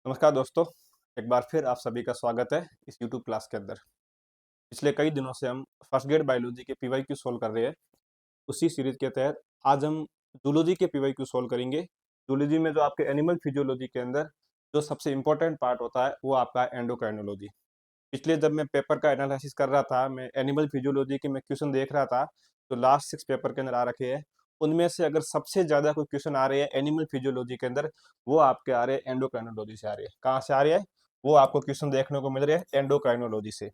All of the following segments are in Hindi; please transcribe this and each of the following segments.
नमस्कार दोस्तों। एक बार फिर आप सभी का स्वागत है इस यूट्यूब क्लास के अंदर। पिछले कई दिनों से हम फर्स्ट ग्रेड बायोलॉजी के पीवाईक्यू सोल्व कर रहे हैं। उसी सीरीज के तहत आज हम जूलॉजी के पीवाईक्यू सोल्व करेंगे। जूलॉजी में जो आपके एनिमल फिजियोलॉजी के अंदर जो सबसे इम्पोर्टेंट पार्ट होता है वो आपका एंडोक्राइनोलॉजी। पिछले जब मैं पेपर का एनालिसिस कर रहा था, मैं एनिमल फिजियोलॉजी के मैं क्वेश्चन देख रहा था, तो लास्ट 6 पेपर के अंदर आ रखे हैं। उनमें से अगर सबसे ज़्यादा कोई क्वेश्चन आ रहे हैं एनिमल फिजियोलॉजी के अंदर, वो आपके आ रहे हैं एंडोक्राइनोलॉजी से आ रहे हैं। कहाँ से आ रहे हैं? वो आपको क्वेश्चन देखने को मिल रहे हैं एंडोक्राइनोलॉजी से।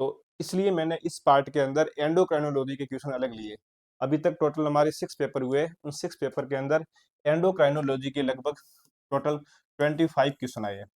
तो इसलिए मैंने इस पार्ट के अंदर एंडोक्राइनोलॉजी के क्वेश्चन अलग लिए। अभी तक टोटल हमारे 6 पेपर हुए। उन 6 पेपर के अंदर एंडोक्राइनोलॉजी के लगभग टोटल 25 क्वेश्चन आए हैं।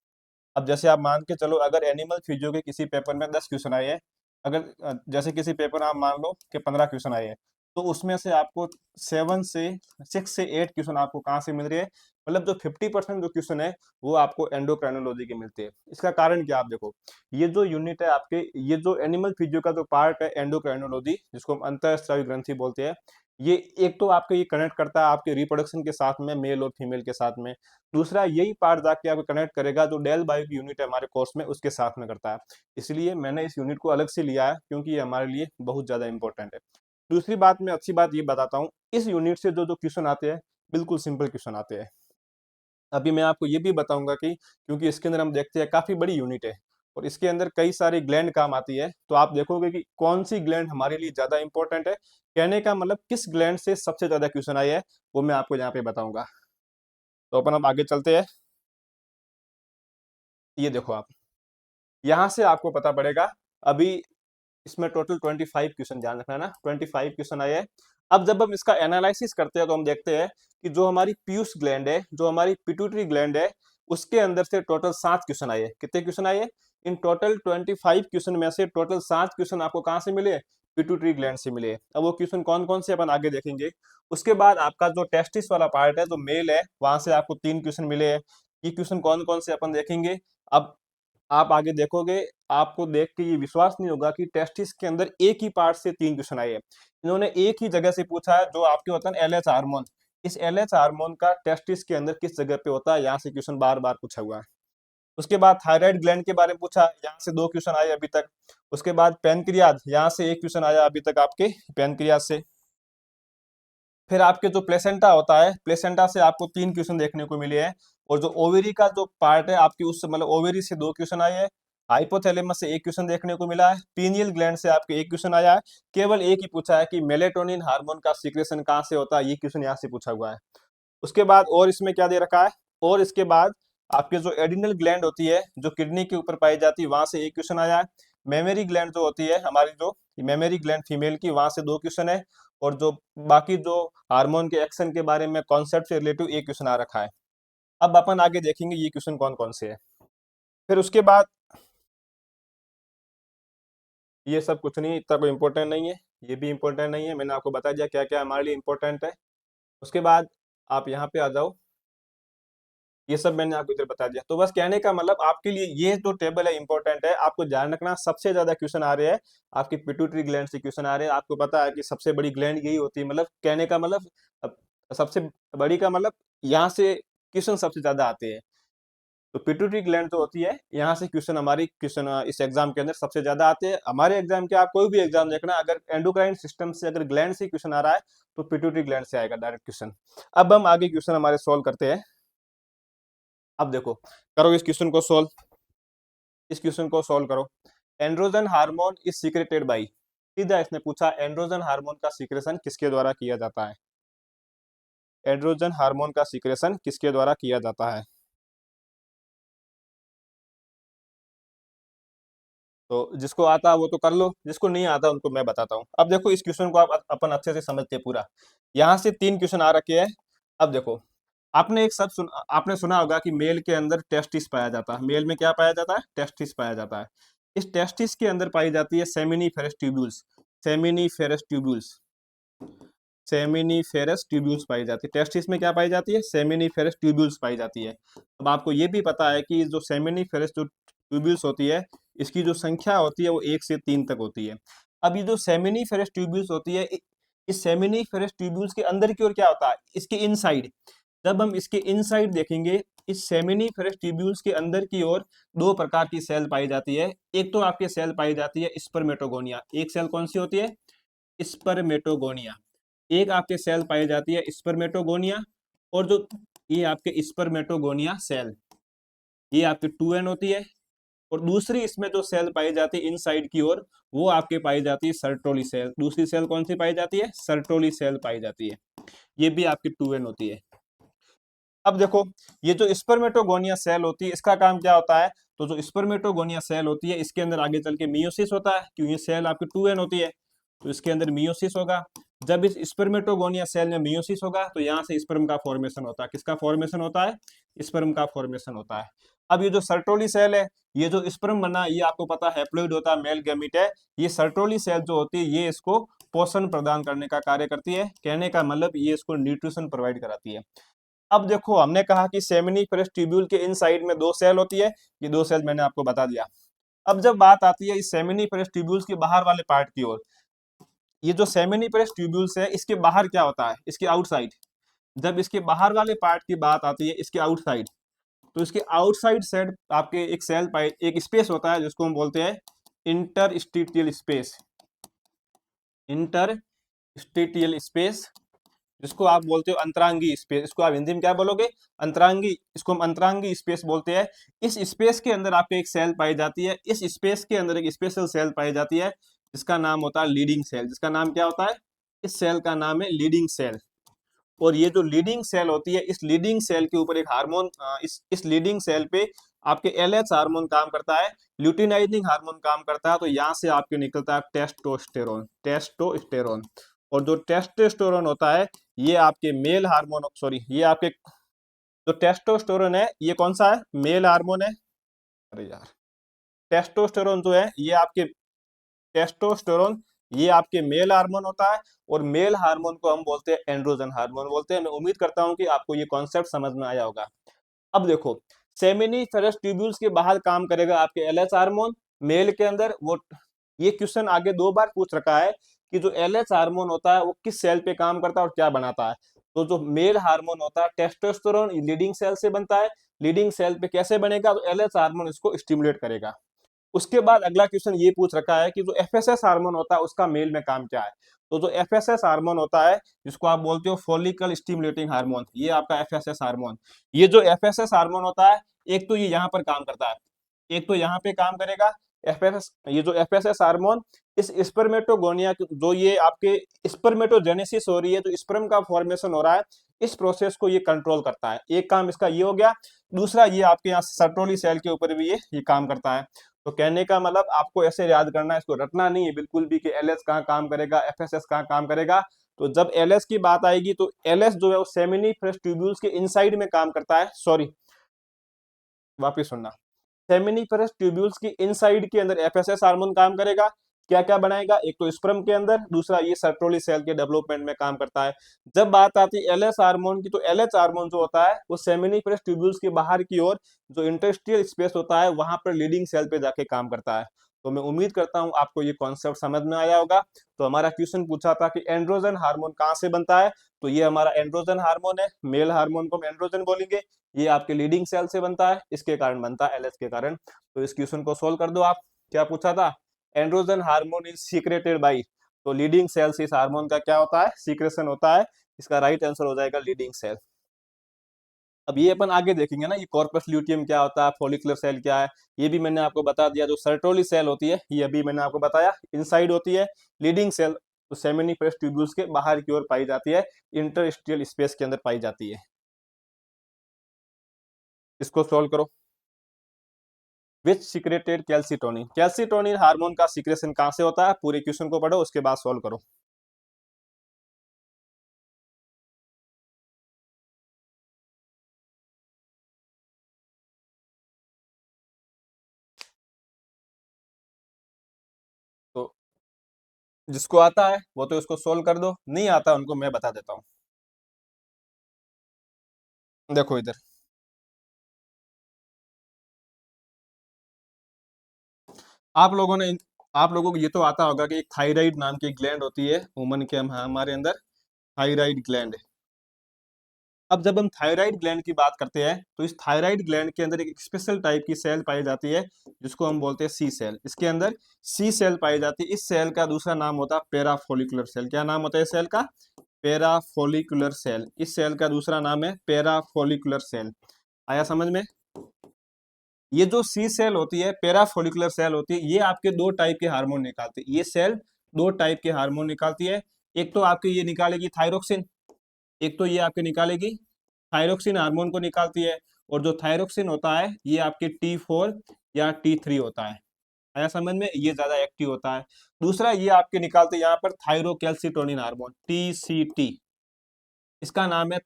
अब जैसे आप मान के चलो, अगर एनिमल फिजियो के किसी पेपर में 10 क्वेश्चन आए हैं, अगर जैसे किसी पेपर आप मान लो कि 15 क्वेश्चन आए हैं, तो उसमें से आपको 7 से 6 से 8 क्वेश्चन आपको कहाँ से मिल रहे हैं? मतलब जो 50% जो क्वेश्चन है वो आपको एंडोक्राइनोलॉजी के मिलते हैं। इसका कारण क्या, आप देखो, ये जो यूनिट है आपके, ये जो एनिमल फिजियो का जो पार्ट है एंडोक्राइनोलॉजी, जिसको हम अंतःस्रावी ग्रंथि बोलते हैं, ये एक तो आपके ये कनेक्ट करता है आपके रिप्रोडक्शन के साथ में, मेल और फीमेल के साथ में। दूसरा, यही पार्ट जाके आपको कनेक्ट करेगा जो डेल बायो की यूनिट है हमारे कोर्स में, उसके साथ में करता है। इसलिए मैंने इस यूनिट को अलग से लिया है, क्योंकि ये हमारे लिए बहुत ज़्यादा इंपॉर्टेंट है। दूसरी बात, मैं अच्छी बात ये बताता हूँ, इस यूनिट से जो जो क्वेश्चन आते हैं, बिल्कुल सिंपल क्वेश्चन आते हैं। अभी मैं आपको ये भी बताऊंगा कि क्योंकि इसके अंदर हम देखते हैं काफ़ी बड़ी यूनिट है और इसके अंदर कई सारी ग्लैंड काम आती है, तो आप देखोगे कि कौन सी ग्लैंड हमारे लिए ज़्यादा इंपॉर्टेंट है। कहने का मतलब किस ग्लैंड से सबसे ज़्यादा क्वेश्चन आए हैं, वो मैं आपको यहाँ पे बताऊंगा। तो अपन अब आगे चलते हैं। ये देखो आप, यहाँ से आपको पता पड़ेगा। अभी इसमें टोटल 25 क्वेश्चन, ध्यान रखना ना, 25 क्वेश्चन आए हैं। अब जब हम इसका एनालिसिस करते हैं तो हम देखते हैं कि जो हमारी पीयूष ग्लैंड है, जो हमारी पिट्यूटरी ग्लैंड है, उसके अंदर से टोटल 7 क्वेश्चन आए हैं। कितने क्वेश्चन आए हैं? इन टोटल 25 क्वेश्चन में से टोटल 7 क्वेश्चन आपको कहाँ से मिले? पिट्यूटरी ग्लैंड से मिले। अब वो क्वेश्चन कौन कौन से अपन आगे देखेंगे। उसके बाद आपका जो टेस्टिस वाला पार्ट है, जो मेल है, वहां से आपको 3 क्वेश्चन मिले हैं। ये क्वेश्चन कौन कौन से अपन देखेंगे। अब आप आगे देखोगे, आपको देख के ये विश्वास नहीं होगा कि टेस्टिस के अंदर एक ही पार्ट से 3 क्वेश्चन आए हैं। इन्होंने एक ही जगह से पूछा है, जो आपके होता है एलएच हार्मोन। इस एलएच हार्मोन का टेस्टिस के अंदर किस जगह पे होता है, यहाँ से क्वेश्चन बार बार पूछा हुआ है। उसके बाद थायराइड ग्लैंड के बारे में पूछा, यहाँ से 2 क्वेश्चन आए अभी तक। उसके बाद पेनक्रियाज, यहाँ से 1 क्वेश्चन आया अभी तक आपके पेनक्रियाज से। फिर आपके जो प्लेसेंटा होता है, प्लेसेंटा से आपको 3 क्वेश्चन देखने को मिले हैं। और जो ओवेरी का जो पार्ट है आपकी, उससे मतलब ओवेरी से 2 क्वेश्चन आए हैं। हाइपोथैलेमस से 1 क्वेश्चन देखने को मिला है। पीनियल ग्लैंड से आपके 1 क्वेश्चन आया है। केवल एक ही पूछा है कि मेलेटोनिन हार्मोन का सीक्रेशन कहाँ से होता है, ये क्वेश्चन यहाँ से पूछा हुआ है। उसके बाद और इसमें क्या दे रखा है, और इसके बाद आपके जो एडिनल ग्लैंड होती है, जो किडनी के ऊपर पाई जाती है, वहां से 1 क्वेश्चन आया है। मेमरी ग्लैंड जो होती है हमारी, जो मेमरी ग्लैंड फीमेल की, वहां से 2 क्वेश्चन है। और जो बाकी जो हार्मोन के एक्शन के बारे में कॉन्सेप्ट से रिलेटिव 1 क्वेश्चन आ रखा है। अब अपन आगे देखेंगे ये क्वेश्चन कौन कौन से है। फिर उसके बाद ये सब कुछ नहीं, इतना कोई इंपॉर्टेंट नहीं है, ये भी इंपॉर्टेंट नहीं है, मैंने आपको बता दिया क्या क्या हमारे लिए इंपॉर्टेंट है। उसके बाद आप यहाँ पे आ जाओ, ये सब मैंने आपको इधर बता दिया। तो बस कहने का मतलब, आपके लिए ये जो टेबल है इंपॉर्टेंट है, आपको ध्यान रखना। सबसे ज्यादा क्वेश्चन आ रहे हैं आपकी पिट्यूटरी ग्लैंड से क्वेश्चन आ रहे हैं। आपको पता है कि सबसे बड़ी ग्लैंड यही होती है, मतलब कहने का मतलब सबसे बड़ी का मतलब यहाँ से क्वेश्चन सबसे ज्यादा आते हैं। तो पिट्यूटरी ग्लैंड जो होती है, यहाँ से क्वेश्चन हमारी क्वेश्चन इस एग्जाम के अंदर सबसे ज्यादा आते हैं। हमारे एग्जाम के, आप कोई भी एग्जाम देखना, अगर एंडोक्राइन सिस्टम से अगर ग्लैंड से क्वेश्चन आ रहा है, तो पिट्यूटरी ग्लैंड से आएगा डायरेक्ट क्वेश्चन। अब हम आगे क्वेश्चन हमारे सोल्व करते हैं। अब देखो, करो इस क्वेश्चन को सोल्व। इस क्वेश्चन को सोल्व करो। Androgen hormone is secreted by, सीधा इसने पूछा एंड्रोजन हार्मोन का सीक्रेशन किसके द्वारा किया जाता है। एंड्रोजन हार्मोन का सीक्रेशन किसके द्वारा किया जाता है। तो जिसको आता है वो तो कर लो, जिसको नहीं आता उनको मैं बताता हूँ। अब देखो, इस क्वेश्चन को आप अपन अच्छे से समझते हैं पूरा। यहाँ से 3 क्वेश्चन आ रखे हैं। अब देखो, आपने एक शब्द आपने सुना होगा कि मेल के अंदर टेस्टिस पाया जाता है। मेल में क्या पाया जाता है? टेस्टिस पाया जाता है। इस टेस्टिस के अंदर पाई जाती है seminiferous tubules. Seminiferous tubules, seminiferous tubules पाई जाती है। टेस्टिस में क्या पाई जाती है? सेमिनीफेरस ट्यूब्यूल्स पाई जाती है। अब आपको ये भी पता है कि जो सेमिनीफेरस जो ट्यूब्यूल्स होती है, इसकी जो संख्या होती है वो 1 से 3 तक होती है। अब ये जो सेमिनीफेरस ट्यूब्यूल्स होती है, इस सेमिनीफेरस ट्यूब्यूल्स के अंदर की ओर क्या होता है? इसके इनसाइड, जब हम इसके इनसाइड देखेंगे, इस सेमिनिफेरस ट्यूब्यूल्स के अंदर की ओर दो प्रकार की सेल पाई जाती है। एक तो आपकी सेल पाई जाती है स्पर्मेटोगोनिया। एक सेल कौन सी होती है? स्पर्मेटोगोनिया। एक आपके सेल पाई जाती है स्पर्मेटोगोनिया, और जो ये आपके स्पर्मेटोगोनिया सेल, ये आपकी 2n होती है। और दूसरी इसमें जो सेल पाई जाती है इनसाइड की ओर, वो आपके पाई जाती है सर्टोली सेल। दूसरी सेल कौन सी पाई जाती है? सर्टोली सेल पाई जाती है। ये भी आपकी 2n होती है। अब देखो, ये जो स्पर्मेटोगोनिया सेल होती है, इसका काम क्या होता है? तो जो स्पर्मेटोगोनिया सेल होती है, इसके अंदर आगे चल के मियोसिस होता है, क्योंकि सेल आपकी 2n होती है, तो इसके अंदर मियोसिस होगा। जब इस स्पर्मेटोगोनिया सेल में मियोसिस होगा, तो यहाँ से स्पर्म का फॉर्मेशन होता है। किसका फॉर्मेशन होता है? स्पर्म का फॉर्मेशन होता है। अब ये जो सर्टोली सेल है, ये जो स्पर्म बना, ये आपको पता है हैप्लॉइड होता है, मेल गैमीट है। ये सर्टोली सेल जो होती है, ये इसको पोषण प्रदान करने का कार्य करती है। कहने का मतलब ये इसको न्यूट्रिशन प्रोवाइड कराती है। अब देखो, हमने कहा कि सेमिनिफेरस ट्यूब्यूल के इन साइड में दो सेल होती है। ये दो सेल मैंने आपको बता दिया। अब जब बात आती है इस सेमिनिफेरस ट्यूब्यूल्स के बाहर वाले पार्ट की ओर, ये जो सेमिनिफेरस ट्यूब्यूल्स है, इसके बाहर क्या होता है? इसके आउटसाइड। जब इसके बाहर वाले पार्ट की बात आती है, इसके आउटसाइड, तो इसके आउटसाइड साइड आपके एक सेल पाई, एक स्पेस होता है जिसको हम बोलते हैं इंटरस्टिटियल स्पेस। इंटरस्टिटियल स्पेस, जिसको आप बोलते हो अंतरांगी स्पेस। इसको आप हिंदी में क्या बोलोगे? अंतरांगी। इसको हम अंतरांगी स्पेस बोलते हैं। इस स्पेस के अंदर आपको एक सेल पाई जाती है। इस स्पेस के अंदर एक स्पेशल सेल पाई जाती है, जिसका नाम होता है लीडिंग सेल। जिसका नाम क्या होता है? इस सेल का नाम है लीडिंग सेल। और ये जो लीडिंग सेल होती है, इस लीडिंग सेल के ऊपर एक हार्मोन, इस लीडिंग सेल पे आपके LH हार्मोन काम करता है, ल्यूटिनाइजिंग हार्मोन काम करता है। तो यहाँ से आपके निकलता है टेस्टोस्टेरोन। टेस्टोस्टेरोन। और जो टेस्टोस्टेरोन होता है, ये आपके मेल हार्मोन, सॉरी, ये आपके जो टेस्टोस्टेरोन है, ये कौन सा है? मेल हार्मोन है। अरे यार, टेस्टोस्टेरोन जो है, ये आपके टेस्टोस्टेरोन, ये आपके मेल हार्मोन होता है। और मेल हार्मोन को हम बोलते हैं एंड्रोजन हार्मोन बोलते हैं। मैं उम्मीद करता हूं कि आपको ये कॉन्सेप्ट समझ में आया होगा। अब देखो, सेमिनिफेरस ट्यूब्यूल्स के बाहर काम करेगा आपके LH हार्मोन, मेल के अंदर वो, ये क्वेश्चन आगे 2 बार पूछ रखा है कि जो LH हार्मोन होता है, वो किस सेल पे काम करता है और क्या बनाता है। तो जो मेल हार्मोन होता है टेस्टोस्टेरोन, लीडिंग सेल से बनता है। लीडिंग सेल पे कैसे बनेगा? तो LH हार्मोन इसको स्टिमुलेट करेगा। उसके बाद अगला क्वेश्चन ये पूछ रखा है कि जो FSS हार्मोन होता है, उसका मेल में काम क्या है। तो जो FSS हार्मोन होता है, जिसको आप बोलते हो फॉलिकल स्टिमुलेटिंग हार्मोन, ये आपका FSS हार्मोन। ये जो FSS हार्मोन होता है, एक तो ये यहाँ पर काम करता है, एक तो यहाँ पे काम करेगा। FSS, ये जो FSS हार्मोन, इस स्पर्मेटोगोनिया जो ये आपके स्पर्मेटोजेनेसिस हो रही है, जो स्पर्म का फॉर्मेशन हो रहा है, इस प्रोसेस को ये कंट्रोल करता है। एक काम इसका ये हो गया। दूसरा, ये आपके यहाँ सर्टोली सेल के ऊपर भी ये काम करता है। तो कहने का मतलब आपको ऐसे याद करना है, इसको रटना नहीं है बिल्कुल भी कि LH कहाँ काम करेगा, FSS कहाँ काम करेगा। तो जब LH की बात आएगी, तो LH जो है वो सेमिनिफेरस ट्यूब्यूल्स के इनसाइड में काम करता है। सॉरी, वापिस सुनना। सेमिनिफेरस ट्यूब्यूल्स की इनसाइड के अंदर FSS हार्मोन काम करेगा। क्या क्या बनाएगा? एक तो स्पर्म के अंदर, दूसरा ये सर्टोली सेल के डेवलपमेंट में काम करता है। जब बात आती है LH हार्मोन की, तो LH हार्मोन जो होता है, वो सेमिनिफेरस ट्यूब्यूल्स के बाहर की ओर जो इंटरस्टिशियल स्पेस होता है, वहां पर लीडिंग सेल पे जाके काम करता है। तो मैं उम्मीद करता हूं आपको ये कॉन्सेप्ट समझ में आया होगा। तो हमारा क्वेश्चन पूछा था कि एंड्रोजन हार्मोन कहाँ से बनता है, तो ये हमारा एंड्रोजन हार्मोन है। मेल हार्मोन को हम एंड्रोजन बोलेंगे। ये आपके लीडिंग सेल से बनता है, इसके कारण बनता है, LH के कारण। तो इस क्वेश्चन को सोल्व कर दो आप। क्या पूछा था? Androgen hormone is secreted by, तो लीडिंग सेल से इस हार्मोन का क्या होता है? सीक्रेशन होता है। इसका राइट आंसर हो जाएगा लीडिंग सेल। अब ये अपन आगे देखेंगे ना, ये कॉर्पस ल्यूटियम क्या होता है, फॉलिकुलर सेल क्या है, ये भी मैंने आपको बता दिया। जो सर्टोली सेल होती है, ये अभी मैंने आपको बताया इनसाइड होती है। लीडिंग सेल तो सेमिनिफेरस ट्यूब्यूल्स के बाहर की ओर पाई जाती है, इंटरस्टिशियल स्पेस के अंदर पाई जाती है। इसको सोल्व करो। विच सीक्रेटेड कैल्सिटोनिन, कैल्सिटोनिन हार्मोन का सीक्रेशन कहां से होता है? पूरे क्वेश्चन को पढ़ो, उसके बाद सोल्व करो। तो जिसको आता है वो तो इसको सोल्व कर दो, नहीं आता उनको मैं बता देता हूँ। देखो इधर, आप लोगों को ये तो आता होगा कि एक थायराइड नाम की ग्लैंड होती है वुमन के, हमारे अंदर थायराइड ग्लैंड। अब जब हम थायराइड ग्लैंड की बात करते हैं तो इस थायराइड ग्लैंड के अंदर एक स्पेशल टाइप की सेल पाई जाती है जिसको हम बोलते हैं सी सेल। इसके अंदर सी सेल पाई जाती है। इस सेल का दूसरा नाम होता है पैराफोलिकुलर सेल। क्या नाम होता है इस सेल का? Parafollicular cell. इस सेल का दूसरा नाम है पैराफोलिकुलर सेल। आया समझ में? ये जो सी सेल होती है, पैराफोलिकुलर सेल होती है, ये आपके दो टाइप के हार्मोन निकालती है। ये सेल दो टाइप के हार्मोन निकालती है। एक तो आपके ये निकालेगी थायरोक्सिन, एक तो ये आपके निकालेगी थायरोक्सिन हार्मोन को निकालती है। और जो थायरोक्सिन होता है ये आपके T4 या T3 होता है। आया समझ में? ये ज्यादा एक्टिव होता है। दूसरा ये आपके निकालते हैं यहाँ पर थायरोकैल्सिटोनिन हार्मोन, TCT। इसका नाम है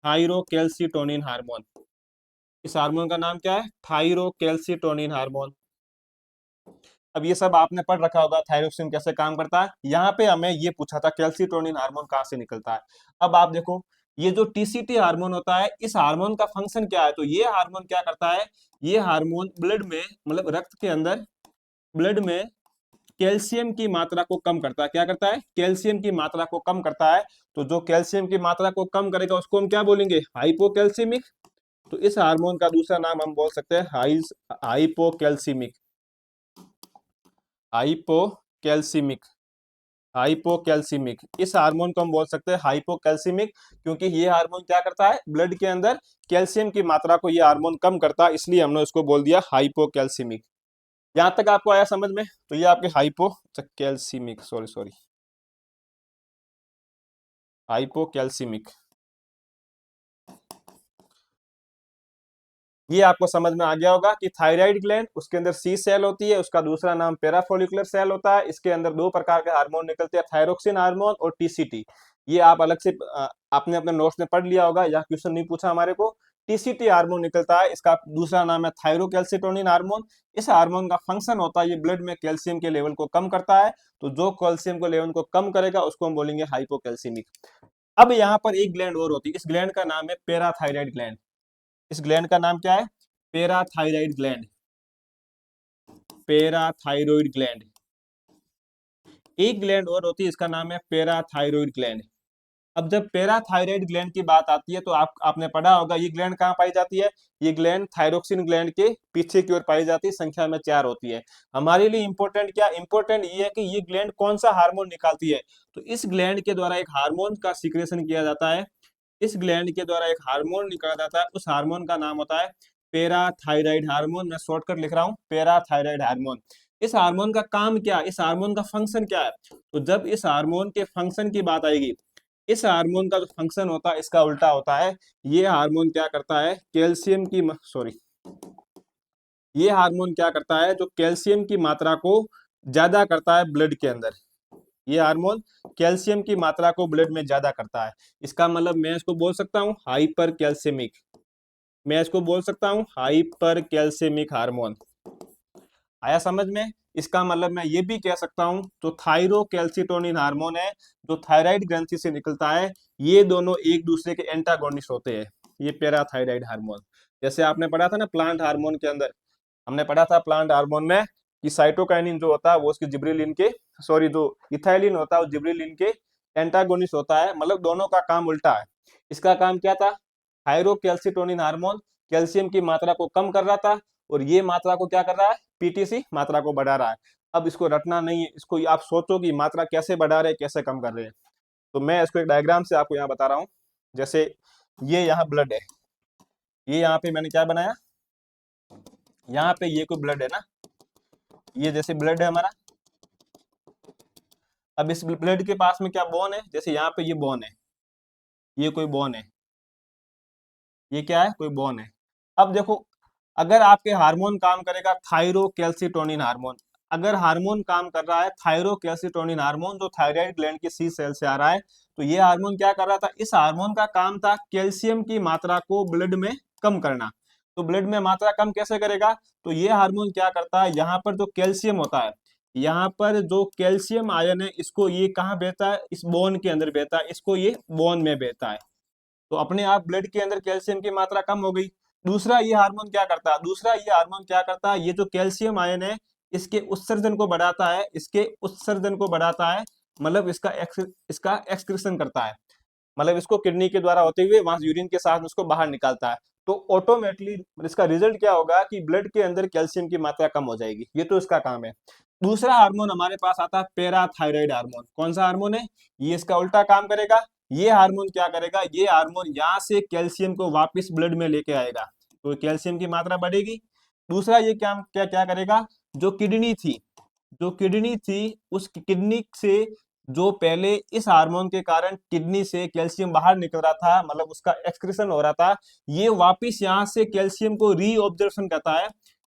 थायरोकैल्सिटोनिन हार्मोन। इस हार्मोन का नाम क्या है? Thyrocalcitonin hormone. अब ये सब आपने पढ़ रखा होगा थायरोक्सिन कैसे काम करता है। यहाँ पे हमें ये पूछा था कैल्सिटोनिन हार्मोन कहाँ से निकलता है। अब आप देखो, ये जो टीसीटी हार्मोन होता है, इस हार्मोन का फंक्शन क्या है? तो ये हार्मोन क्या करता है? ये हार्मोन ब्लड में, मतलब रक्त के अंदर, ब्लड में कैल्शियम की मात्रा को कम करता है। क्या करता है? कैल्शियम की मात्रा को कम करता है। तो जो कैल्शियम की मात्रा को कम करेगा उसको हम क्या बोलेंगे? हाइपोकैल्सीमिक। तो इस हार्मोन का दूसरा नाम हम बोल सकते हैं हाइपोकैल्सीमिक। हाइपोकैल्सीमिक हाइपोकैल्सीमिक इस हार्मोन को हम बोल सकते हैं हाइपोकैल्सीमिक, क्योंकि ये हार्मोन क्या करता है? ब्लड के अंदर कैल्शियम की मात्रा को ये हार्मोन कम करता है, इसलिए हमने उसको बोल दिया हाइपोकैल्सीमिक। यहां तक आपको आया समझ में? तो ये आपके हाइपोकैल्सीमिक, सॉरी सॉरी, हाइपोकैल्सीमिक, ये आपको समझ में आ गया होगा कि थायराइड ग्लैंड, उसके अंदर सी सेल होती है, उसका दूसरा नाम पैराफोलिकुलर सेल होता है। इसके अंदर दो प्रकार के हार्मोन निकलते हैं, थायरोक्सिन हार्मोन और टीसीटी। ये आप अलग से आपने अपने नोट्स में पढ़ लिया होगा, या क्वेश्चन नहीं पूछा हमारे को। टीसीटी हार्मोन निकलता है, इसका दूसरा नाम है थायरोकैल्सिटोनिन हार्मोन। इस हार्मोन का फंक्शन होता है, ये ब्लड में कैल्शियम के लेवल को कम करता है। तो जो कैल्शियम के लेवल को कम करेगा उसको हम बोलेंगे हाइपोकैल्सीमिक। अब यहाँ पर एक ग्लैंड और होती है, इस ग्लैंड का नाम है पैराथायराइड ग्लैंड। इस ग्लैंड का नाम क्या है? Parathyroid gland. Parathyroid gland. एक ग्लैंड और होती है, इसका नाम है पैराथायरॉइड ग्लैंड। अब जब पैराथायराइड ग्लैंड की बात आती है तो आपने पढ़ा होगा ये ग्लैंड कहाँ पाई जाती है? ये ग्लैंड थायरोक्सिन ग्लैंड के पीछे की ओर पाई जाती है, संख्या में 4 होती है। हमारे लिए इंपॉर्टेंट क्या? इंपॉर्टेंट ये है कि ये ग्लैंड कौन सा हार्मोन निकालती है। तो इस ग्लैंड के द्वारा एक हार्मोन का सिक्रेशन किया जाता है। इस ग्लैंड के द्वारा एक हार्मोन निकाला जाता है, उस हार्मोन का नाम होता है पैराथायराइड हार्मोन। मैं शॉर्टकट लिख रहा हूँ, पैराथायराइड हार्मोन। इस हार्मोन का काम क्या? इस हार्मोन का फंक्शन क्या है? तो जब इस हार्मोन के फंक्शन की बात आएगी, इस हार्मोन का जो फंक्शन होता है इसका उल्टा होता है। ये हार्मोन क्या करता है? कैल्शियम की सॉरी ये हार्मोन क्या करता है? जो कैल्शियम की मात्रा को ज्यादा करता है ब्लड के अंदर। ये हार्मोन कैल्शियम की मात्रा को ब्लड में ज्यादा करता है। इसका मतलब मैं इसको बोल सकता हूँ हाइपर कैल्सियमिक। मैं इसको बोल सकता हूँ हाइपर कैल्सियमिक हार्मोन। आया समझ में? इसका मतलब मैं ये भी कह सकता हूँ जो थायरोकैल्सिटोनिन हार्मोन है, जो थायराइड ग्रंथि से निकलता है, ये दोनों एक दूसरे के एंटागोनिस्ट होते हैं। ये पैराथायराइड हार्मोन, जैसे आपने पढ़ा था ना प्लांट हार्मोन के अंदर, हमने पढ़ा था प्लांट हार्मोन में कि साइटोकाइनिन जो होता है वो उसके जिब्रेलिन के, सॉरी जो इथाइलिन होता है वो जिब्रेलिन के एंटागोनिस्ट होता है। मतलब दोनों का काम उल्टा है। इसका काम क्या था? थायरोकैल्सिटोनिन हार्मोन कैल्शियम की मात्रा को कम कर रहा था, और ये मात्रा को क्या कर रहा है? पीटीसी मात्रा को बढ़ा रहा है। अब इसको रटना नहीं है, इसको आप सोचो कि मात्रा कैसे बढ़ा रहे हैं, कैसे कम कर रहे हैं। तो मैं इसको एक डायग्राम से आपको यहाँ बता रहा हूँ। जैसे ये यहाँ ब्लड है, ये यहाँ पे मैंने क्या बनाया, यहाँ पे ये कोई ब्लड है ना, ये जैसे ब्लड है हमारा। अब इस ब्लड के पास में क्या बोन है? जैसे यहाँ पे ये बोन है, ये कोई बोन है, ये क्या है? कोई बोन है। अब देखो, अगर आपके हार्मोन काम करेगा थायरोकैल्सिटोनिन हार्मोन, अगर हार्मोन काम कर रहा है थायरोकैल्सिटोनिन हार्मोन जो थायराइड ग्लैंड की सी सेल से आ रहा है, तो ये हार्मोन क्या कर रहा था? इस हार्मोन का काम था कैल्शियम की मात्रा को ब्लड में कम करना। तो ब्लड में मात्रा कम कैसे करेगा? तो ये हार्मोन क्या करता है, यहाँ पर जो कैल्शियम होता है, यहाँ पर जो कैल्शियम आयन है, इसको ये कहाँ बहता है? इस बोन के अंदर बहता है, इसको ये बोन में बहता है। तो अपने आप ब्लड के अंदर कैल्शियम की मात्रा कम हो गई। दूसरा ये हार्मोन क्या करता है? ये जो कैल्शियम आयन है, इसके उत्सर्जन को बढ़ाता है, इसके उत्सर्जन को बढ़ाता है, मतलब इसका एक्सक्रीशन करता है, मतलब इसको किडनी के द्वारा होते हुए वहां यूरिन के साथ उसको बाहर निकालता है। तो ऑटोमेटिकली इसका रिजल्ट क्या होगा कि ब्लड के अंदर कैल्शियम की मात्रा कम हो जाएगी, ये तो इसका काम है। दूसरा हार्मोन हमारे पास आता है पैराथायराइड हार्मोन। कौन सा हार्मोन है ये? इसका उल्टा काम करेगा। ये हार्मोन क्या करेगा? ये हार्मोन यहाँ से कैल्शियम को वापस ब्लड में लेके आएगा, तो कैल्शियम की मात्रा बढ़ेगी। दूसरा ये क्या क्या क्या करेगा? जो किडनी थी, उस किडनी से जो पहले इस हार्मोन के कारण किडनी से कैल्शियम बाहर निकल रहा था, मतलब उसका एक्सक्रीशन हो रहा था, ये वापस यहाँ से कैल्शियम को रीअब्जॉर्प्शन करता है।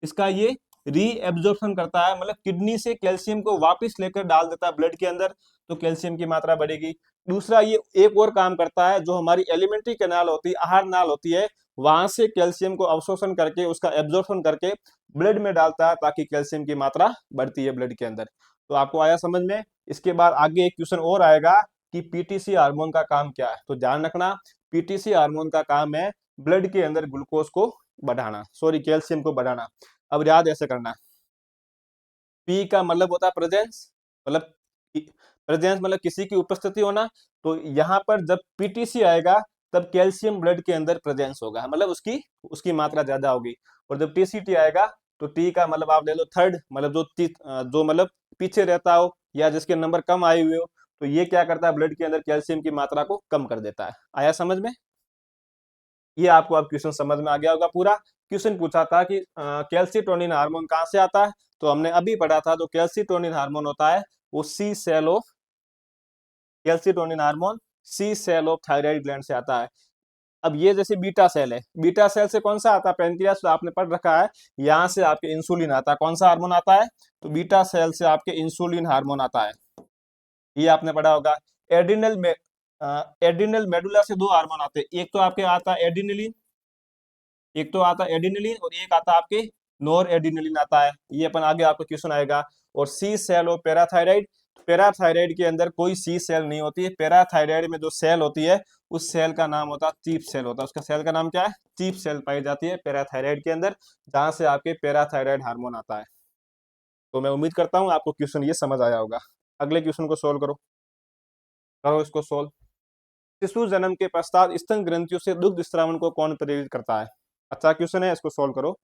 इसका ये रीएब्जॉर्प्शन करता है, मतलब किडनी से कैल्शियम को वापस लेकर डाल देता है ब्लड के अंदर, तो कैल्शियम की मात्रा बढ़ेगी। दूसरा ये एक और काम करता है, जो हमारी एलिमेंट्री कैनाल होती है, आहार नाल होती है, वहां से कैल्शियम को अवशोषण करके उसका एब्जॉर्प्शन करके ब्लड में डालता है, ताकि कैल्शियम की मात्रा बढ़ती है ब्लड के अंदर। तो आपको आया समझ में? इसके बाद आगे एक क्वेश्चन और आएगा कि पीटीसी हार्मोन का काम क्या है, तो ध्यान रखना, पीटीसी हार्मोन का काम है ब्लड के अंदर ग्लूकोज को बढ़ाना, सॉरी कैल्शियम को बढ़ाना। अब याद ऐसे करना, पी का मतलब होता है प्रेजेंस, मतलब प्रेजेंस मतलब किसी की उपस्थिति होना। तो यहाँ पर जब पीटीसी आएगा तब कैल्शियम ब्लड के अंदर प्रेजेंस होगा, मतलब उसकी उसकी मात्रा ज्यादा होगी। और जब टीसीटी आएगा तो टी का मतलब आप ले लो थर्ड, मतलब जो मतलब पीछे रहता हो या जिसके नंबर कम आए हुए हो, तो ये क्या करता है? ब्लड के अंदर कैल्शियम की मात्रा को कम कर देता है। आया समझ में? ये आपको अब क्वेश्चन समझ में आ गया होगा पूरा। क्वेश्चन पूछा था कि कैल्सिटोनिन हार्मोन कहाँ से आता है, तो हमने अभी पढ़ा था, जो कैल्सिटोनिन हार्मोन होता है वो C cell of calcitonin hormone C cell of thyroid gland से आता है। अब ये जैसे बीटा सेल है, बीटा सेल से कौन सा आता है? पेनक्रियास, तो आपने पढ़ रखा है। यहाँ से आपके इंसुलिन आता है। कौन सा हार्मोन आता है? तो बीटा सेल से आपके इंसुलिन हार्मोन आता है, ये आपने पढ़ा होगा। एड्रिनल में एड्रिनल मेडुला से दो हार्मोन आते हैं, एक तो आपके आता है एड्रिनलिन, एक तो आता है एडिनिलिन और एक आता है आपके नॉर एडिनिलिन आता है। ये अपन आगे आपको क्वेश्चन आएगा। और सी सेल और पैराथायराइड, पैराथायराइड के अंदर कोई सी सेल नहीं होती है। पैराथायराइड में जो सेल होती है उस सेल का नाम होता है चीफ सेल होता है, उसका सेल का नाम क्या है? चीफ सेल पाई जाती है पैराथायराइड के अंदर, जहां से आपके पैराथायराइड हार्मोन आता है। तो मैं उम्मीद करता हूँ आपको क्वेश्चन ये समझ आया होगा। अगले क्वेश्चन को सोल्व करो, करो इसको सोल्व। शिशु जन्म के पश्चात स्तन ग्रंथियों से दुग्ध स्रावन को कौन प्रेरित करता है? अच्छा क्वेश्चन है, इसको सोल्व करो।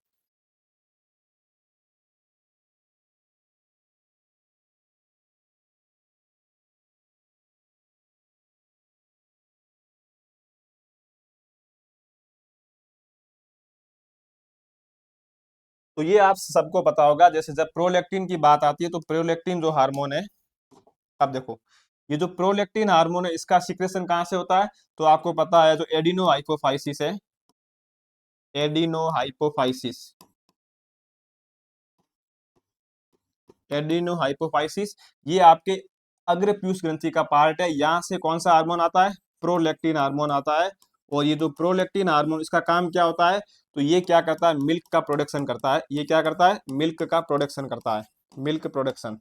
तो ये आप सबको पता होगा, जैसे जब प्रोलैक्टिन की बात आती है तो प्रोलैक्टिन जो हार्मोन है, अब देखो ये जो प्रोलैक्टिन हार्मोन है इसका सिक्रेशन कहाँ से होता है? तो आपको पता है जो एडिनो हाइपोफाइसिस है, एडिनो हाइपोफाइसिस, एडिनो हाइपोफाइसिस, ये आपके अग्र पीयूष ग्रंथि का पार्ट है। यहाँ से कौन सा हार्मोन आता है? प्रोलैक्टिन हार्मोन आता है। और ये जो प्रोलैक्टिन हार्मोन, इसका काम क्या होता है? तो ये क्या करता है? मिल्क का प्रोडक्शन करता है। ये क्या करता है? मिल्क का प्रोडक्शन करता है। मिल्क प्रोडक्शन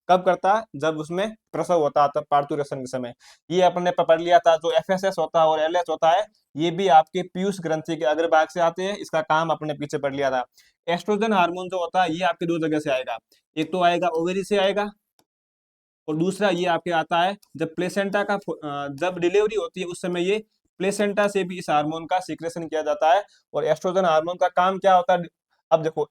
कब करता है? जब उसमें प्रसव होता है, तब पार्थुरेशन के समय। ये अपने पढ़ लिया था, जो एफएसएस होता है और एलएच होता है, ये भी आपके पीयूष ग्रंथि के अग्रभाग से आते हैं। इसका काम अपने पीछे पढ़ लिया था। एस्ट्रोजन हार्मोन जो होता है ये आपके दो जगह से आएगा, एक तो आएगा ओवेरी से आएगा, और दूसरा ये आपके आता है जब प्लेसेंटा का जब डिलीवरी होती है उस समय ये प्लेसेंटा से भी इस हार्मोन का सीक्रेशन किया जाता है। और एस्ट्रोजन हार्मोन का काम क्या होता है? अब देखो,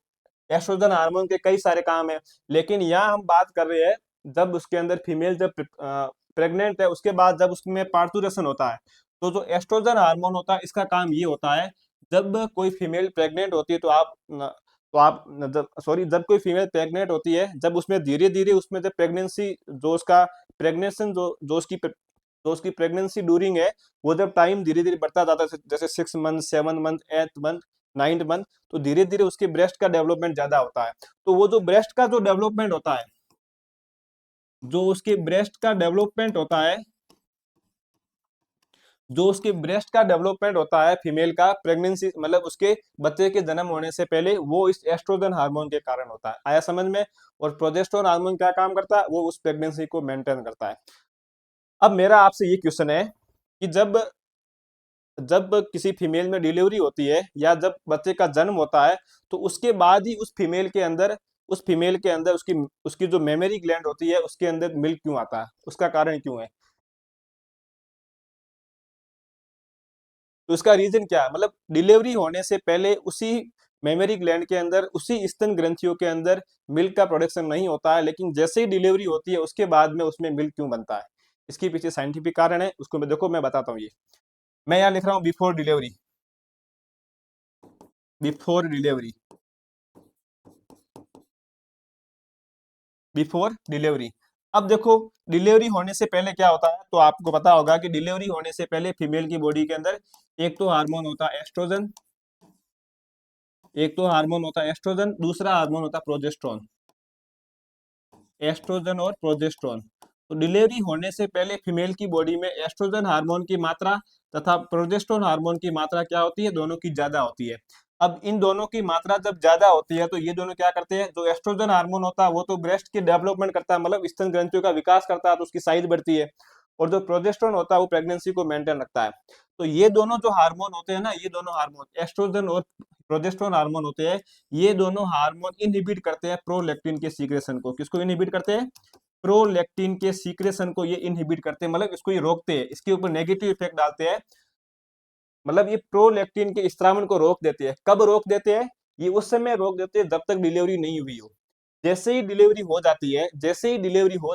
एस्ट्रोजन हार्मोन के कई सारे काम है, लेकिन यहाँ हम बात कर रहे हैं जब उसके अंदर फीमेल जब प्रेग्नेंट है, उसके बाद जब उसमें पार्थुरेशन होता है, तो जो एस्ट्रोजन हार्मोन होता है इसका काम ये होता है, जब कोई फीमेल प्रेग्नेंट होती है जब सॉरी जब कोई फीमेल प्रेग्नेंट होती है, जब उसमें धीरे धीरे उसमें जब प्रेगनेंसी जो उसका प्रेगनेंसी जो उसकी प्रेगनेंसी ड्यूरिंग है, वो जब टाइम धीरे धीरे बढ़ता जाता है, जैसे 6 मंथ, 7 मंथ, 8 मंथ, 9 मंथ, तो धीरे धीरे उसके ब्रेस्ट का डेवलपमेंट ज्यादा होता है। तो वो जो ब्रेस्ट का जो डेवलपमेंट होता है, जो उसके ब्रेस्ट का डेवलपमेंट होता है, जो उसके ब्रेस्ट का डेवलपमेंट होता है फीमेल का प्रेगनेंसी, मतलब उसके बच्चे के जन्म होने से पहले, वो इस एस्ट्रोजन हार्मोन के कारण होता है। आया समझ में? और प्रोजेस्टेरोन हार्मोन क्या काम करता है? वो उस प्रेगनेंसी को मेंटेन करता है। अब मेरा आपसे ये क्वेश्चन है कि जब जब किसी फीमेल में डिलीवरी होती है या जब बच्चे का जन्म होता है, तो उसके बाद ही उस फीमेल के अंदर उसकी उसकी जो मेमोरी ग्लैंड होती है उसके अंदर मिल्क क्यों आता है, उसका कारण क्यों है? तो उसका रीजन क्या है? मतलब डिलीवरी होने से पहले उसी मेमोरी ग्लैंड के अंदर, उसी स्तन ग्रंथियों के अंदर मिल्क का प्रोडक्शन नहीं होता है, लेकिन जैसे ही डिलीवरी होती है उसके बाद में उसमें मिल्क क्यों बनता है? इसके पीछे साइंटिफिक कारण है, उसको मैं देखो मैं बताता हूँ ये। मैं यहाँ लिख रहा हूँ before delivery. Before delivery. Before delivery. अब देखो, डिलीवरी होने से पहले क्या होता है, तो आपको पता होगा कि डिलीवरी होने से पहले फीमेल की बॉडी के अंदर एक तो हार्मोन होता है एस्ट्रोजन, दूसरा हार्मोन होता है प्रोजेस्टेरोन। एस्ट्रोजन और प्रोजेस्टेरोन। तो डिलीवरी होने से पहले फीमेल की बॉडी में एस्ट्रोजन हार्मोन की मात्रा तथा प्रोजेस्टेरोन हार्मोन की मात्रा क्या होती है, दोनों की ज्यादा होती है। अब इन दोनों की मात्रा जब ज्यादा होती है तो ये दोनों क्या करते हैं, जो एस्ट्रोजन हार्मोन होता है वो तो ब्रेस्ट की डेवलपमेंट करता है, मतलब स्तन ग्रंथियों का विकास करता है, तो उसकी साइज बढ़ती है। और जो प्रोजेस्टेरोन होता है वो प्रेगनेंसी को मेंटेन रखता है। तो ये दोनों जो हार्मोन होते हैं ना, ये दोनों हार्मोन एस्ट्रोजन और प्रोजेस्टेरोन हार्मोन होते हैं, ये दोनों हार्मोन इनहिबिट करते हैं प्रोलैक्टिन के सीक्रेशन को। किसको इनहिबिट करते हैं? प्रोलैक्टिन के सीक्रेशन को ये इनहिबिट करते हैं, मतलब इसको ये रोकते हैं, इसके ऊपर नेगेटिव इफेक्ट डालते हैं। मतलब ये प्रोलैक्टिन के स्त्रावन को रोक देते हैं। कब रोक देते हैं? ये उस समय रोक देते हैं जब तक डिलीवरी नहीं हुई हो। जैसे ही डिलीवरी हो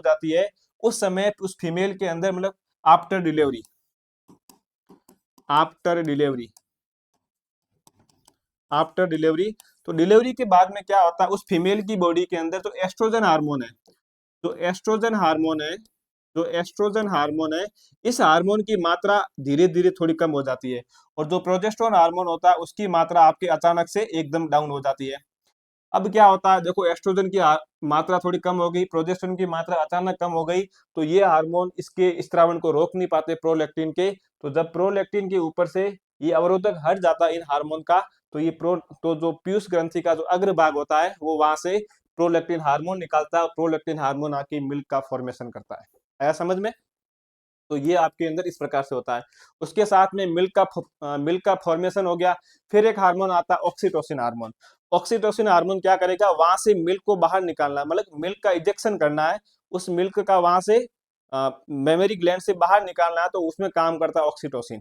जाती है उस समय उस फीमेल के अंदर, मतलब after delivery, after delivery after delivery तो डिलीवरी के बाद में क्या होता है, उस फीमेल की बॉडी के अंदर जो एस्ट्रोजन हार्मोन है, जो एस्ट्रोजन हार्मोन है जो एस्ट्रोजन हार्मोन है, इस हार्मोन की मात्रा धीरे धीरे थोड़ी कम हो जाती है। और जो प्रोजेस्टेरोन हार्मोन होता है उसकी मात्रा आपके अचानक से एकदम डाउन हो जाती है। अब क्या होता है, देखो एस्ट्रोजन की मात्रा थोड़ी कम हो गई, प्रोजेस्टेरोन की मात्रा अचानक कम हो गई, तो ये हार्मोन इसके स्त्रावन को रोक नहीं पाते प्रोलैक्टिन के। तो जब प्रोलैक्टिन के ऊपर से ये अवरोधक हट जाता है इन हार्मोन का, तो तो जो पीयूष ग्रंथि का जो अग्रभाग होता है वो वहां से प्रोलैक्टिन हार्मोन निकालता है, प्रोलैक्टिन हार्मोन आके मिल्क का फॉर्मेशन करता है। आया समझ में? तो ये आपके अंदर इस प्रकार से होता है। उसके साथ में मिल्क का फॉर्मेशन हो गया। फिर एक हार्मोन आता है ऑक्सीटोसिन हार्मोन। ऑक्सीटोसिन हार्मोन क्या करेगा, वहां से मिल्क को बाहर निकालना, मतलब मिल्क का इजेक्शन करना है, उस मिल्क का वहां से मेमोरी ग्लैंड से बाहर निकालना है, तो उसमें काम करता है ऑक्सीटोसिन।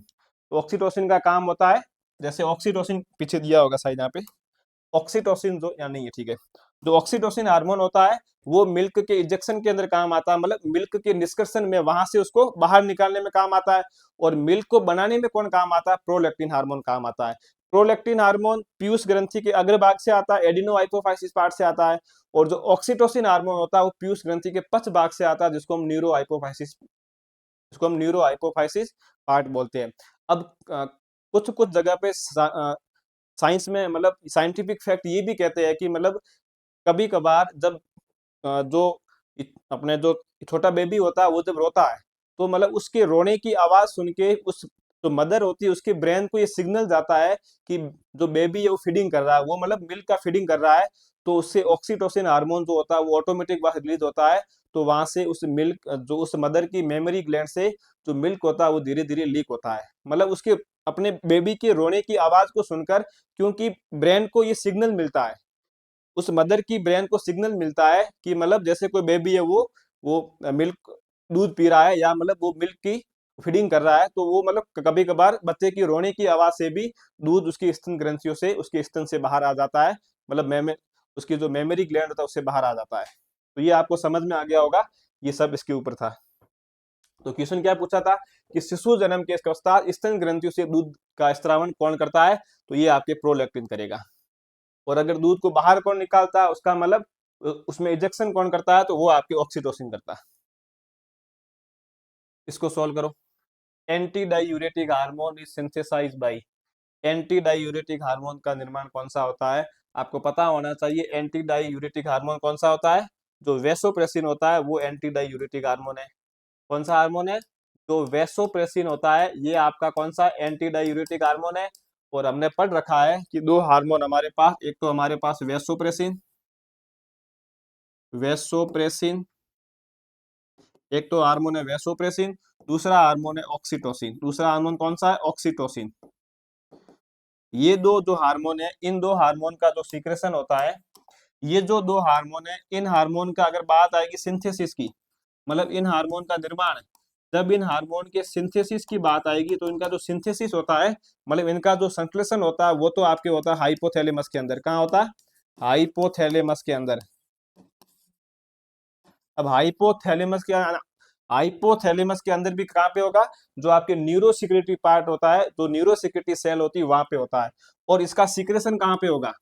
तो ऑक्सीटोसिन का काम होता है, जैसे ऑक्सीटोसिन पीछे दिया होगा शायद यहाँ पे, ऑक्सीटोसिन जो या नहीं है, ठीक है। जो ऑक्सीटोसिन हार्मोन होता है वो मिल्क के इंजेक्शन के अंदर काम आता है, मतलब मिल्क के निष्कर्षण में वहां से उसको बाहर निकालने में काम आता है। और मिल्क को बनाने में कौन काम आता है? प्रोलैक्टिन हार्मोन काम आता है। प्रोलैक्टिन हार्मोन पीयूष ग्रंथि के अग्रभाग से आता है, एडिनो हाइपोफाइसिस पार्ट से आता है। और जो ऑक्सीटोसिन हार्मोन होता है वो पीयूष ग्रंथि के पश्च भाग से आता है, जिसको हम न्यूरो हाइपोफाइसिस पार्ट बोलते हैं। अब कुछ कुछ जगह पे साइंस में, मतलब साइंटिफिक फैक्ट ये भी कहते हैं कि मतलब कभी कभार जब जो अपने जो छोटा बेबी होता है वो जब रोता है, तो मतलब उसके रोने की आवाज सुन के उस जो मदर होती है उसके ब्रेन को ये सिग्नल जाता है कि जो बेबी है वो फीडिंग कर रहा है, वो मतलब मिल्क का फीडिंग कर रहा है। तो उससे ऑक्सीटोसिन हार्मोन जो होता है वो ऑटोमेटिक वहां रिलीज होता है। तो वहां से उस मिल्क, जो उस मदर की मेमोरी ग्लैंड से जो मिल्क होता है वो धीरे धीरे लीक होता है, मतलब उसके अपने बेबी के रोने की आवाज को सुनकर। क्योंकि ब्रेन को ये सिग्नल मिलता है, उस मदर की ब्रेन को सिग्नल मिलता है कि मतलब जैसे कोई बेबी है वो मिल्क दूध पी रहा है, या मतलब वो मिल्क की फीडिंग कर रहा है, तो वो मतलब कभी कभार बच्चे की रोने की आवाज से भी दूध उसकी स्तन ग्रंथियों से, उसके स्तन से बाहर आ जाता है, मतलब उसकी जो मेमोरी ग्लैंड होता है उससे बाहर आ जाता है। तो ये आपको समझ में आ गया होगा, ये सब इसके ऊपर था। तो क्वेश्चन क्या पूछा था कि शिशु जन्म के पश्चात स्तन ग्रंथियों से दूध का स्त्रावन कौन करता है, तो ये आपके प्रोलैक्टिन करेगा। और अगर दूध को बाहर कौन निकालता है, उसका मतलब उसमें इजेक्शन कौन करता है, तो वो आपके ऑक्सीटोसिन करता है। इसको सॉल्व करो। Anti diuretic hormone is synthesised by, anti diuretic hormone का निर्माण कौन सा होता है? आपको पता होना चाहिए एंटी डायूरेटिक हार्मोन कौन सा होता है। जो वेसोप्रेसिन होता है वो एंटी डायूरेटिक हार्मोन है। कौन सा हार्मोन है? जो वेसोप्रेसिन होता है ये आपका कौन सा एंटी डायूरेटिक हार्मोन है। और हमने पढ़ रखा है कि दो हार्मोन हमारे पास, एक तो हमारे पास वेसोप्रेसिन, वेसोप्रेसिन एक तो हार्मोन है वेसोप्रेसिन। दूसरा हार्मोन है ऑक्सीटोसिन। दूसरा हार्मोन कौन सा है? ऑक्सीटोसिन। ये दो जो हार्मोन है, इन दो हार्मोन का जो सीक्रेशन होता है, ये जो दो हार्मोन है, इन हार्मोन का अगर बात आएगी सिंथेसिस की, मतलब इन हार्मोन का निर्माण, जब इन हार्मोन के सिंथेसिस की बात आएगी तो इनका जो सिंथेसिस होता है, मतलब इनका जो संश्लेषण होता है, वो तो आपके होता है हाइपोथैलेमस के अंदर। कहाँ होता है? हाइपोथैलेमस के अंदर। अब हाइपोथैलेमस के अंदर भी कहाँ पे होगा? जो आपके न्यूरोसिक्रेटरी पार्ट होता है, जो न्यूरोसिक्रेटरी सेल होती है, वहां पे होता है। और इसका सीक्रेशन कहाँ पे होगा?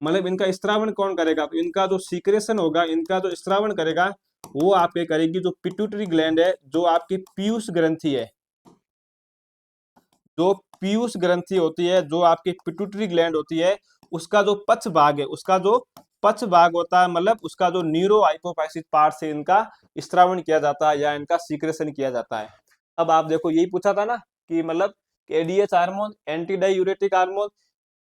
मतलब इनका स्त्रावण कौन करेगा? तो इनका जो सीक्रेशन होगा, इनका जो स्त्रावण करेगा, वो आपके करेगी जो पिट्यूटरी ग्लैंड है, जो आपकी पीयूष ग्रंथि है, जो पीयूष ग्रंथि होती है, जो आपकी पिट्यूटरी ग्लैंड होती है, उसका जो पक्ष भाग है, उसका जो पक्ष भाग होता है, मतलब उसका जो न्यूरो हाइपोफाइसिस पार्ट से इनका स्त्रावण किया जाता है या इनका सीक्रेशन किया जाता है। अब आप देखो, यही पूछा था ना कि मतलब ADH hormone, anti diuretic hormone,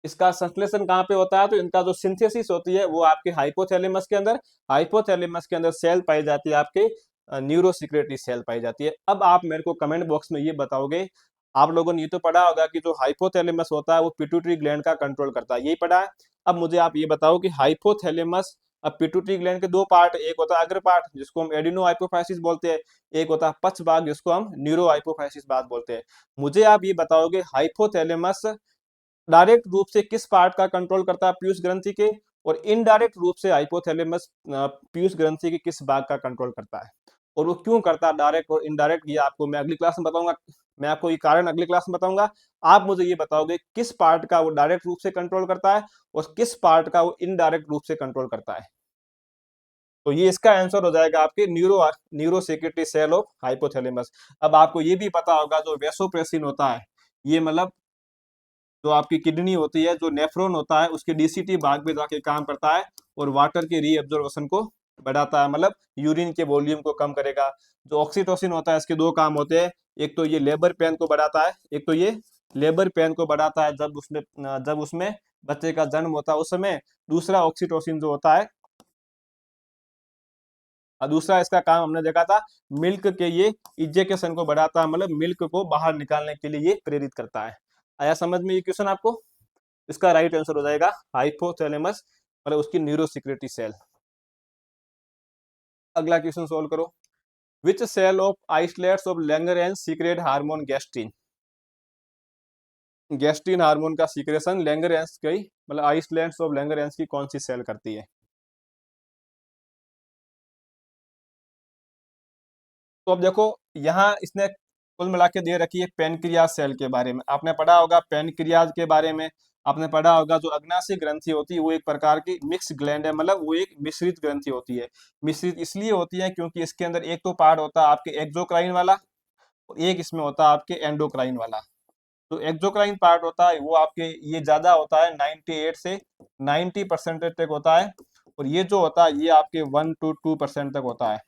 इसका संश्लेषण कहाँ पे होता है? तो इनका जो सिंथेसिस होती है वो आपके हाइपोथैलेमस के अंदर, हाइपोथैलेमस के अंदर सेल पाई जाती है, आपके न्यूरोसिक्रेटरी सेल पाई जाती है। अब आप मेरे को कमेंट बॉक्स में ये बताओगे, आप लोगों ने ये तो पढ़ा होगा कि जो हाइपोथैलेमस होता है वो पिट्यूटरी ग्लैंड का कंट्रोल करता है, यही पढ़ा है। अब मुझे आप ये बताओ कि हाइपोथैलेमस, अब पिट्यूटरी ग्लैंड के दो पार्ट, एक होता है अग्र पार्ट जिसको हम एडिनो हाइपोफाइसिस बोलते हैं, एक होता है पक्ष भाग जिसको हम न्यूरो हाइपोफाइसिस बात बोलते हैं। मुझे आप ये बताओगे हाइपोथैलेमस डायरेक्ट रूप से किस पार्ट का कंट्रोल करता है पीयूष ग्रंथि के, और इनडायरेक्ट रूप से हाइपोथैलेमस पीयूष ग्रंथि के किस भाग का कंट्रोल करता है, और वो क्यों करता है डायरेक्ट और इनडायरेक्ट, ये आपको मैं अगली क्लास में बताऊंगा। मैं आपको ये कारण अगली क्लास में बताऊंगा। आप मुझे ये बताओगे किस पार्ट का वो डायरेक्ट रूप से कंट्रोल करता है और किस पार्ट का वो इनडायरेक्ट रूप से कंट्रोल करता है। तो ये इसका आंसर हो जाएगा आपके न्यूरोसेक्रेटरी सेल ऑफ हाइपोथैलेमस। अब आपको ये भी पता होगा जो वेसोप्रेसिन होता है, ये मतलब जो आपकी किडनी होती है, जो नेफ्रॉन होता है, उसके डीसीटी भाग में जाके काम करता है और वाटर के रीएब्जॉर्प्शन को बढ़ाता है, मतलब यूरिन के वॉल्यूम को कम करेगा। जो ऑक्सीटोसिन होता है, इसके दो काम होते हैं, एक तो ये लेबर पेन को बढ़ाता है, एक तो ये लेबर पेन को बढ़ाता है जब उसमें बच्चे का जन्म होता है उस समय। दूसरा ऑक्सीटोसिन जो होता है, और दूसरा इसका काम हमने देखा था, मिल्क के ये इजेक्शन को बढ़ाता है, मतलब मिल्क को बाहर निकालने के लिए ये प्रेरित करता है। आया समझ में ये क्वेश्चन आपको? इसका राइट आंसर हो जाएगा हाइपोथैलेमस, मतलब उसकी न्यूरोसिक्रेटरी सेल। अगला क्वेश्चन सोल्व करो। Which cell of islets of Langerhans secrete hormone gastrin? Gastrin hormone का सीक्रेशन लैंगरेंज की, मतलब आइसलैंड्स ऑफ लैंगरेंज की कौन सी सेल करती है? तो अब देखो, यहाँ इसने कुल मिला के दे रखी है पेनक्रियाज सेल के बारे में। आपने पढ़ा होगा पेनक्रियाज के बारे में, आपने पढ़ा होगा जो अग्नाशय ग्रंथि होती है वो एक प्रकार की मिक्स ग्लैंड है, मतलब वो एक मिश्रित ग्रंथि होती है। मिश्रित इसलिए होती है क्योंकि इसके अंदर एक तो पार्ट होता है आपके एक्सोक्राइन वाला, और एक इसमें होता है आपके एंडोक्राइन वाला। तो एक्सोक्राइन पार्ट होता है वो आपके ये ज्यादा होता है, 98 से 90% तक होता है, और ये जो होता है ये आपके 1 to 2% तक होता है।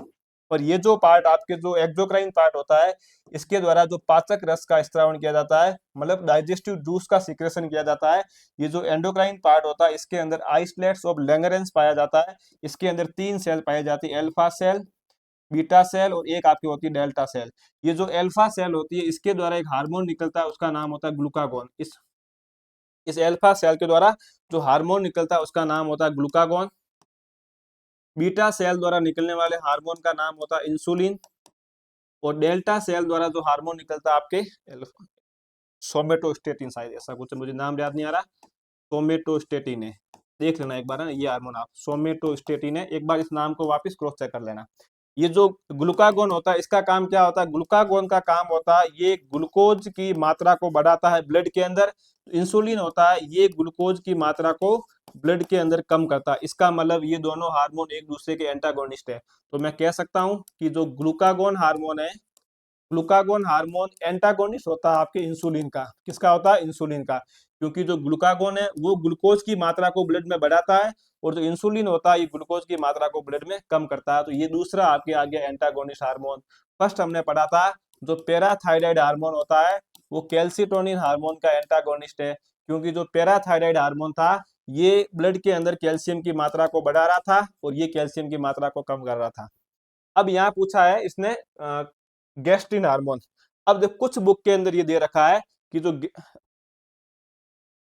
और ये जो पार्ट आपके जो एक्सोक्राइन पार्ट होता है, इसके द्वारा जो पाचक रस का स्त्रावण किया जाता है, मतलब डाइजेस्टिव जूस का सिक्रेशन किया जाता है। ये जो एंडोक्राइन पार्ट होता है, इसके अंदर आइसलेट्स ऑफ लैंगरेंज पाया जाता है। इसके अंदर 3 सेल पाई जाती है, अल्फा सेल, बीटा सेल और एक आपकी होती है डेल्टा सेल। ये जो अल्फा सेल होती है, इसके द्वारा एक हार्मोन निकलता है, उसका नाम होता है ग्लूकागोन। इस अल्फा सेल के द्वारा जो हार्मोन निकलता है उसका नाम होता है ग्लूकागोन। बीटा सेल द्वारा निकलने वाले हार्मोन का नाम होता है इंसुलिन, और डेल्टा सेल द्वारा जो हार्मोन निकलता है आपके सोमेटोस्टेटिन, शायद ऐसा कुछ, मुझे नाम याद नहीं आ रहा। सोमेटोस्टेटिन है, देख लेना एक बार है ना, ये हार्मोन आप सोमेटोस्टेटिन है, एक बार इस नाम को वापस क्रॉस चेक कर लेना। ये जो ग्लूकागोन होता है, इसका काम क्या होता है? ग्लूकागोन का काम होता है ये ग्लूकोज की मात्रा को बढ़ाता है ब्लड के अंदर। इंसुलिन होता है ये ग्लूकोज की मात्रा को ब्लड के अंदर कम करता है। इसका मतलब ये दोनों हार्मोन एक दूसरे के एंटागोनिस्ट है। तो मैं कह सकता हूं कि जो ग्लूकागोन हार्मोन है, ग्लूकागोन हार्मोन एंटागोनिस्ट होता है आपके इंसुलिन का। किसका होता है? इंसुलिन का। क्योंकि जो ग्लूकागोन है वो ग्लूकोज की मात्रा को ब्लड में बढ़ाता है, और जो इंसुलिन होता है ये ग्लूकोज की मात्रा को ब्लड में कम करता है। तो ये दूसरा आपके आ गया एंटागोनिस्ट हार्मोन। फर्स्ट हमने पढ़ा था जो पैराथायराइड हार्मोन होता है वो कैल्सिटोनिन हार्मोन का एंटागोनिस्ट है, क्योंकि जो पैराथायराइड हार्मोन था ये ब्लड के अंदर कैल्शियम की मात्रा को बढ़ा रहा था और ये कैल्शियम की मात्रा को कम कर रहा था। अब यहाँ पूछा है इसने गैस्ट्रिन हार्मोन। अब देखो कुछ बुक के अंदर ये दे रखा है कि जो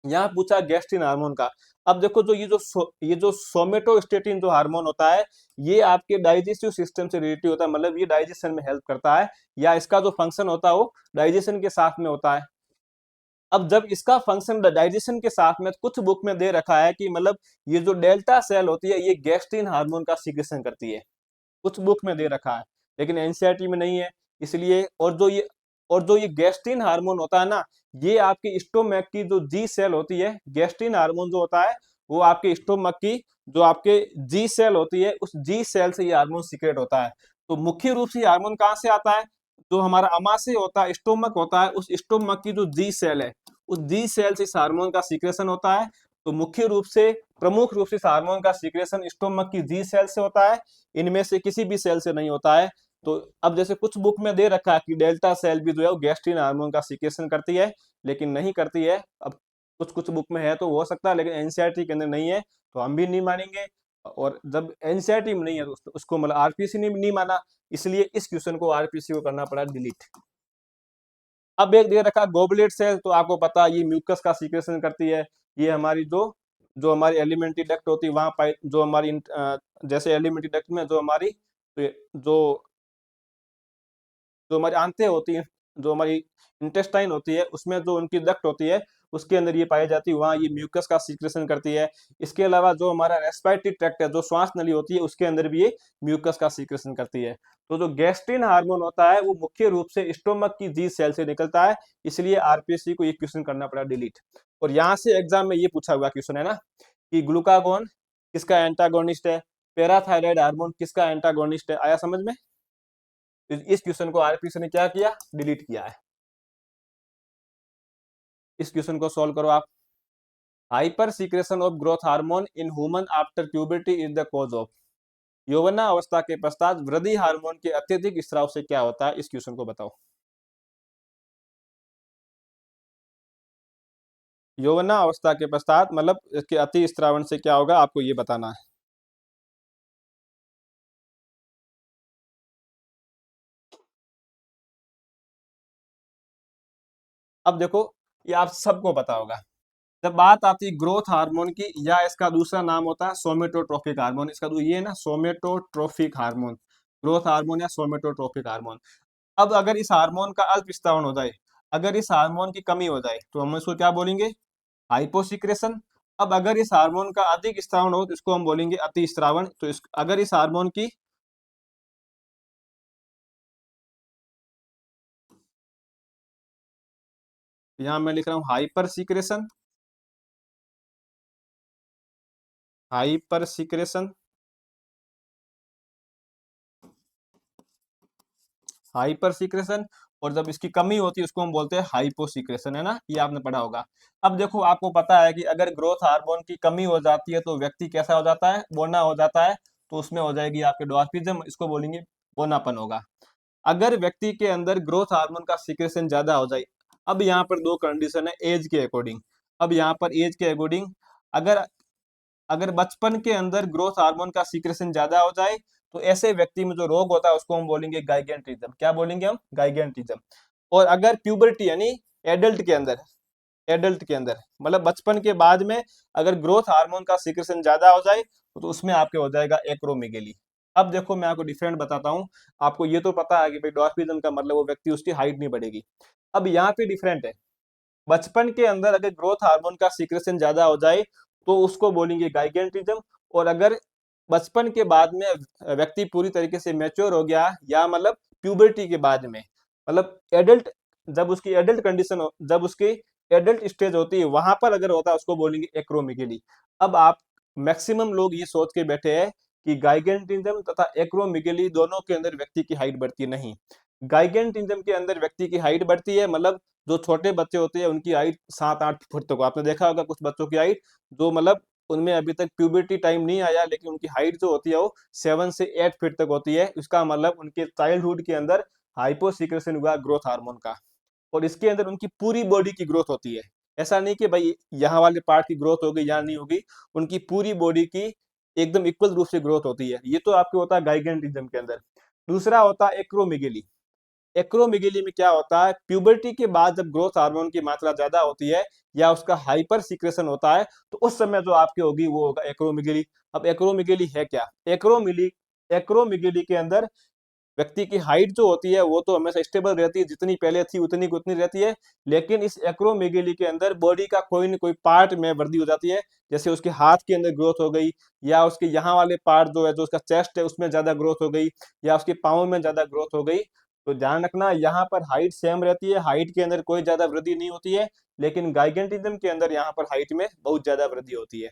यहाँ पूछा गैस्ट्रिन हार्मोन का। अब देखो जो ये जो सोमेटोस्टेटिन जो हार्मोन होता है, ये आपके डाइजेस्टिव सिस्टम से रिलेटेड होता है, मतलब ये डाइजेशन में हेल्प करता है, या इसका जो फंक्शन होता है वो डाइजेशन के साथ में होता है। अब जब इसका फंक्शन डाइजेशन के साथ में, कुछ बुक में दे रखा है कि मतलब ये जो डेल्टा सेल होती है ये गैस्ट्रिन हार्मोन का सीक्रेशन करती है, कुछ बुक में दे रखा है, लेकिन एनसीईआरटी में नहीं है। इसलिए और जो ये गैस्ट्रिन हार्मोन होता है ना, ये आपके स्टोमक की जो जी सेल होती है, गैस्ट्रिन हार्मोन जो होता है वो आपके स्टोमक की जो आपके जी सेल होती है, उस जी सेल से ये हार्मोन सीक्रेट होता है। तो मुख्य रूप से ये हार्मोन कहाँ से आता है? जो हमारा अमाशय होता है, स्टोमक होता है, उस स्टोमक की जो जी सेल है, उस जी सेल से इस हार्मोन का सीक्रेशन होता है। तो मुख्य रूप से, प्रमुख रूप से इस हार्मोन का सीक्रेशन स्टोमक की जी सेल से होता है, इनमें से किसी भी सेल से नहीं होता है। तो अब जैसे कुछ बुक में दे रखा है कि डेल्टा सेल भी जो है वो गैस्ट्रिन हार्मोन का सीक्रेशन करती है, लेकिन नहीं करती है। अब कुछ कुछ बुक में है तो हो सकता है, लेकिन एनसीईआरटी के अंदर नहीं है, तो हम भी नहीं मानेंगे। और जब एनसीईआरटी में नहीं है तो उसको मतलब आरपीसी ने भी नहीं माना, इसलिए इस क्वेश्चन को आरपीसी को करना पड़ा डिलीट। अब एक दे रखा गोबलेट सेल, तो आपको पता है ये म्यूकस का सीक्रेशन करती है। ये हमारी जो जो हमारी एलिमेंट्री डक्ट होती है वहां पाई, जो हमारी जैसे एलिमेंट्री डक्ट में जो हमारी जो जो हमारी आंतें होती हैं, जो हमारी इंटेस्टाइन होती है, उसमें जो उनकी डक्ट होती है उसके अंदर ये पाई जाती है, वहाँ ये म्यूकस का सीक्रेशन करती है। इसके अलावा जो हमारा रेस्पिरेटरी ट्रैक्ट है, जो श्वास नली होती है, उसके अंदर भी ये म्यूकस का सीक्रेशन करती है। तो जो गैस्ट्रिन हार्मोन होता है वो मुख्य रूप से स्टोमक की जी सेल से निकलता है, इसलिए आरपीएससी को ये क्वेश्चन करना पड़ा डिलीट। और यहाँ से एग्जाम में ये पूछा हुआ क्वेश्चन है ना कि ग्लूकागोन किसका एंटागोनिस्ट है, पैराथायराइड हार्मोन किसका एंटागोनिस्ट है, आया समझ में? इस क्वेश्चन को आरपीसी ने क्या किया, डिलीट किया है। इस क्वेश्चन को सॉल्व करो आप। Hypersecretion of growth hormone in human after puberty is the cause of. यौवना अवस्था के पश्चात वृद्धि हार्मोन के अत्यधिक स्राव से क्या होता है, इस क्वेश्चन को बताओ। यौवना अवस्था के पश्चात मतलब इसके अति स्त्रावण से क्या होगा, आपको ये बताना है। अब देखो, ये आप सबको पता होगा, जब बात आती है ग्रोथ हार्मोन की, या इसका दूसरा नाम होता है सोमेटोट्रोफिक हार्मोन, इसका ये है ना सोमेटोट्रोफिक हार्मोन, ग्रोथ हार्मोन या सोमेटोट्रोफिक हार्मोन। अब अगर इस हार्मोन का अल्प विस्तारण हो जाए, अगर इस हार्मोन की कमी हो जाए, तो हम इसको क्या बोलेंगे, हाइपोसिक्रेशन। अब अगर इस हार्मोन का अधिक स्त्रावण हो तो इसको हम बोलेंगे अति स्त्रावण। तो अगर इस हार्मोन की, यहाँ मैं लिख रहा हूँ hyper secretion, hyper secretion, hyper secretion. और जब इसकी कमी होती है उसको हम बोलते हैं हाइपोसिक्रेशन, है ना, ये आपने पढ़ा होगा। अब देखो आपको पता है कि अगर ग्रोथ हार्मोन की कमी हो जाती है तो व्यक्ति कैसा हो जाता है, बोना हो जाता है। तो उसमें हो जाएगी आपके डॉर्फिज्म, इसको बोलेंगे बोनापन होगा। अगर व्यक्ति के अंदर ग्रोथ हार्मोन का सिक्रेशन ज्यादा हो जाए, अब यहाँ पर दो कंडीशन है एज के अकॉर्डिंग। अब यहाँ पर एज के अकॉर्डिंग, अगर अगर बचपन के अंदर ग्रोथ हार्मोन का सीक्रेशन ज्यादा हो जाए, तो ऐसे व्यक्ति में जो रोग होता है उसको हम बोलेंगे गाइगेंटिज्म। क्या बोलेंगे हम, गाइगेंटिज्म। और अगर प्यूबर्टी यानी एडल्ट के अंदर, एडल्ट के अंदर मतलब बचपन के बाद में अगर ग्रोथ हार्मोन का सीक्रेशन ज्यादा हो जाए, तो उसमें आपके हो जाएगा एक्रोमेगेली। अब देखो मैं आपको डिफरेंट बताता हूँ। आपको ये तो पता है कि भाई डॉर्फिज्म का मतलब वो व्यक्ति, उसकी हाइट नहीं बढ़ेगी। अब यहाँ पे डिफरेंट है, बचपन के अंदर अगर ग्रोथ हार्मोन का सीक्रेशन ज्यादा हो जाए तो उसको बोलेंगे गाइगेंटिज्म। और अगर बचपन के बाद में व्यक्ति पूरी तरीके से मैच्योर हो गया, या मतलब प्यूबर्टी के बाद में, मतलब एडल्ट, जब उसकी एडल्ट कंडीशन हो, जब उसकी एडल्ट स्टेज होती है वहां पर अगर होता है उसको बोलेंगे एक्रोमेगेली। अब आप मैक्सिमम लोग ये सोच के बैठे हैं कि गाइगेंटिज्म तथा एक्रोमेगेली दोनों के अंदर व्यक्ति की हाइट बढ़ती नहीं। गाइगेंटिज्म के अंदर व्यक्ति की हाइट बढ़ती है, मतलब जो छोटे बच्चे होते हैं उनकी हाइट 7-8 फुट तक, आपने देखा होगा कुछ बच्चों की हाइट, जो मतलब उनमें अभी तक प्यूबर्टी टाइम नहीं आया, लेकिन उनकी हाइट जो होती है वो 7 से 8 फीट तक होती है। इसका मतलब उनके चाइल्डहुड के अंदर हाइपोसिक्रेशन हुआ ग्रोथ हार्मोन का, और इसके अंदर उनकी पूरी बॉडी की ग्रोथ होती है। ऐसा नहीं कि भाई यहाँ वाले पार्ट की ग्रोथ होगी यहाँ नहीं होगी, उनकी पूरी बॉडी की एकदम इक्वल रूप से ग्रोथ होती है। ये तो आपके होता है गाइगेंटिज्म के अंदर। दूसरा होता है एक्रोमेगेली। एक्रोमेगेली में क्या होता है, प्यूबर्टी के बाद जब ग्रोथ हार्मोन की मात्रा ज्यादा होती है या उसका हाइपर सीक्रेशन होता है, तो उस समय जो आपकी होगी वो होगा एक्रोमेगेली। अब एक्रोमेगेली है क्या? एक्रोमेगेली के अंदर व्यक्ति की हाइट जो होती है वो तो हमेशा स्टेबल रहती है, जितनी पहले थी उतनी की उतनी रहती है, लेकिन इस एक्रोमेगेली के अंदर बॉडी का कोई न कोई पार्ट में वृद्धि हो जाती है। जैसे उसके हाथ के अंदर ग्रोथ हो गई, या उसके यहाँ वाले पार्ट जो है, जो उसका चेस्ट है उसमें ज्यादा ग्रोथ हो गई, या उसके पाँव में ज्यादा ग्रोथ हो गई। तो ध्यान रखना, यहाँ पर हाइट सेम रहती है, हाइट के अंदर कोई ज्यादा वृद्धि नहीं होती है, लेकिन गाइगेंटिज्म के अंदर यहाँ पर हाइट में बहुत ज्यादा वृद्धि होती है।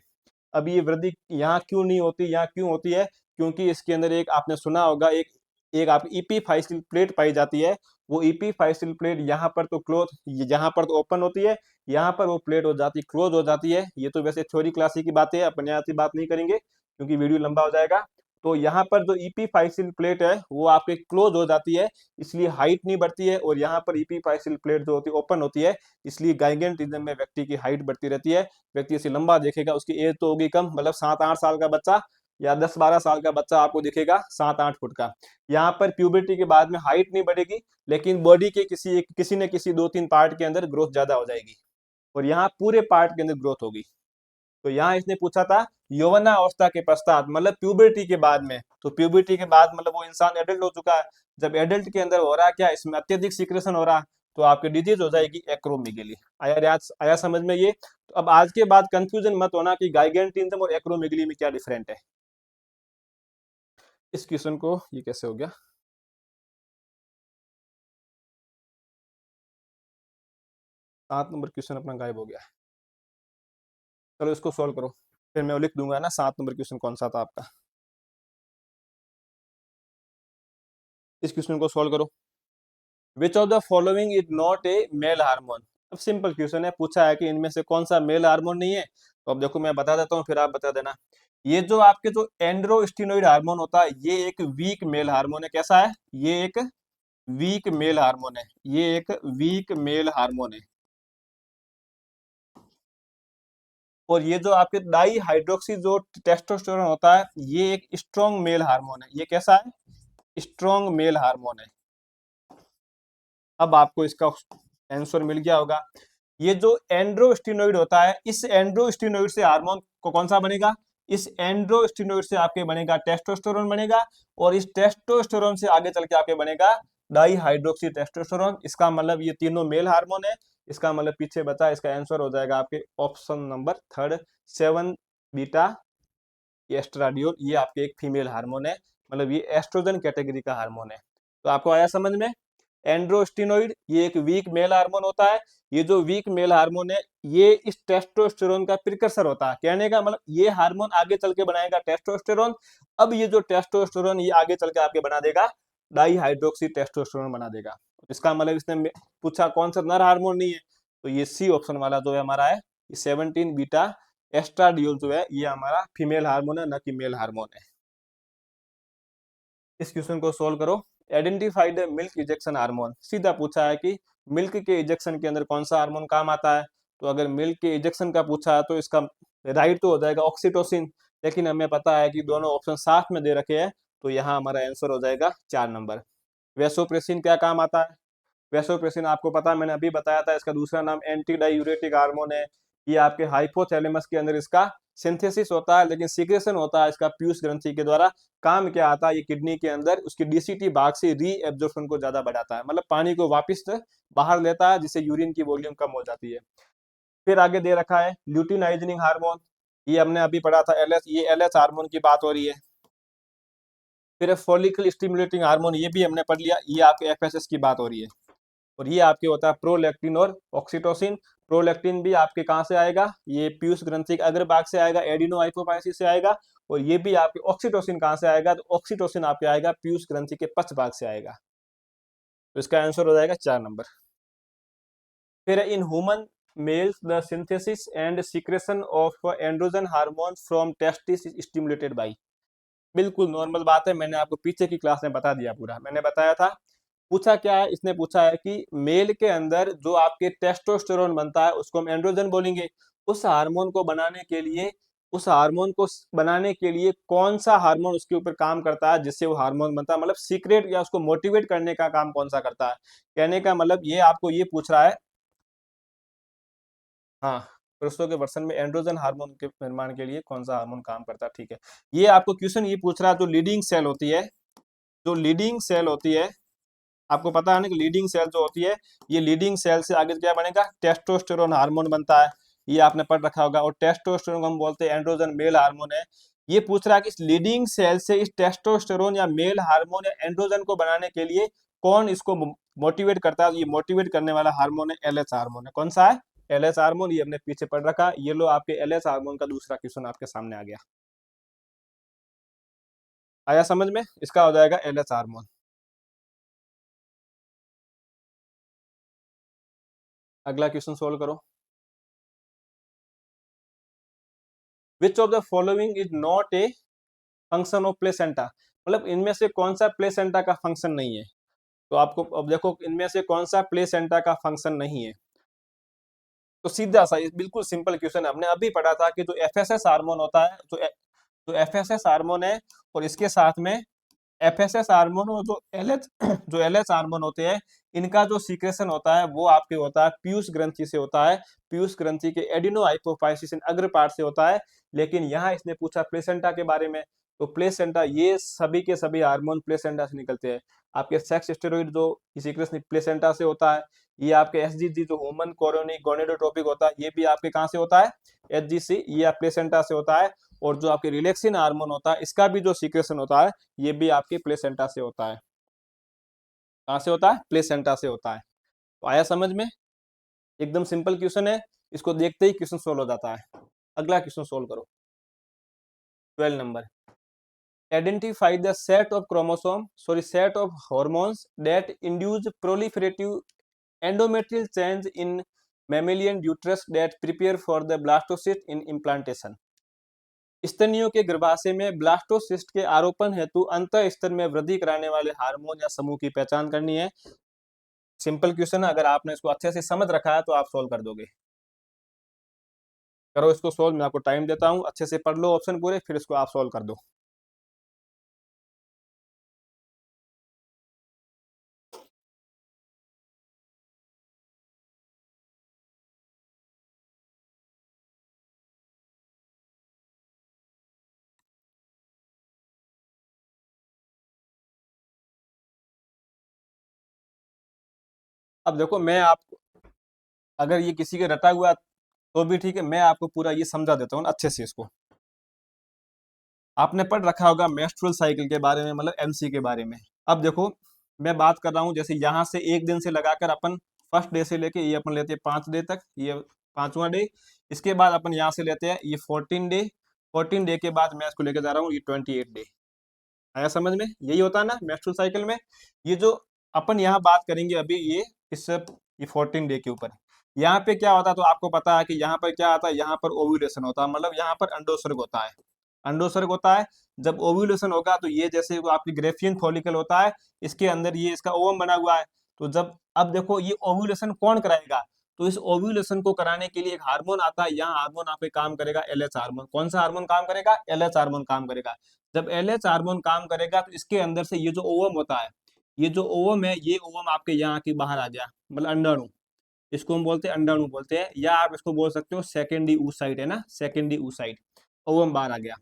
अब ये वृद्धि यहाँ क्यों नहीं होती, यहाँ क्यों होती है? क्योंकि इसके अंदर एक आपने सुना होगा, एक एक आप ईपीफाइसिल प्लेट पाई जाती है। वो ईपीफाइसिल प्लेट यहाँ पर तो क्लोज, यहाँ पर तो ओपन होती है, यहाँ पर वो प्लेट हो जाती, क्लोज हो जाती है। ये तो वैसे थ्योरी क्लास की बातें है, अपन यहाँ से बात नहीं करेंगे क्योंकि वीडियो लंबा हो जाएगा। तो यहाँ पर जो ईपीफाइसिल प्लेट है वो आपके क्लोज हो जाती है, इसलिए हाइट नहीं बढ़ती है, और यहाँ पर ईपीफाइसिल प्लेट जो होती है ओपन होती है, इसलिए गाइगेंटिज्म में व्यक्ति की हाइट बढ़ती रहती है। व्यक्ति ऐसे लंबा देखेगा, उसकी एज तो होगी कम, मतलब 7-8 साल का बच्चा या 10-12 साल का बच्चा आपको दिखेगा 7-8 फुट का। यहाँ पर प्यूबर्टी के बाद में हाइट नहीं बढ़ेगी, लेकिन बॉडी के किसी न किसी 2-3 पार्ट के अंदर ग्रोथ ज्यादा हो जाएगी, और यहाँ पूरे पार्ट के अंदर ग्रोथ होगी। तो यहाँ इसने पूछा था यौवनावस्था के पश्चात, मतलब प्यूबर्टी के बाद में। तो प्यूबर्टी के बाद मतलब वो इंसान एडल्ट हो चुका है, जब एडल्ट के अंदर हो रहा है क्या, इसमें अत्यधिक सीक्रेशन हो रहा है, तो आपकी डिजीज हो जाएगी एक्रोमेगेली। आया समझ में ये? तो अब आज के बाद कंफ्यूजन मत होना कि गाइगेंटिज्म और एक्रोमेगेली में क्या डिफरेंट है। इस क्वेश्चन को ये कैसे हो गया? 7 नंबर क्वेश्चन अपना गायब हो गया है। चलो इसको सॉल्व करो, फिर मैं लिख दूंगा ना 7 नंबर क्वेश्चन कौन सा था आपका। इस क्वेश्चन को सॉल्व करो। विच of the following is not a male hormone? अब सिंपल क्वेश्चन है, पूछा है कि इनमें से कौन सा मेल हार्मोन नहीं है। तो अब देखो मैं बता देता हूँ, फिर आप बता देना। ये जो आपके जो एंड्रोस्टेरॉइड हार्मोन होता है, ये एक वीक मेल हार्मोन है। कैसा है? ये एक वीक मेल हार्मोन है, ये एक वीक मेल हार्मोन है। और ये जो आपके डाई हाइड्रोक्सी जो टेस्टोस्टेरोन होता है, ये एक स्ट्रॉन्ग मेल हार्मोन है। ये कैसा है? स्ट्रॉन्ग मेल हार्मोन है। अब आपको इसका आंसर मिल गया होगा। ये जो एंड्रोस्टेरॉइड होता है, इस एंड्रोस्टेरॉइड से हार्मोन को कौन सा बनेगा? इस एंड्रोस्टेरॉइड से आपके बनेगा टेस्टोस्टेरोन बनेगा, और इस टेस्टोस्टेरोन से आगे चल के आपके बनेगा डाई हाइड्रोक्सी टेस्टोस्टेरोन। इसका मतलब ये तीनों मेल हार्मोन है। इसका मतलब पीछे बचा, इसका आंसर हो जाएगा आपके ऑप्शन नंबर 3, 7 बीटा एस्ट्राडियोल। ये आपके एक फीमेल हार्मोन है, मतलब ये एस्ट्रोजन कैटेगरी का हार्मोन है। तो आपको आया समझ में? एंड्रोस्टेरॉइड ये एक वीक मेल हार्मोन होता है। ये जो वीक मेल हार्मोन है, ये इस टेस्टोस्टेरोन का प्रिकर्सर होता है। कहने का मतलब ये हार्मोन आगे चल के बनाएगा टेस्टोस्टेरोन। अब ये जो टेस्टोस्टेरोन ये आगे चल के आपके बना देगा डाई हाइड्रोक्सी टेस्टोस्टेरोन बना देगा। इसका मतलब इसने पूछा कौन सा नर हार्मोन नहीं है, तो ये सी ऑप्शन वाला जो है हमारा है, ये 17 बीटा एस्ट्राडियोल जो है ये हमारा फीमेल हार्मोन है, न कि मेल हार्मोन है। इस क्वेश्चन को सोल्व करो। आइडेंटिफाइड मिल्क इजेक्शन हार्मोन, सीधा पूछा है कि मिल्क के इजेक्शन के अंदर कौन सा हार्मोन काम आता है। तो अगर मिल्क के इजेक्शन का पूछा है तो इसका राइट तो हो जाएगा ऑक्सीटोसिन, लेकिन हमें पता है कि दोनों ऑप्शन साथ में दे रखे हैं, तो यहाँ हमारा आंसर हो जाएगा 4 नंबर। वेसोप्रेसिन क्या काम आता है? वेसोप्रेसिन आपको पता है, मैंने अभी बताया था, इसका दूसरा नाम एंटी डायूरेटिक हार्मोन है। ये आपके हाइपोथैलेमस के अंदर इसका सिंथेसिस होता है, लेकिन सीक्रेशन होता है इसका पीयूष ग्रंथि के द्वारा। काम क्या आता है, ये किडनी के अंदर उसकी डीसीटी भाग से री एब्जॉर्प्शन को ज्यादा बढ़ाता है, मतलब पानी को वापस बाहर लेता है, जिससे यूरिन की वॉल्यूम कम हो जाती है। फिर आगे दे रखा है ल्यूटिनाइजनिंग हार्मोन, ये हमने अभी पढ़ा था एलएच, ये एलएच हार्मोन की बात हो रही है। फिर फॉलिकल स्टिमुलेटिंग हार्मोन, ये भी हमने पढ़ लिया, ये आपके एफएसएस की बात हो रही है। और ये आपके होता है प्रोलैक्टिन और ऑक्सीटोसिन। प्रोलैक्टिन भी आपके कहाँ से आएगा? ये पीयूष ग्रंथि के अग्रभाग से आएगा, एडिनो हाइपोफाइसिस से आएगा। और ये भी आपके ऑक्सीटोसिन कहाँ से आएगा? तो ऑक्सीटोसिन आपके आएगा पीयूष ग्रंथि के पश्च भाग से आएगा। तो इसका आंसर हो जाएगा 4 नंबर। फिर in human mails the synthesis and secretion of androgen hormone from testis stimulated by. बिल्कुल नॉर्मल बात है, मैंने आपको पीछे की क्लास में बता दिया पूरा, मैंने बताया था। पूछा क्या है, इसने पूछा है कि मेल के अंदर जो आपके टेस्टोस्टेरोन बनता है उसको हम एंड्रोजन बोलेंगे। उस हार्मोन को बनाने के लिए उस हार्मोन को बनाने के लिए कौन सा हार्मोन उसके ऊपर काम करता है जिससे वो हार्मोन बनता है, मतलब सीक्रेट या उसको मोटिवेट करने का काम कौन सा करता है। कहने का मतलब ये आपको ये पूछ रहा है। हाँ, पुरुषों के वर्षन में एंड्रोजन हार्मोन के निर्माण के लिए कौन सा हार्मोन काम करता है, ठीक है। ये आपको क्वेश्चन ये पूछ रहा है, जो लीडिंग सेल होती है, जो लीडिंग सेल होती है, आपको पता है ना कि लीडिंग सेल जो होती है, ये लीडिंग सेल से आगे क्या बनेगा, टेस्टोस्टेरोन हार्मोन बनता है। ये आपने पढ़ रखा होगा। और टेस्टोस्टेरोन को हम बोलते हैं एंड्रोजन मेल हार्मोन है। ये पूछ रहा है कि इस लीडिंग सेल से इस टेस्टोस्टेरोन या मेल हार्मोन या एंड्रोजन को बनाने के लिए कौन इसको मोटिवेट करता है। ये मोटिवेट करने वाला हार्मोन है एलएच हार्मोन है। कौन सा है, एलएच हार्मोन। ये हमने पीछे पढ़ रखा। ये लो आपके एलएच हार्मोन का दूसरा क्वेश्चन आपके सामने आ गया। आया समझ में, इसका हो जाएगा एलएच हार्मोन। अगला क्वेश्चन सोल्व करो। विच of the following is not a function of placenta, मतलब इनमें से कौन सा प्लेसेंटा का फंक्शन नहीं है। तो आपको अब देखो इनमें से कौन सा प्लेसेंटा का फंक्शन नहीं है। तो सीधा सा ये बिल्कुल सिंपल क्वेश्चन है। हमने अभी पढ़ा था कि जो एफएसएस हार्मोन होता है, जो एफएसएस हार्मोन है, और इसके साथ में एफएसएस हार्मोन और जो एलएच जो एलएच हार्मोन होते हैं, इनका जो सीक्रेशन होता है वो आपके होता है पीयूष ग्रंथि से होता है। पीयूष ग्रंथि के एडिनो हाइपोफाइसिस अग्र पार्ट से होता है। लेकिन यहाँ इसने पूछा प्लेसेंटा के बारे में। तो प्लेसेंटा, ये सभी के सभी हार्मोन प्लेसेंटा से निकलते हैं। आपके सेक्स स्टेरॉइड जो सीक्रेशन प्लेसेंटा से होता है। ये आपके एसजीजी जो ह्यूमन कोरोनिक गोनेडोट्रोपिक होता है, ये भी आपके कहाँ से होता है, एचजीसी, ये प्लेसेंटा से होता है। और जो आपके रिलैक्सिन हार्मोन होता है, इसका भी जो सीक्रेशन होता है, ये भी आपके प्लेसेंटा से होता है। कहाँ से होता है, प्लेसेंटा से होता है। तो आया समझ में, एकदम सिंपल क्वेश्चन है। इसको देखते ही क्वेश्चन सोल्व हो जाता है। अगला क्वेश्चन सोल्व करो। 12 नंबर, identify the set of chromosome set of hormones that induce proliferative endometrial change in mammalian uterus that prepare for the blastocyst in implantation. स्तनियों के गर्भाशय में ब्लास्टोसिस्ट के आरोपण हेतु अंतः स्तर में वृद्धि कराने वाले हार्मोन या समूह की पहचान करनी है। सिंपल क्वेश्चन है, अगर आपने इसको अच्छे से समझ रखा है तो आप सोल्व कर दोगे। करो इसको सोल्व, मैं आपको टाइम देता हूँ, अच्छे से पढ़ लो ऑप्शन पूरे, फिर इसको आप सोल्व कर दो। अब देखो मैं आपको, अगर ये किसी के रटा हुआ तो भी ठीक है, मैं आपको पूरा ये समझा देता हूँ अच्छे से। इसको आपने पढ़ रखा होगा मेंस्ट्रुअल साइकिल के बारे में, मतलब एमसी के बारे में। अब देखो मैं बात कर रहा हूँ, जैसे यहाँ से एक दिन से लगाकर अपन फर्स्ट डे से लेके ये अपन लेते हैं 5 डे तक, ये 5वां डे। इसके बाद अपन यहाँ से लेते हैं ये 14 डे। 14 डे के बाद मैं इसको लेके जा रहा हूँ ये 28 डे। आया समझ में, यही होता है ना मेंस्ट्रुअल साइकिल में। ये जो अपन यहाँ बात करेंगे अभी, ये इस ये 14 डे के ऊपर। यहाँ पे क्या होता है, तो आपको पता है कि यहाँ पर क्या आता है, यहाँ पर ओव्यूलेशन होता है, मतलब यहाँ पर अंडोत्सर्ग होता है। अंडोत्सर्ग होता है। जब ओव्यूलेशन होगा तो ये जैसे वो आपकी ग्रेफियन फॉलिकल होता है, इसके अंदर ये इसका ओवम बना हुआ है। तो जब अब देखो ये ओव्यूलेशन कौन कराएगा, तो इस ओव्यूलेशन को कराने के लिए एक हार्मोन आता है। यहाँ हार्मोन आप पे काम करेगा एलएच हार्मोन। कौन सा हार्मोन काम करेगा, एलएच हार्मोन काम करेगा। जब एलएच हार्मोन काम करेगा तो इसके अंदर से ये जो ओवम होता है, ये जो ओवम है, ये ओवम आपके यहाँ की बाहर आ गया, मतलब अंडाणु। इसको हम बोलते हैं अंडाणु बोलते हैं, या आप इसको बोल सकते हो सेकेंडरी oocyte है ना, सेकेंडरी oocyte। ओवम बाहर आ गया।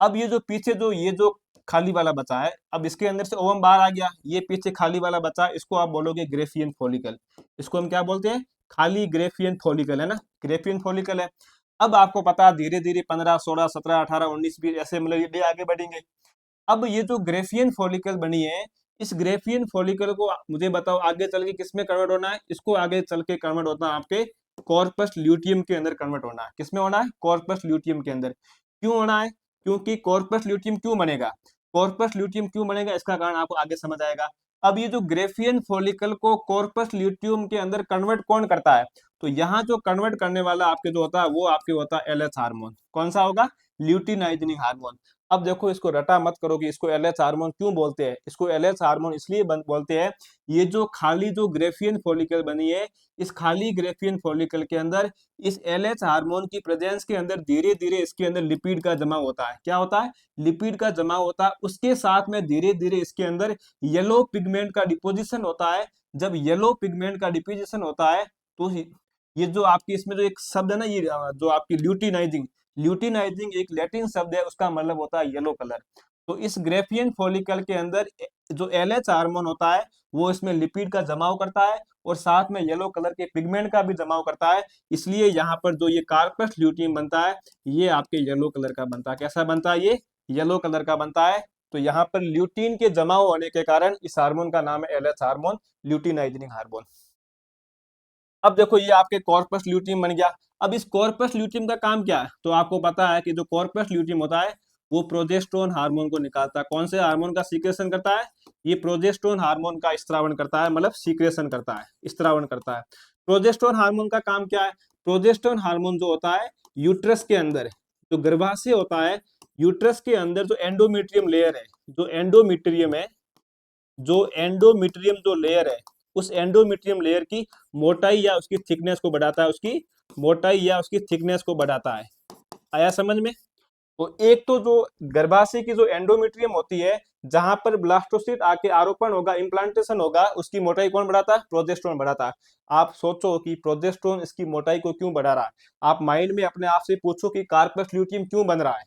अब ये जो पीछे जो ये जो खाली वाला बचा है, अब इसके अंदर से ओवम बाहर आ गया, ये पीछे खाली वाला बचा है, इसको आप बोलोगे ग्रेफियन फॉलिकल। इसको हम क्या बोलते हैं, खाली ग्रेफियन फॉलिकल है ना, ग्रेफियन फॉलिकल है। अब आपको पता है धीरे धीरे 15, 16, 17, 18, 19, 20 ऐसे मतलब ये डे आगे बढ़ेंगे। अब ये जो ग्रेफियन फॉलिकल बनी है, इस ग्रेफियन फॉलिकल को मुझे बताओ आगे चल के किसमें कन्वर्ट होना है। इसको आगे चल के कन्वर्ट होता है आपके कॉर्पस ल्यूटियम के अंदर कन्वर्ट होना है। किसमें होना है, कॉर्पस ल्यूटियम के अंदर। क्यों होना है, क्योंकि कॉर्पस ल्यूटियम क्यों बनेगा, कॉर्पस ल्यूटियम क्यों बनेगा, इसका कारण आपको आगे समझ आएगा। अब ये जो ग्रेफियन फॉलिकल को कॉर्पस ल्यूटियम के अंदर कन्वर्ट कौन करता है, तो यहाँ जो कन्वर्ट करने वाला आपके जो होता है वो आपके होता है एलएच हार्मोन। कौन सा होगा, ल्यूटिनाइजनिंग हार्मोन। अब देखो इसको रटा मत करो कि इसको एलएच हार्मोन क्यों बोलते हैं। इसको एलएच हार्मोन इसलिए बोलते हैं, ये जो खाली जो ग्रेफियन फॉलिकल बनी है, इस खाली ग्रेफियन फॉलिकल के अंदर इस एलएच हार्मोन की प्रेजेंस के अंदर धीरे धीरे इसके अंदर लिपिड का जमा होता है। क्या होता है? लिपिड का जमा होता है। उसके साथ में धीरे धीरे इसके अंदर येलो पिगमेंट का डिपोजिशन होता है। जब येलो पिगमेंट का डिपोजिशन होता है तो ये जो आपकी इसमें जो एक शब्द है ना, ये जो आपकी ल्यूटिनाइजिंग, ल्यूटिनाइजिंग एक लैटिन शब्द है, उसका मतलब होता है येलो कलर। तो इस ग्रेफियन फॉलिकल के अंदर जो एलएच हार्मोन होता है वो इसमें लिपिड का जमाव करता है और साथ में येलो कलर के पिगमेंट का भी जमाव करता है। इसलिए यहाँ पर जो ये कार्पस ल्यूटियम बनता है ये आपके येलो कलर का बनता है। कैसा बनता है? ये येलो कलर का बनता है। तो यहाँ पर ल्यूटीन के जमाव होने के कारण इस हार्मोन का नाम है एलएच हार्मोन, ल्यूटिनाइजिंग हार्मोन। अब देखो ये आपके कॉर्पस ल्यूटियम बन गया। अब इस कॉर्पस ल्यूटियम का काम क्या है? तो आपको पता है कि जो कॉर्पस ल्यूटियम होता है वो प्रोजेस्टेरोन हार्मोन को निकालता है। कौन से हार्मोन का सीक्रेशन करता है? ये प्रोजेस्टेरोन हार्मोन का स्त्रावण करता है, मतलब सीक्रेशन करता है, स्त्रावण करता है। प्रोजेस्टेरोन हार्मोन का काम क्या है? प्रोजेस्टेरोन हार्मोन जो होता है यूट्रस के अंदर जो गर्भाशय होता है, यूट्रस के अंदर जो एंडोमेट्रियम लेयर है, जो एंडोमेट्रियम है, जो एंडोमेट्रियम जो लेयर है, उस एंडोमेट्रियम लेयर की मोटाई या उसकी थिकनेस को बढ़ाता है, उसकी मोटाई या उसकी थिकनेस को बढ़ाता है। आया समझ में? तो एक तो जो गर्भाशय की जो एंडोमेट्रियम होती है, जहां पर ब्लास्टोसिस्ट आके आरोपण होगा, इम्प्लांटेशन होगा, उसकी मोटाई कौन बढ़ाता है? प्रोजेस्टेरोन बढ़ाता है। आप सोचो कि प्रोजेस्टेरोन इसकी मोटाई को क्यों बढ़ा रहा है। आप माइंड में अपने आप से पूछो कि कार्पस ल्यूटियम क्यों बन रहा है।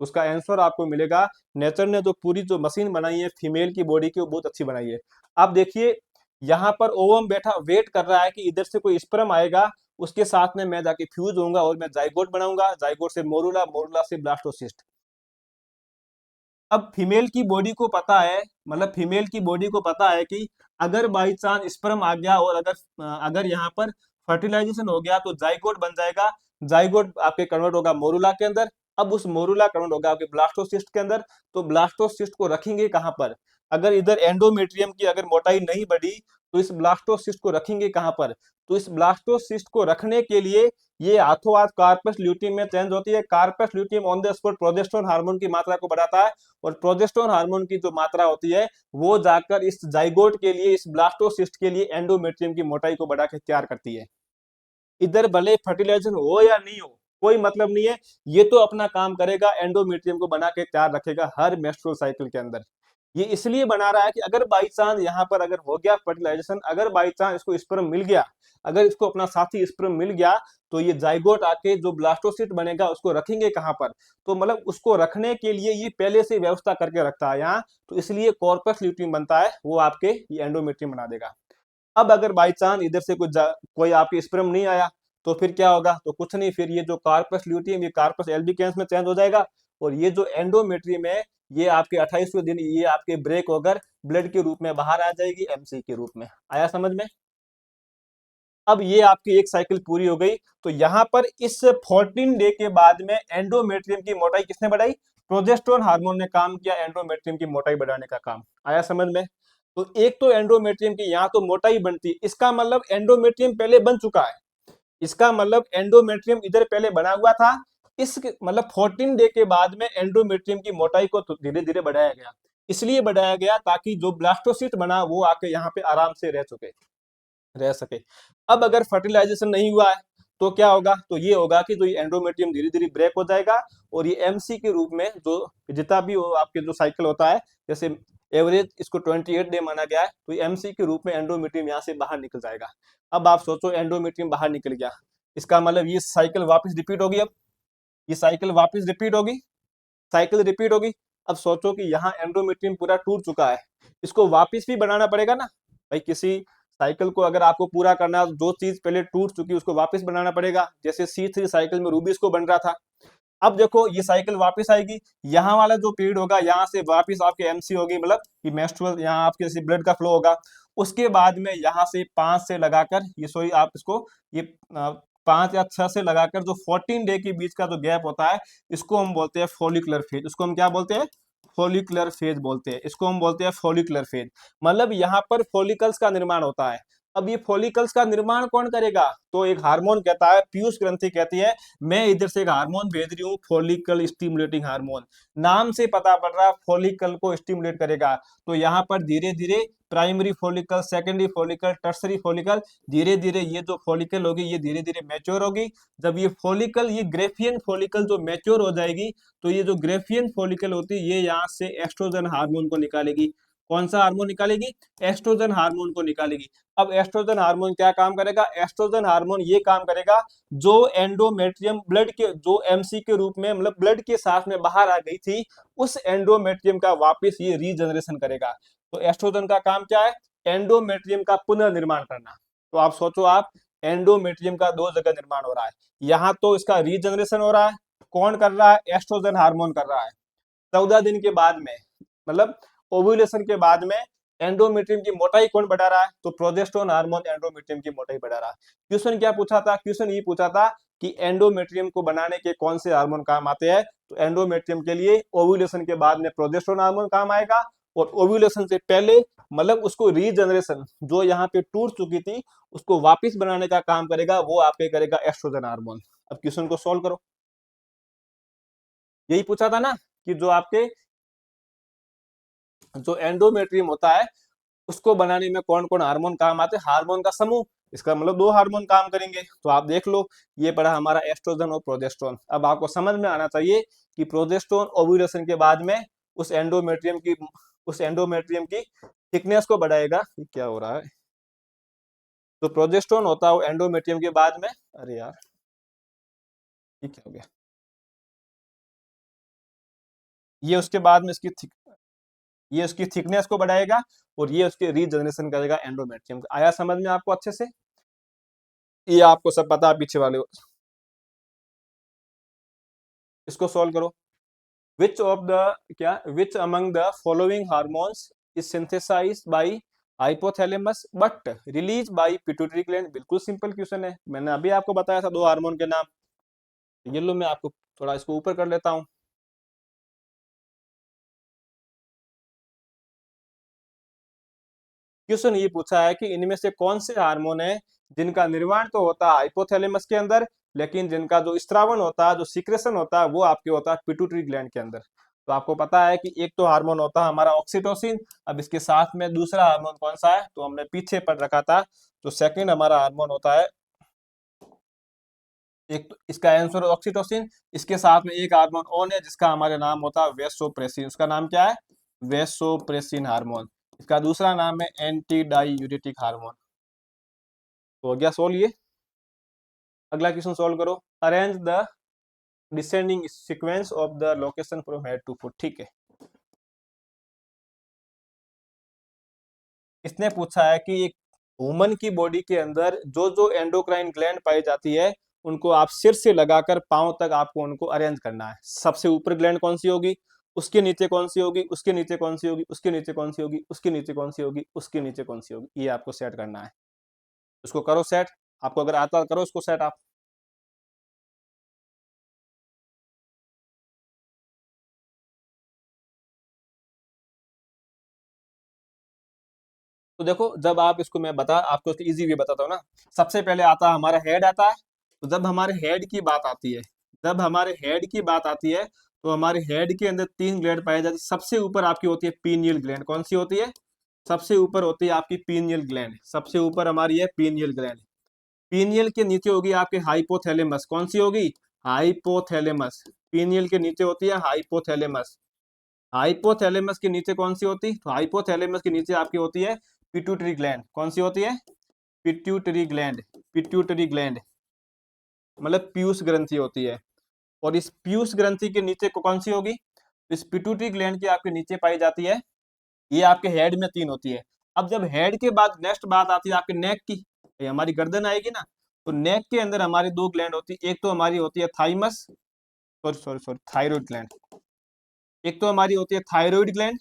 उसका आंसर आपको मिलेगा, नेचर ने जो पूरी जो मशीन बनाई है फीमेल की बॉडी की, वो बहुत अच्छी बनाई है। अब देखिए यहाँ पर ओवम बैठा वेट कर रहा है कि इधर से कोई स्पर्म आएगा, उसके साथ में मैं जाके फ्यूज होऊंगा और मैं जाइगोट बनाऊंगा, जाइगोट से मोरुला, मोरुला से ब्लास्टोसिस्ट। अब फीमेल की बॉडी को पता है, मतलब फीमेल की बॉडी को पता है कि अगर बाई चांस स्पर्म आ गया और अगर यहाँ पर फर्टिलाइजेशन हो गया तो जाइगोट बन जाएगा। जाइगोट आपके कन्वर्ट होगा मोरुला के अंदर। अब उस मोरुला कन्वर्ट होगा आपके ब्लास्टोसिस्ट के अंदर। तो ब्लास्टोसिस्ट को रखेंगे कहाँ पर? अगर इधर एंडोमेट्रियम की अगर मोटाई नहीं बढ़ी तो इस ब्लास्टोसिस्ट को रखेंगे कहाँ पर? तो इस ब्लास्टोसिस्ट को रखने के लिए ये हाथों हाथ कार्पस ल्यूटियम में चेंज होती है। Corpus luteum on the spot progesterone hormone की मात्रा को बढ़ाता है और प्रोजेस्टेरोन हार्मोन की जो मात्रा होती है वो जाकर इस जाइगोट के लिए, इस ब्लास्टोसिस्ट के लिए एंडोमेट्रियम की मोटाई को बढ़ा के तैयार करती है। इधर भले फर्टिलाइजेशन हो या नहीं हो कोई मतलब नहीं है, ये तो अपना काम करेगा, एंडोमेट्रियम को बना के तैयार रखेगा हर मेस्ट्रुअल साइकिल के अंदर। ये इसलिए बना रहा है कि अगर बाई चांस यहाँ पर अगर हो गया फर्टिलाइजेशन, अगर बाई चांस इसको स्पर्म मिल गया, अगर इसको अपना साथी स्पर्म मिल गया, तो ये जाइगोट आके जो ब्लास्टोसिस्ट बनेगा उसको रखेंगे कहाँ पर? तो मतलब उसको रखने के लिए ये पहले से व्यवस्था करके रखता है यहाँ। तो इसलिए कॉर्पस ल्यूटियम बनता है, वो आपके ये एंडोमेट्रियम बना देगा। अब अगर बाई चांस इधर से कोई आपके स्पर्म नहीं आया तो फिर क्या होगा? तो कुछ नहीं, फिर ये जो कार्पस ल्यूटियम ये कार्पस एल्बिकेंस में चेंज हो जाएगा और ये जो एंडोमेट्रियम है ये आपके 28वें दिन ये आपके ब्रेक होकर ब्लड के रूप में बाहर आ जाएगी, एमसी के रूप में। आया समझ में? अब ये आपकी एक साइकिल पूरी हो गई। तो यहाँ पर इस 14 डे के बाद में एंडोमेट्रियम की मोटाई किसने बढ़ाई? प्रोजेस्टेरोन हार्मोन ने काम किया एंडोमेट्रियम की मोटाई बढ़ाने का काम। आया समझ में? तो एक तो एंडोमेट्रियम की यहाँ तो मोटाई बनती, इसका मतलब एंडोमेट्रियम पहले बन चुका है। इसका मतलब एंडोमेट्रियम इधर पहले बना हुआ था। इस मतलब 14 डे के बाद में एंडोमेट्रियम की मोटाई को धीरे धीरे बढ़ाया गया। इसलिए बढ़ाया गया ताकि जो ब्लास्टोसिस्ट बना वो आके यहाँ पे आराम से रह सके। अब अगर फर्टिलाइजेशन नहीं हुआ है तो क्या होगा? तो ये होगा कि जो ये एंडोमेट्रियम धीरे धीरे ब्रेक हो जाएगा और ये एमसी के रूप में जो जितना भी आपके जो साइकिल होता है, जैसे एवरेज इसको 28 डे माना गया है, तो ये एमसी के रूप में एंडोमेट्रियम यहाँ से बाहर निकल जाएगा। अब आप सोचो एंडोमेट्रियम बाहर निकल गया, इसका मतलब ये साइकिल वापस रिपीट होगी। अब ये साइकिल वापस रिपीट होगी, साइकिल रिपीट होगी। अब सोचो कि यहाँ एंडोमेट्रियम पूरा टूट चुका है, इसको वापस भी बनाना पड़ेगा ना भाई। किसी साइकिल को अगर आपको पूरा करना है, जो चीज पहले टूट चुकी है उसको वापस बनाना पड़ेगा। जैसे C3 साइकिल में रूबिस को बन रहा था। अब देखो ये साइकिल वापस आएगी, यहाँ वाला जो पीरियड होगा यहाँ से वापस आपके एमसी होगी, मतलब कि मेंस्ट्रुअल यहाँ आपके जैसे ब्लड का फ्लो होगा। उसके बाद में यहाँ से 5 से लगाकर ये सॉरी आप इसको ये 5 या 6 से लगाकर जो 14 डे के बीच का जो गैप होता है इसको हम बोलते हैं फॉलिकुलर फेज। इसको हम क्या बोलते हैं? फॉलिकुलर फेज बोलते हैं। इसको हम बोलते हैं फॉलिकुलर फेज। मतलब यहाँ पर फॉलिकल्स का निर्माण होता है। अब ये फॉलिकल्स का निर्माण कौन करेगा? तो एक हार्मोन कहता है, पीयूष ग्रंथि कहती है मैं इधर से एक हार्मोन भेज रही हूँ, फॉलिकल स्टिमुलेटिंग हार्मोन। नाम से पता पड़ रहा है फॉलिकल को स्टिमुलेट करेगा। तो यहाँ पर धीरे धीरे primary follicle, secondary follicle, tertiary follicle, धीरे धीरे ये जो फॉलिकल होगी ये धीरे धीरे मैच्योर होगी। जब ये फॉलिकल, ये ग्रेफियन फॉलिकल जो मैच्योर हो जाएगी, तो ये जो ग्रेफियन फॉलिकल होती है ये यहाँ से एस्ट्रोजन हार्मोन को निकालेगी। कौन सा हार्मोन निकालेगी? एस्ट्रोजन हार्मोन को निकालेगी। अब एस्ट्रोजन हार्मोन क्या काम करेगा? एस्ट्रोजन हार्मोन ये काम करेगा, जो एंडोमेट्रियम ब्लड के, जो एमसी के रूप में, मतलब ब्लड के साथ में बाहर आ गई थी, उस एंडोमेट्रियम का वापस ये रीजनरेशन करेगा। तो एस्ट्रोजन का काम क्या है? एंडोमेट्रियम का पुनर्निर्माण करना। तो आप सोचो, आप एंडोमेट्रियम का दो जगह निर्माण हो रहा है, यहाँ तो इसका रीजनरेशन हो रहा है। कौन कर रहा है? एस्ट्रोजन हार्मोन कर रहा है। 14 दिन के बाद में, मतलब ओव्यूलेशन के बाद में एंडोमेट्रियम की मोटाई कौन बढ़ा रहा है? तो प्रोजेस्टेरोन हार्मोन एंडोमेट्रियम की मोटाई बढ़ा रहा है। क्वेश्चन क्या पूछा था? क्वेश्चन ये पूछा था कि एंडोमेट्रियम को बनाने के कौन से हार्मोन काम आते हैं? तो एंडोमेट्रियम के लिए ओव्यूलेशन के बाद में प्रोजेस्टेरोन हार्मोन काम आएगा, और ओव्यूलेशन से पहले, मतलब उसको रीजनरेशन, जो यहाँ पे टूट चुकी थी उसको वापस बनाने का काम करेगा, वो आपके करेगा एस्ट्रोजन हार्मोन। अब क्वेश्चन को सोल्व करो। यही पूछा था ना कि जो आपके, जो एंडोमेट्रियम होता है उसको बनाने में कौन कौन हार्मोन काम आते हैं? हार्मोन का समूह। इसका मतलब दो हार्मोन काम करेंगे। तो आप देख लो, ये पड़ा हमारा एस्ट्रोजन और प्रोजेस्टेरोन। अब आपको समझ में आना चाहिए कि प्रोजेस्टेरोन ओव्यूलेशन के बाद में उस एंडोमेट्रियम की, उस एंडोमेट्रियम की थिकनेस को बढ़ाएगा। ये क्या हो रहा है? तो प्रोजेस्टेरोन होता है वो एंडोमेट्रियम के बाद में, अरे यार ये क्या हो गया, ये उसके बाद में इसकी ये उसकी थिकनेस को बढ़ाएगा, और ये उसके रीजनरेशन करेगा एंडोमेट्रियम। आया समझ में आपको अच्छे से? ये आपको सब पता है पीछे वाले। इसको सॉल्व करो। विच ऑफ द, क्या, which among the following hormones is synthesised by hypothalamus but release by pituitary gland? बिल्कुल सिंपल क्वेश्चन है, मैंने अभी आपको बताया था दो हार्मोन के नाम। ये लो, मैं आपको थोड़ा इसको ऊपर कर लेता हूं। क्वेश्चन ये पूछा है कि इनमें से कौन से हार्मोन है जिनका निर्माण तो होता है हाइपोथैलेमस के अंदर, लेकिन जिनका जो स्त्रावण होता है, जो सीक्रेशन होता है, वो आपके होता है पिट्यूटरी ग्लैंड के अंदर। तो आपको पता है कि एक तो हार्मोन होता है हमारा ऑक्सीटोसिन। अब इसके साथ में दूसरा हार्मोन कौन सा है? तो हमने पीछे पढ़ रखा था। तो सेकंड हमारा हार्मोन होता है, एक तो इसका आंसर ऑक्सीटोसिन। इसके साथ में एक हार्मोन और है जिसका हमारे नाम होता है वेसोप्रेसिन। उसका नाम क्या है? Vasopressin hormone. इसका दूसरा नाम है एंटी डाईयूरेटिक हार्मोन। तो हो गया सोल्व ये। अगला क्वेश्चन सोल्व करो। Arrange the descending sequence of the location from head to foot. ठीक है, इसने पूछा है कि एक वुमन की बॉडी के अंदर जो जो एंडोक्राइन ग्लैंड पाई जाती है, उनको आप सिर से लगाकर पांव तक आपको उनको अरेंज करना है। सबसे ऊपर ग्लैंड कौन सी होगी, उसके नीचे कौन सी होगी, उसके नीचे कौन सी होगी, उसके नीचे कौन सी होगी, उसके नीचे कौन सी होगी, उसके नीचे कौन सी होगी, ये आपको सेट करना है। उसको करो सेट। आपको अगर आता करो उसको सेट आप। तो देखो, जब आप इसको, मैं बता आपको इजी वे बताता हूँ ना। सबसे पहले आता है हमारा हेड आता है। तो जब हमारे हेड की बात आती है, जब हमारे हेड की बात आती है, तो हमारे हेड के अंदर तीन ग्लैंड पाए जाते हैं। सबसे ऊपर आपकी होती है पीनियल ग्लैंड। कौन सी होती है? सबसे ऊपर होती है आपकी पीनियल ग्लैंड। सबसे ऊपर हमारी है पीनियल ग्लैंड। पीनियल के नीचे होगी आपके हाइपोथैलेमस। कौन सी होगी? हाइपोथैलेमस। पीनियल के नीचे होती है हाइपोथैलेमस। हाइपोथैलेमस के नीचे कौन सी होती? तो हाइपोथैलेमस के नीचे आपकी होती है पिट्यूटरी ग्लैंड। कौन सी होती है? Pituitary gland. पिट्यूटरी ग्लैंड मतलब पीयूष ग्रंथि होती है। और इस पीयूष ग्रंथि के नीचे कौन सी होगी? इस पिट्यूटरी ग्लैंड के आपके नीचे पाई जाती है। ये आपके हेड में तीन होती है। अब जब हेड के बाद नेक्स्ट बात आती है आपके नेक की, ये हमारी गर्दन आएगी ना। तो नेक के अंदर हमारी दो ग्लैंड होती है। एक तो हमारी होती है thymus, sorry sorry sorry, thyroid gland. एक तो हमारी होती है थायराइड ग्लैंड,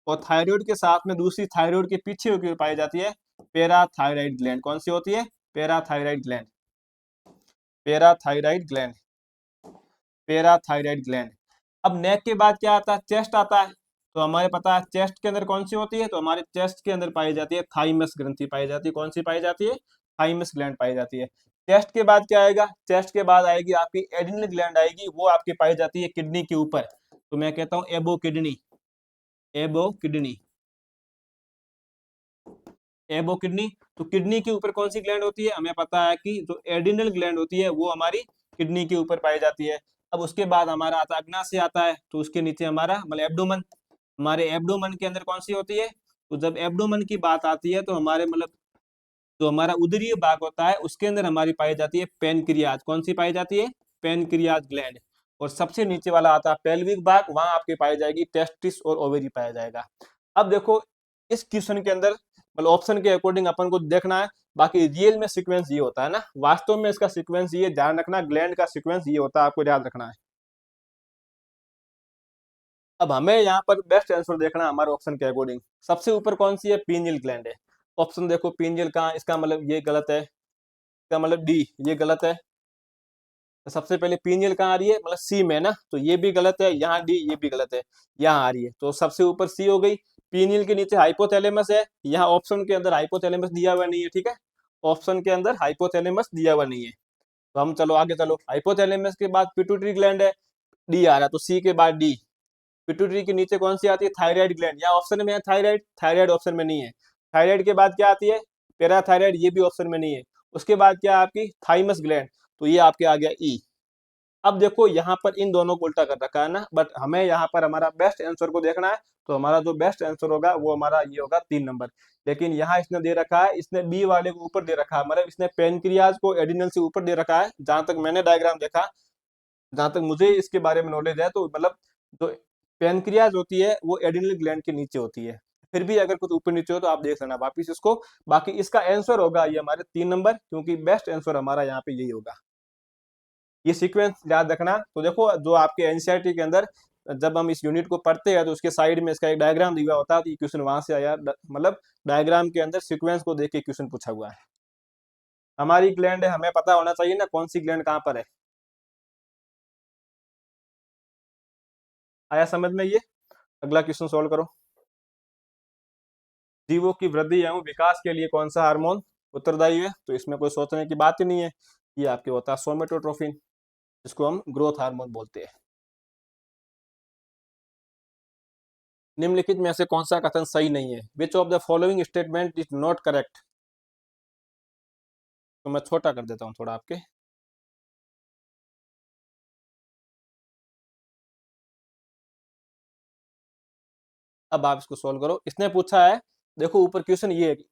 और थायराइड के साथ में दूसरी थायराइड के पीछे होकर पाई जाती है पैराथायराइड ग्लैंड। कौन सी होती है? Parathyroid gland. Parathyroid gland. Parathyroid gland. अब नेक के बाद क्या आता है? चेस्ट आता है। तो हमारे पता है चेस्ट के अंदर कौन सी होती है, तो हमारे चेस्ट के अंदर पाई जाती है थाइमस ग्रंथि पाई जाती है। कौन सी पाई जाती है? थाइमस ग्लैंड पाई जाती है। चेस्ट के बाद क्या आएगा? चेस्ट के बाद आएगी आपकी एड्रिनल ग्लैंड आएगी, वो आपकी पाई जाती है किडनी के ऊपर। तो मैं कहता हूँ एबो किडनी, एबो किडनी, एबो किडनी। तो किडनी के ऊपर कौन सी ग्लैंड होती है? हमें पता है कि जो एड्रिनल ग्लैंड होती है वो हमारी किडनी के ऊपर पाई जाती है। अब उसके बाद हमारा आता है अग्नाशय आता है, तो उसके नीचे हमारा मतलब एब्डोमन। हमारे एब्डोमन के अंदर कौन सी होती है? तो जब एब्डोमन की बात आती है तो हमारे मतलब जो हमारा उदरीय भाग होता है उसके अंदर हमारी पाई जाती है पेनक्रियाज। कौन सी पाई जाती है? Pancreas gland. और सबसे नीचे वाला आता है पेल्विक भाग, वहां आपके पाई जाएगी टेस्टिस और ओवेरी पाया जाएगा। अब देखो इस क्वेश्चन के अंदर मतलब ऑप्शन के अकॉर्डिंग अपन को देखना है, बाकी रियल में सीक्वेंस ये होता है ना, वास्तव में इसका सीक्वेंस ये ध्यान रखना, ग्लैंड का सीक्वेंस ये होता है, आपको ध्यान रखना है। अब हमें यहाँ पर बेस्ट आंसर देखना है हमारे ऑप्शन के अकॉर्डिंग। सबसे ऊपर कौन सी है? पीनियल ग्लैंड है। ऑप्शन देखो पीनियल कहाँ, इसका मतलब ये गलत है, इसका मतलब डी ये गलत है। तो सबसे पहले पीनियल कहाँ आ रही है? मतलब सी में ना, तो ये भी गलत है, यहाँ डी ये भी गलत है, यहाँ आ रही है। तो सबसे ऊपर सी हो गई। पीनियल के नीचे हाइपोथैलेमस है, यहाँ ऑप्शन के अंदर हाइपोथैलेमस दिया हुआ नहीं है, ठीक है, ऑप्शन के अंदर हाइपोथैलेमस दिया हुआ नहीं है। तो हम चलो आगे चलो, हाइपोथैलेमस के बाद पिट्यूटरी ग्लैंड है, डी आ रहा है, तो सी के बाद डी। पिट्यूटरी के नीचे कौन सी आती है? थायराइड ग्लैंड, यहाँ ऑप्शन में है थायराइड, थायराइड ऑप्शन में नहीं है। थायराइड के बाद क्या आती है? पैराथायराइड, ये भी ऑप्शन में नहीं है। उसके बाद क्या है आपकी? थाइमस ग्लैंड, तो ये आपके आ गया ई। अब देखो यहाँ पर इन दोनों को उल्टा कर रखा है ना, बट हमें यहाँ पर हमारा बेस्ट आंसर को देखना है। तो हमारा जो बेस्ट आंसर होगा वो हमारा ये होगा 3 नंबर। लेकिन यहाँ इसने दे रखा है, इसने बी वाले को ऊपर दे रखा है, मतलब इसने पेनक्रियाज को एडिनल से ऊपर दे रखा है। जहां तक मैंने डायग्राम देखा, जहां तक मुझे इसके बारे में नॉलेज है, तो मतलब जो पेनक्रियाज होती है वो एडिनल ग्लैंड के नीचे होती है। फिर भी अगर कुछ ऊपर नीचे हो तो आप देख लेना वापिस इसको। बाकी इसका आंसर होगा ये हमारे 3 नंबर, क्योंकि बेस्ट आंसर हमारा यहाँ पे यही होगा। ये सीक्वेंस याद रखना। तो देखो जो आपके एनसीईआरटी के अंदर जब हम इस यूनिट को पढ़ते हैं तो उसके साइड में इसका एक डायग्राम दिया हुआ होता है, तो ये क्वेश्चन वहां से आया, मतलब डायग्राम के अंदर सीक्वेंस को देख के क्वेश्चन पूछा हुआ है। हमारी ग्लैंड है, हमें पता होना चाहिए ना कौन सी ग्लैंड कहाँ पर है। आया समझ में ये? अगला क्वेश्चन सोल्व करो। जीवों की वृद्धि एवं विकास के लिए कौन सा हार्मोन उत्तरदायी है? तो इसमें कोई सोचने की बात ही नहीं है, ये आपके होता है सोमेटोट्रोफिन, जिसको हम ग्रोथ हार्मोन बोलते हैं। निम्नलिखित में से कौन सा कथन सही नहीं है? विच of the following statement is not correct? तो मैं छोटा कर देता हूं थोड़ा आपके। अब आप इसको सोल्व करो। इसने पूछा है, देखो ऊपर क्वेश्चन ये है कि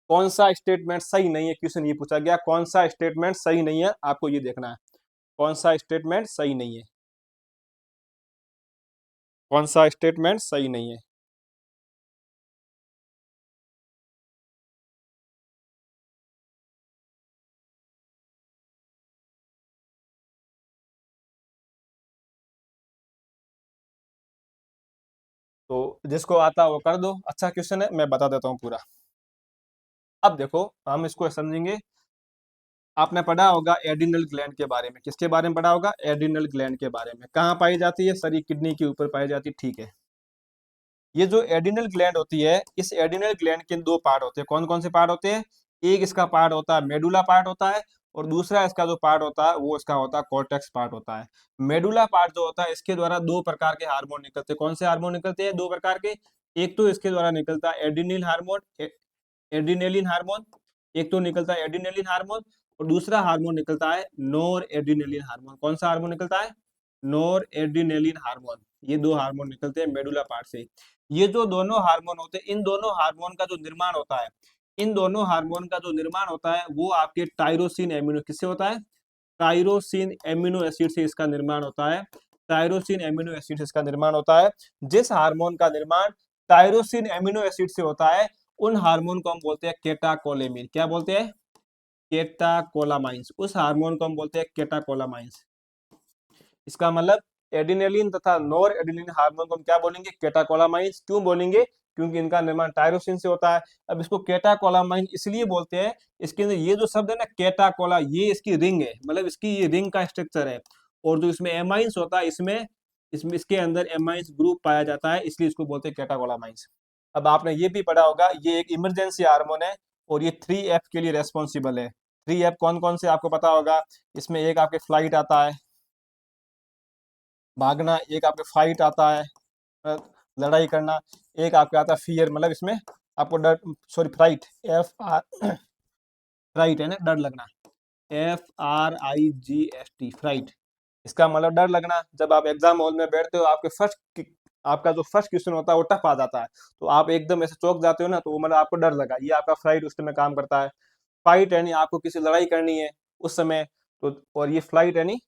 कौन सा स्टेटमेंट सही नहीं है, क्वेश्चन ये पूछा गया कौन सा स्टेटमेंट सही नहीं है, आपको ये देखना है कौन सा स्टेटमेंट सही नहीं है, कौन सा स्टेटमेंट सही नहीं है। तो जिसको आता है वो कर दो, अच्छा क्वेश्चन है, मैं बता देता हूँ पूरा। अब देखो हम इसको समझेंगे। आपने पढ़ा होगा एड्रिनल ग्लैंड के बारे में, किसके बारे में पढ़ा होगा? एड्रिनल ग्लैंड के बारे में। कहाँ पाई जाती है? सर किडनी के ऊपर पाई जाती है, ठीक है। ये जो एड्रिनल ग्लैंड होती है, इस एड्रिनल ग्लैंड के 2 पार्ट होते हैं। कौन कौन से पार्ट होते हैं? एक इसका पार्ट होता है मेडुला पार्ट होता है, और दूसरा इसका जो पार्ट होता है वो इसका होता है कॉर्टेक्स पार्ट होता है। मेडुला पार्ट जो होता है इसके द्वारा 2 प्रकार के हार्मोन निकलते हैं। कौन से हार्मोन निकलते हैं? 2 प्रकार के। एक तो इसके द्वारा निकलता है एड्रिनल हार्मोन, एड्रिनलिन हार्मोन, एक तो निकलता है एड्रिनलिन हार्मोन, और दूसरा हार्मोन निकलता है नोर एड्रिनलिन हार्मोन। कौन सा हार्मोन निकलता है? नोर एड्रिनलिन हार्मोन। ये 2 हार्मोन निकलते हैं मेडुला पार्ट से। ये जो दोनों हार्मोन होते हैं, इन दोनों हार्मोन का जो निर्माण होता है, इन दोनों हार्मोन का जो निर्माण होता है वो आपके टायरोसिन एमिनो किससे होता है? टायरोसिन एमिनो एसिड से इसका निर्माण होता है। टायरोसिन एमिनो एसिड से इसका निर्माण होता है। जिस हार्मोन का निर्माण टायरोसिन एमिनो एसिड से होता है उन हार्मोन को हम बोलते हैं केटाकोलेमिन। क्या बोलते हैं? केटाकोलामाइंस। उस हार्मोन को हम बोलते हैं केटाकोलामाइंस। इसका मतलब एडिनेलिन तथा नोर एडिनिन हार्मोन को हम क्या बोलेंगे? केटाकोलामाइंस। क्यों बोलेंगे? क्योंकि इनका निर्माण टायरोसिन से होता है। अब इसको केटाकोलामाइन इसलिए बोलते हैं, इसके अंदर ये जो शब्द है ना केटाकोला, ये इसकी रिंग है, मतलब इसकी ये रिंग का स्ट्रक्चर है। और जो इसमें एमाइंस होता है, इसमें इसमें इसके अंदर एमाइंस ग्रुप पाया जाता है, इसलिए इसको बोलते हैं कैटाकोलामाइंस। अब आपने ये भी पढ़ा होगा, ये एक इमरजेंसी हार्मोन है और ये 3F के लिए रेस्पॉन्सिबल है। 3F कौन कौन से आपको पता होगा, इसमें एक आपके फ्लाइट आता है, भागना, एक आपके फाइट आता है, अ, लड़ाई करना, एक आपका आता है फियर, मतलब इसमें आपको डर, sorry fright, F R fright है ना, डर लगना, FRIGST फ्राइट, इसका मतलब डर लगना। जब आप एग्जाम हॉल में बैठते हो, आपका जो फर्स्ट क्वेश्चन होता है वो टफ आ जाता है, तो आप एकदम ऐसे चौंक जाते हो ना, तो वो मतलब आपको डर लगा, ये आपका फ्लाइट उस समय काम करता है। फाइट यानी आपको किसी लड़ाई करनी है उस समय, तो और ये फ्लाइट यानी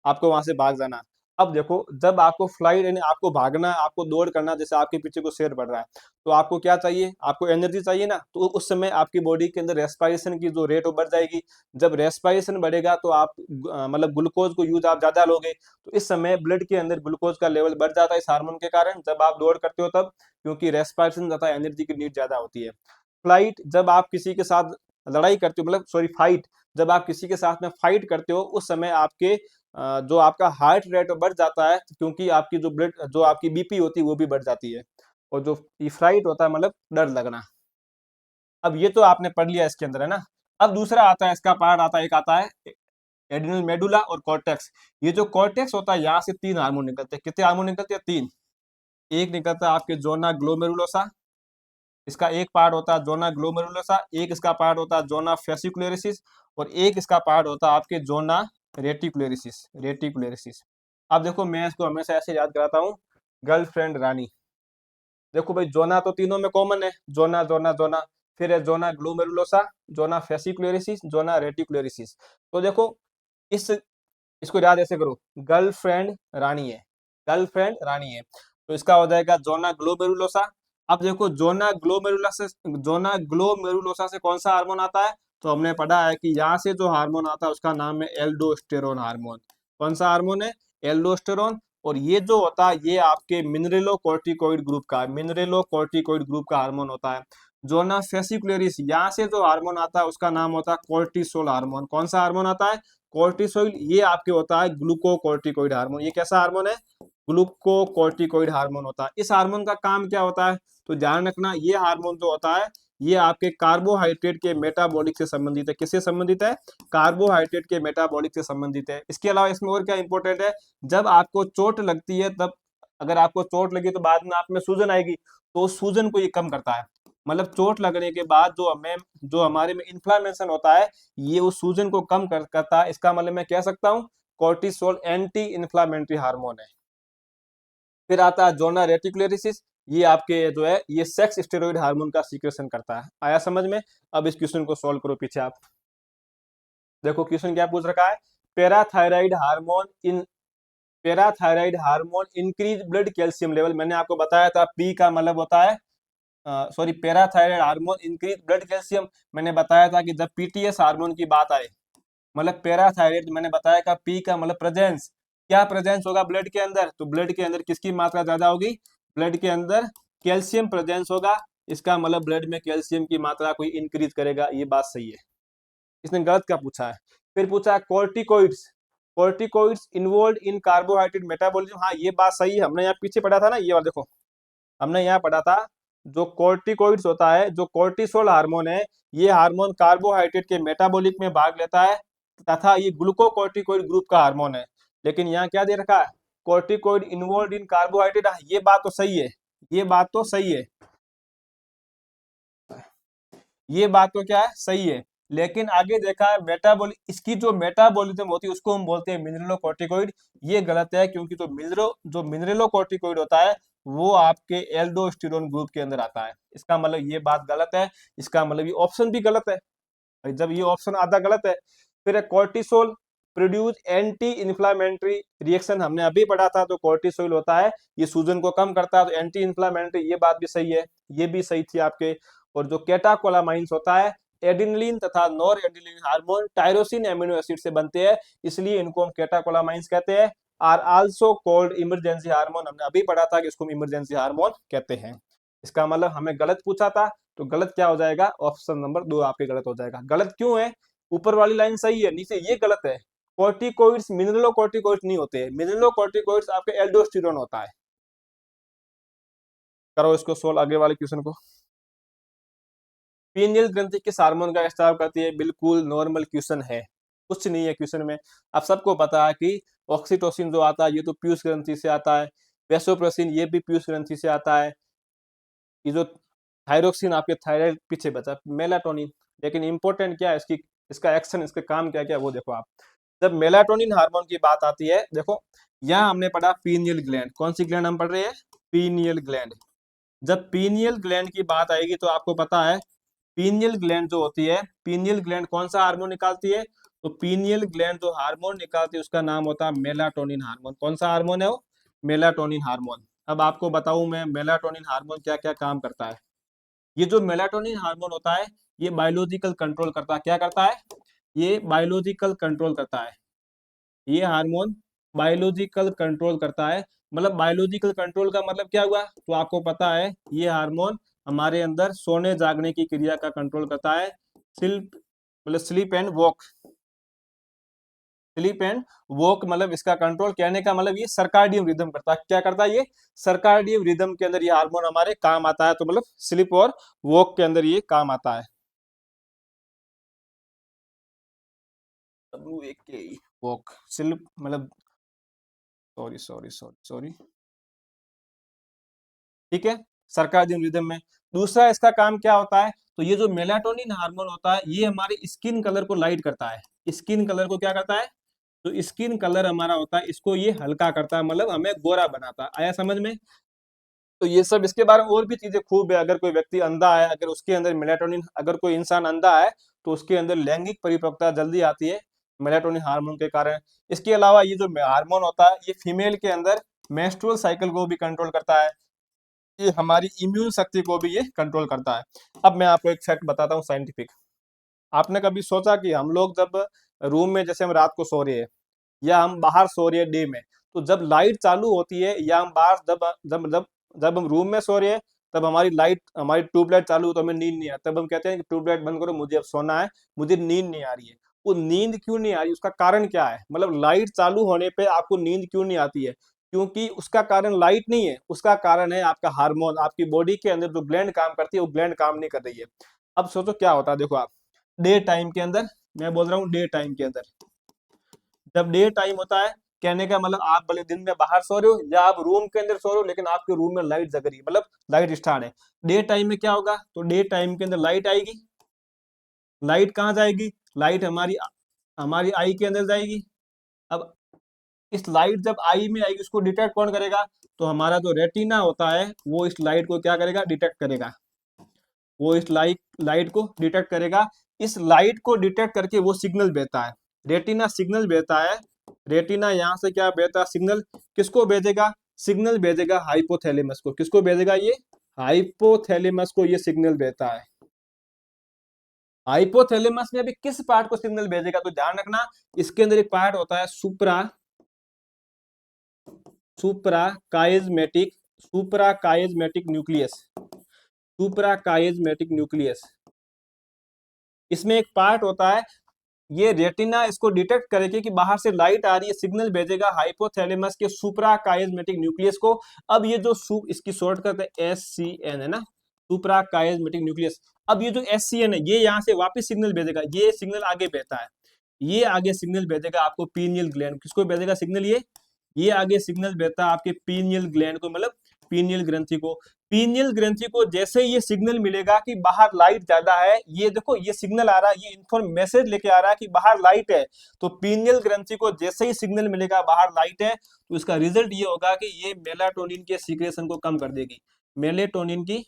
आपको वहां से भाग जाना। अब देखो, जब आपको फ्लाइट यानी आपको भागना है, आपको दौड़ करना, जैसे आपके पीछे को शेर बढ़ रहा है, तो आपको क्या चाहिए, आपको एनर्जी चाहिए ना, तो उस समय आपकी बॉडी के अंदर रेस्पिरेशन की जो रेट वो बढ़ जाएगी। जब रेस्पिरेशन बढ़ेगा तो आप मतलब ग्लूकोज को यूज आप ज्यादा लोगे, तो इस समय ब्लड के अंदर ग्लूकोज का लेवल बढ़ जाता है इस हार्मोन के कारण, जब आप दौड़ करते हो तब, क्योंकि रेस्पिरेशन तथा एनर्जी की नीड ज्यादा होती है। फ्लाइट, जब आप किसी के साथ लड़ाई करते हो, मतलब सॉरी फाइट, जब आप किसी के साथ में फाइट करते हो, उस समय आपके जो आपका हार्ट रेट बढ़ जाता है, क्योंकि आपकी जो ब्लड, जो आपकी बीपी होती है वो भी बढ़ जाती है। और जो ये फ्राइट होता है मतलब डर लगना। अब ये तो आपने पढ़ लिया इसके अंदर, है ना। अब दूसरा आता है, इसका पार्ट आता है, एक आता है एड्रिनल मेडुला और कॉर्टेक्स। ये जो कॉर्टेक्स होता है, यहाँ से 3 हार्मोन निकलते हैं। कितने हार्मोन निकलते हैं? 3। एक निकलता है आपके जोना ग्लोमेरुलोसा, इसका एक पार्ट होता है जोना ग्लोमेरुलोसा, एक इसका पार्ट होता है जोना फेसिकुलेरिसिस, और एक इसका पार्ट होता है आपके जोना रेटिकुलेरिसिस। अब देखो, मैं इसको हमेशा ऐसे याद कराता हूँ, गर्लफ्रेंड रानी। देखो भाई, जोना तो तीनों में कॉमन है, जोना जोना जोना, फिर है जोना ग्लोमेरुलोसा, जोना फेसिकुलेरिसिस, जोना रेटिकुलेरिसिस। तो देखो, इस इसको याद ऐसे करो, गर्लफ्रेंड रानी है, गर्लफ्रेंड रानी है, तो इसका हो जाएगा जोना ग्लोमेरुलोसा। अब देखो, जोना ग्लोमेरुलोसा से कौन सा हार्मोन आता है, तो हमने पढ़ा है कि यहाँ से जो हार्मोन आता है उसका नाम है एल्डोस्टेरोन हार्मोन। कौन सा हार्मोन है? एल्डोस्टेरोन। और ये जो होता है, ये आपके मिनरेलोकॉर्टिकोइड ग्रुप का, मिनरेलोकॉर्टिकोइड ग्रुप का हार्मोन होता है। जोना फेसिकुलरिस, यहाँ से जो हार्मोन आता है उसका नाम होता है कोर्टिसोल हार्मोन। कौन सा हार्मोन आता है? कोर्टिसोल। ये आपके होता है ग्लूकोकोर्टिकोइड हार्मोन। ये कैसा हार्मोन है? ग्लूकोकोर्टिकोइड हार्मोन होता है। इस हार्मोन का काम क्या होता है, तो ध्यान रखना, ये हार्मोन जो होता है, ये आपके कार्बोहाइड्रेट के मेटाबॉलिक से संबंधित है। किससे संबंधित है? कार्बोहाइड्रेट के मेटाबॉलिक से संबंधित है। इसके अलावा इसमें और क्या इंपॉर्टेंट है, जब आपको चोट लगती है, तब अगर आपको चोट लगी तो बाद में आप में सूजन आएगी, तो सूजन को ये कम करता है। मतलब चोट लगने के बाद जो हमारे में इन्फ्लामेशन होता है, ये उस सूजन को कम करता है। इसका मतलब मैं कह सकता हूँ कोर्टिसोल एंटी इन्फ्लामेटरी हार्मोन है। फिर आता है जोना रेटिकुलेरिसिस, ये आपके जो है, ये सेक्स स्टेरॉइड हार्मोन का सीक्रेशन करता है। आया समझ में? अब इस क्वेश्चन को सॉल्व करो पीछे आप। देखो क्वेश्चन क्या पूछ रखा है, पैराथायराइड हार्मोन इन parathyroid hormone increase blood calcium level. मैंने आपको बताया था, पी का मतलब होता है, sorry, parathyroid hormone increase blood calcium. मैंने बताया था कि जब पीटीएस हार्मोन की बात आए, मतलब पैराथायराइड, मैंने बताया कि पी का मतलब प्रेजेंस, क्या प्रेजेंस होगा ब्लड के अंदर, तो ब्लड के अंदर किसकी मात्रा ज्यादा होगी? ब्लड के अंदर कैल्शियम प्रेजेंस होगा। इसका मतलब ब्लड में कैल्शियम की मात्रा कोई इंक्रीज करेगा, ये बात सही है। इसने गलत क्या पूछा है? फिर पूछा है corticoids, corticoids involve in carbohydrate metabolism. हाँ, ये बात सही है, हमने यहाँ पीछे पढ़ा था ना, ये वाला देखो, हमने यहाँ पढ़ा था, जो कोर्टिकोइड्स होता है, जो कोर्टिसोल हार्मोन है, ये हार्मोन कार्बोहाइड्रेट के मेटाबॉलिक में भाग लेता है, तथा ये ग्लूकोकोर्टिकोइड ग्रुप का हार्मोन है। लेकिन यहाँ क्या दे रखा है? Corticoid involve in carbohydrate. ये बात तो सही है, ये बात तो सही है, ये बात तो क्या है, सही है। लेकिन आगे देखा है, इसकी जो मेटाबॉलिज्म होती है उसको हम बोलते हैं मिनरलोकॉर्टिकोइड। ये गलत है, क्योंकि जो मिनरलोकॉर्टिकोइड होता है, वो आपके एल्डोस्टेरोन ग्रुप के अंदर आता है। इसका मतलब ये बात गलत है, इसका मतलब ये ऑप्शन भी गलत है। भाई, जब ये ऑप्शन आधा गलत है। फिर है cortisol produce anti inflammatory reaction, हमने अभी पढ़ा था, तो कोर्टिसोल होता है, ये सूजन को कम करता है, तो एंटी इन्फ्लामेटरी, ये बात भी सही है, ये भी सही थी आपके। और जो कैटाकोलामाइंस होता है, एडिनिलीन तथा noradrenaline hormone tyrosine amino acid से बनते हैं, इसलिए इनको हम कैटाकोलामाइंस कहते हैं। Are also called emergency hormone, हमने अभी पढ़ा था कि इसको हम इमरजेंसी हार्मोन कहते हैं। इसका मतलब हमें गलत पूछा था, तो गलत क्या हो जाएगा? ऑप्शन नंबर 2 आपके गलत हो जाएगा। गलत क्यों है? ऊपर वाली लाइन सही है, नीचे ये गलत है। कॉर्टिकोइड्स मिनरलोकॉर्टिकोइड्स नहीं होते हैं, मिनरलोकॉर्टिकोइड्स आपके एल्डोस्टेरोन होता है। करो इसको सोल्व आगे वाले क्वेश्चन को। पीनियल ग्रंथि किस हार्मोन का स्राव करती है? बिल्कुल नॉर्मल क्वेश्चन है, कुछ नहीं है क्वेश्चन में। आप सबको पता है कि ऑक्सीटोसिन जो आता है ये तो पीयूष ग्रंथि से आता है, वेसोप्रेसिन ये भी पीयूष ग्रंथि से आता है, ये जो थायरोक्सिन आपके थायराइड पीछे बचा, मेलाटोनिन। लेकिन इंपॉर्टेंट क्या है इसकी, इसका एक्शन, इसका काम क्या क्या वो देखो आप। जब मेलाटोनिन हार्मोन की बात आती है, देखो यहाँ हमने पढ़ा पीनियल ग्लैंड, कौन सी ग्लैंड हम पढ़ रहे हैं? Pineal gland. जब पीनियल ग्लैंड की बात आएगी तो आपको पता है पीनियल ग्लैंड जो होती है, पीनियल ग्लैंड कौन सा हार्मोन निकालती है? तो पीनियल ग्लैंड जो हार्मोन निकालती है उसका नाम होता है मेलाटोनिन हार्मोन। कौन सा हार्मोन है वो? Melatonin hormone. अब आपको बताऊं मैं मेलाटोनिन हार्मोन क्या क्या काम करता है। ये जो मेलाटोनिन हार्मोन होता है ये बायोलॉजिकल कंट्रोल करता है। क्या करता है? ये बायोलॉजिकल कंट्रोल करता है। ये हार्मोन बायोलॉजिकल कंट्रोल करता है। मतलब बायोलॉजिकल कंट्रोल का मतलब क्या हुआ? तो आपको पता है ये हार्मोन हमारे अंदर सोने जागने की क्रिया का कंट्रोल करता है। स्लीप मतलब sleep and walk, sleep and walk मतलब इसका कंट्रोल कहने का मतलब ये सर्काडियम रिदम करता है। क्या करता है? ये सर्काडियम रिदम के अंदर ये हार्मोन हमारे काम आता है। तो मतलब स्लीप और वॉक के अंदर ये काम आता है। वॉक स्लीप मतलब, सॉरी सॉरी सॉरी सॉरी, ठीक है, सर्काडियन रिदम में। दूसरा इसका काम क्या होता है? तो ये जो मेलाटोनिन हार्मोन होता है ये हमारे स्किन कलर को लाइट करता है। स्किन कलर को क्या करता है? तो स्किन कलर हमारा होता है इसको ये हल्का करता है, मतलब हमें गोरा बनाता है। आया समझ में? तो ये सब इसके बारे में और भी चीजें खूब है। अगर कोई व्यक्ति अंधा है, अगर उसके अंदर मेलाटोनिन, अगर कोई इंसान अंधा है तो उसके अंदर लैंगिक परिपक्वता जल्दी आती है मेलाटोनिन हार्मोन के कारण। इसके अलावा ये जो हार्मोन होता है ये फीमेल के अंदर मेंस्ट्रुअल साइकिल को भी कंट्रोल करता है। ये हमारी इम्यून शक्ति को भी ये कंट्रोल करता है। अब मैं आपको एक फैक्ट बताता हूँ साइंटिफिक। आपने कभी सोचा कि हम लोग जब रूम में, जैसे हम रात को सो रहे हैं या हम बाहर सो रहे हैं डे में, तो जब लाइट चालू होती है या हम बाहर जब जब जब जब हम रूम में सो रहे हैं तब हमारी लाइट, हमारी ट्यूबलाइट चालू हो तो हमें नींद नहीं आती। तब हम कहते हैं कि ट्यूबलाइट बंद करो, मुझे अब सोना है, मुझे नींद नहीं आ रही है। वो नींद क्यों नहीं आ रही, उसका कारण क्या है? मतलब लाइट चालू होने पे आपको नींद क्यों नहीं आती है? क्योंकि उसका कारण लाइट नहीं है, उसका कारण है आपका हार्मोन। आपकी बॉडी के अंदर जो ग्लैंड काम करती है वो ग्लैंड काम नहीं कर रही है। अब सोचो क्या होता है, देखो आप डे टाइम के अंदर, मैं बोल रहा हूँ डे टाइम के अंदर, जब डे टाइम होता है, कहने का मतलब आप भले दिन में बाहर सो रहे हो या आप रूम के अंदर सो रहे हो लेकिन आपके रूम में लाइट जग रही है, मतलब लाइट स्टार्ट है। डे टाइम में क्या होगा? तो डे टाइम के अंदर लाइट आएगी। लाइट कहाँ जाएगी? लाइट हमारी हमारी आई के अंदर जाएगी। अब इस लाइट जब आई में आएगी उसको डिटेक्ट कौन करेगा? तो हमारा जो रेटिना होता है वो इस लाइट को क्या करेगा? डिटेक्ट करेगा। वो इस लाइट लाइट को डिटेक्ट करेगा। इस लाइट को डिटेक्ट करके वो सिग्नल भेजता है, रेटिना सिग्नल भेजता है। रेटिना यहाँ से क्या भेजता है? सिग्नल। किसको भेजेगा? सिग्नल भेजेगा हाइपोथैलेमस को। किसको भेजेगा? ये हाइपोथैलेमस को ये सिग्नल भेजता है। हाइपोथैलेमस में अभी किस पार्ट को सिग्नल भेजेगा? तो ध्यान रखना, इसके अंदर एक पार्ट होता है सुप्रा सुप्राकाइजमेटिक सुप्राकाइजमेटिक न्यूक्लियस। सुप्राकाइजमेटिक न्यूक्लियस, इसमें एक पार्ट होता है, ये रेटिना इसको डिटेक्ट करेगी कि बाहर से लाइट आ रही है, सिग्नल भेजेगा हाइपोथैलेमस के सुप्राकाइजमेटिक न्यूक्लियस को। अब ये जो इसकी शॉर्ट करते हैं SCN है ना, सुप्राकाइजमेटिक न्यूक्लियस। अब ये जो SCN है ये यहाँ से वापस सिग्नल भेजेगा, ये सिग्नल आगे भेजता है, ये आगे सिग्नल भेजेगा आपको पीनियल ग्लैंड। किसको भेजेगा सिग्नल? ये आगे सिग्नल भेजता है आपके पीनियल ग्लैंड को, मतलब पीनियल ग्रंथि को। पीनियल ग्रंथि को जैसे ये सिग्नल मिलेगा कि बाहर लाइट ज्यादा है, ये देखो ये सिग्नल आ रहा है, ये इन्फॉर्म मैसेज लेके आ रहा है कि बाहर लाइट है। तो पीनियल ग्रंथि को जैसे ही सिग्नल मिलेगा बाहर लाइट है तो इसका रिजल्ट ये होगा कि ये मेलाटोनिन के सीक्रेशन को कम कर देगी। मेलेटोनिन की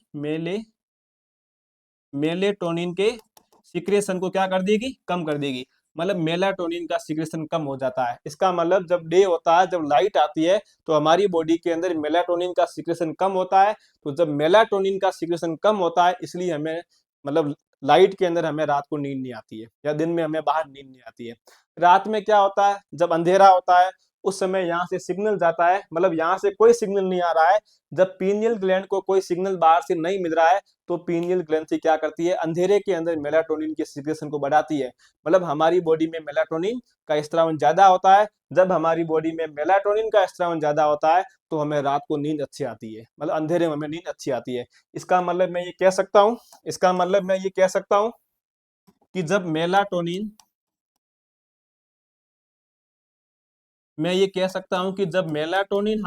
मेलेटोनिन के सिक्रेशन को क्या कर देगी? कम कर देगी। मतलब मेलाटोनिन का सिक्रेशन कम हो जाता है। इसका मतलब जब डे होता है, जब लाइट आती है तो हमारी बॉडी के अंदर मेलाटोनिन का सिक्रेशन कम होता है। तो जब मेलाटोनिन का सिक्रेशन कम होता है इसलिए हमें, मतलब लाइट के अंदर हमें रात को नींद नहीं आती है या दिन में हमें बाहर नींद नहीं आती है। रात में क्या होता है? जब अंधेरा होता है उस समय यहाँ से सिग्नल जाता है, मतलब यहाँ से कोई सिग्नल नहीं आ रहा है। जब पीनियल ग्लैंड को कोई सिग्नल बाहर से नहीं मिल रहा है तो पीनियल ग्लैंड क्या करती है, अंधेरे के अंदर मेलाटोनिन के सीक्रेशन को बढ़ाती है। मतलब हमारी बॉडी में मेलाटोनिन का स्त्रावन ज्यादा होता है। जब हमारी बॉडी में मेलाटोनिन का स्त्रावन ज्यादा होता है तो हमें रात को नींद अच्छी आती है, मतलब अंधेरे में हमें नींद अच्छी आती है। इसका मतलब मैं ये कह सकता हूँ, इसका मतलब मैं ये कह सकता हूँ कि जब मेलाटोनिन, मैं ये कह सकता हूं कि जब मेलाटोनिन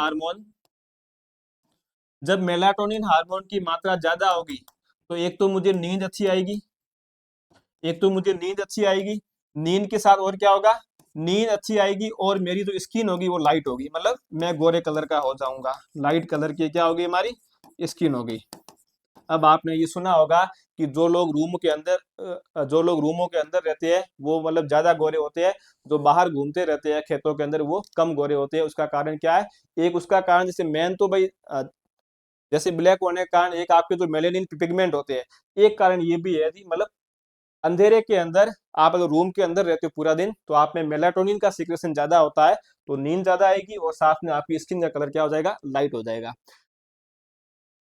हार्मोन की मात्रा ज्यादा होगी तो एक तो मुझे नींद अच्छी आएगी, नींद के साथ और क्या होगा, नींद अच्छी आएगी और मेरी जो स्किन होगी वो लाइट होगी, मतलब मैं गोरे कलर का हो जाऊंगा, लाइट कलर की क्या होगी, हमारी स्किन होगी। अब आपने ये सुना होगा कि जो लोग रूमों के अंदर रहते हैं वो मतलब ज्यादा गोरे होते हैं, जो बाहर घूमते रहते हैं खेतों के अंदर वो कम गोरे होते हैं। उसका कारण क्या है, एक उसका कारण जैसे मेन तो भाई जैसे ब्लैक होने का कारण एक आपके जो मेलेनिन पिगमेंट होते हैं, एक कारण ये भी है कि मतलब अंधेरे के अंदर आप अगर रूम के अंदर रहते हो पूरा दिन तो आप में मेलाटोनिन का सीक्रेशन ज्यादा होता है, तो नींद ज्यादा आएगी और साथ में आपकी स्किन का कलर क्या हो जाएगा, लाइट हो जाएगा।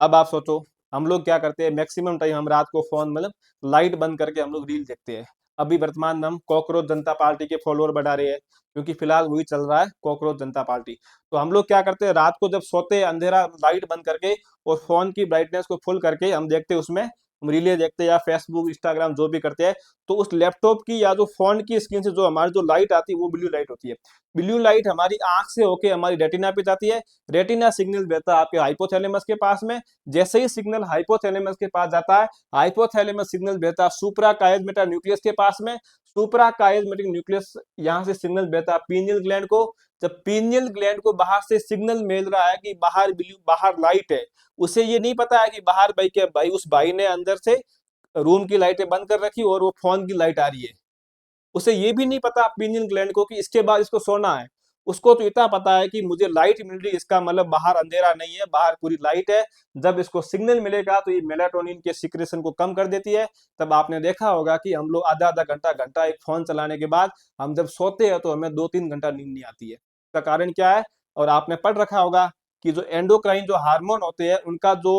अब आप सोचो, हम लोग क्या करते हैं, मैक्सिमम टाइम हम रात को फोन मतलब लाइट बंद करके हम लोग रील देखते हैं। अभी वर्तमान में हम कॉकरोच जनता पार्टी के फॉलोअर बढ़ा रहे हैं, क्योंकि फिलहाल वही चल रहा है, कॉकरोच जनता पार्टी। तो हम लोग क्या करते हैं, रात को जब सोते हैं अंधेरा लाइट बंद करके और फोन की ब्राइटनेस को फुल करके हम देखते हैं, उसमें हम रीलें देखते हैं या फेसबुक इंस्टाग्राम जो भी करते हैं, तो उस लैपटॉप की या जो फोन की स्क्रीन से जो हमारी जो लाइट आती है वो ब्लू लाइट होती है। ब्लू लाइट हमारी आंख से होके हमारी रेटिना पे जाती है, रेटिना सिग्नल देता है आपके हाइपोथैलेमस के पास में। जैसे ही सिग्नल हाइपोथैलेमस के पास जाता है, हाइपोथैलेमस सिग्नल भेजता है सुप्रा कायजमेटा न्यूक्लियस के पास में, सुप्रा कायजमेटिक न्यूक्लियस यहाँ से सिग्नल भेजता है पीनियल ग्लैंड को। जब पीनियल ग्लैंड को बाहर से सिग्नल मिल रहा है कि बाहर लाइट है, उसे ये नहीं पता है कि बाहर भाई के भाई उस भाई ने अंदर से रूम की लाइटें बंद कर रखी और वो फोन की लाइट आ रही है। उसे ये भी नहीं पता पीनियल ग्लैंड को कि इसके बाद इसको सोना है। उसको तो इतना पता है कि मुझे लाइट मिल रही है, इसका मतलब बाहर अंधेरा नहीं है, बाहर पूरी लाइट है। जब इसको सिग्नल मिलेगा तो ये मेलाटोनिन के सिक्रेशन को कम कर देती है। तब आपने देखा होगा कि हम लोग आधा आधा घंटा घंटा एक फोन चलाने के बाद हम जब सोते हैं तो हमें 2-3 घंटा नींद नहीं आती है। इसका कारण क्या है, और आपने पढ़ रखा होगा कि जो एंडोक्राइन जो हार्मोन होते हैं उनका जो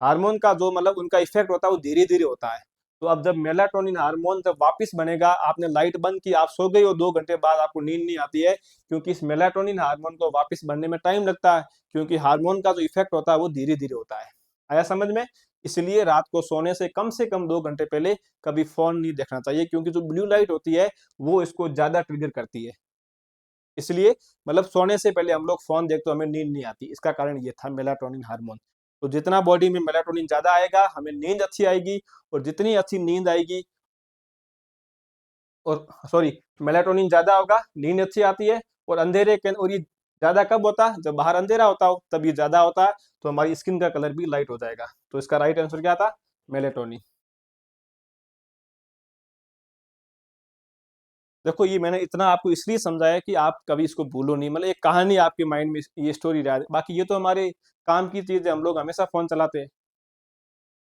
हार्मोन का जो मतलब उनका इफेक्ट होता है वो धीरे धीरे होता है। तो अब जब मेलाटोनिन हार्मोन जब वापस बनेगा, आपने लाइट बंद की, आप सो गई और 2 घंटे बाद आपको नींद नहीं आती है, क्योंकि इस मेलाटोनिन हार्मोन को वापस बनने में टाइम लगता है, क्योंकि हार्मोन का जो इफेक्ट होता है वो धीरे धीरे होता है। आया समझ में? इसलिए रात को सोने से कम 2 घंटे पहले कभी फोन नहीं देखना चाहिए, क्योंकि जो ब्लू लाइट होती है वो इसको ज्यादा ट्रिगर करती है। इसलिए मतलब सोने से पहले हम लोग फोन देखते तो हमें नींद नहीं आती, इसका कारण ये था मेलाटोनिन हार्मोन। तो जितना बॉडी में मेलाटोनिन ज्यादा आएगा हमें नींद अच्छी आएगी, और जितनी अच्छी नींद आएगी और सॉरी मेलाटोनिन ज्यादा होगा नींद अच्छी आती है। और अंधेरे के और ये ज्यादा कब होता है, जब बाहर अंधेरा होता हो तब ये ज्यादा होता है, तो हमारी स्किन का कलर भी लाइट हो जाएगा। तो इसका राइट आंसर क्या था, मेलेटोनिन। देखो ये मैंने इतना आपको इसलिए समझाया कि आप कभी इसको भूलो नहीं, मतलब एक कहानी आपके माइंड में ये स्टोरी रहा है। बाकी ये तो हमारे काम की चीज है, हम लोग हमेशा फोन चलाते हैं।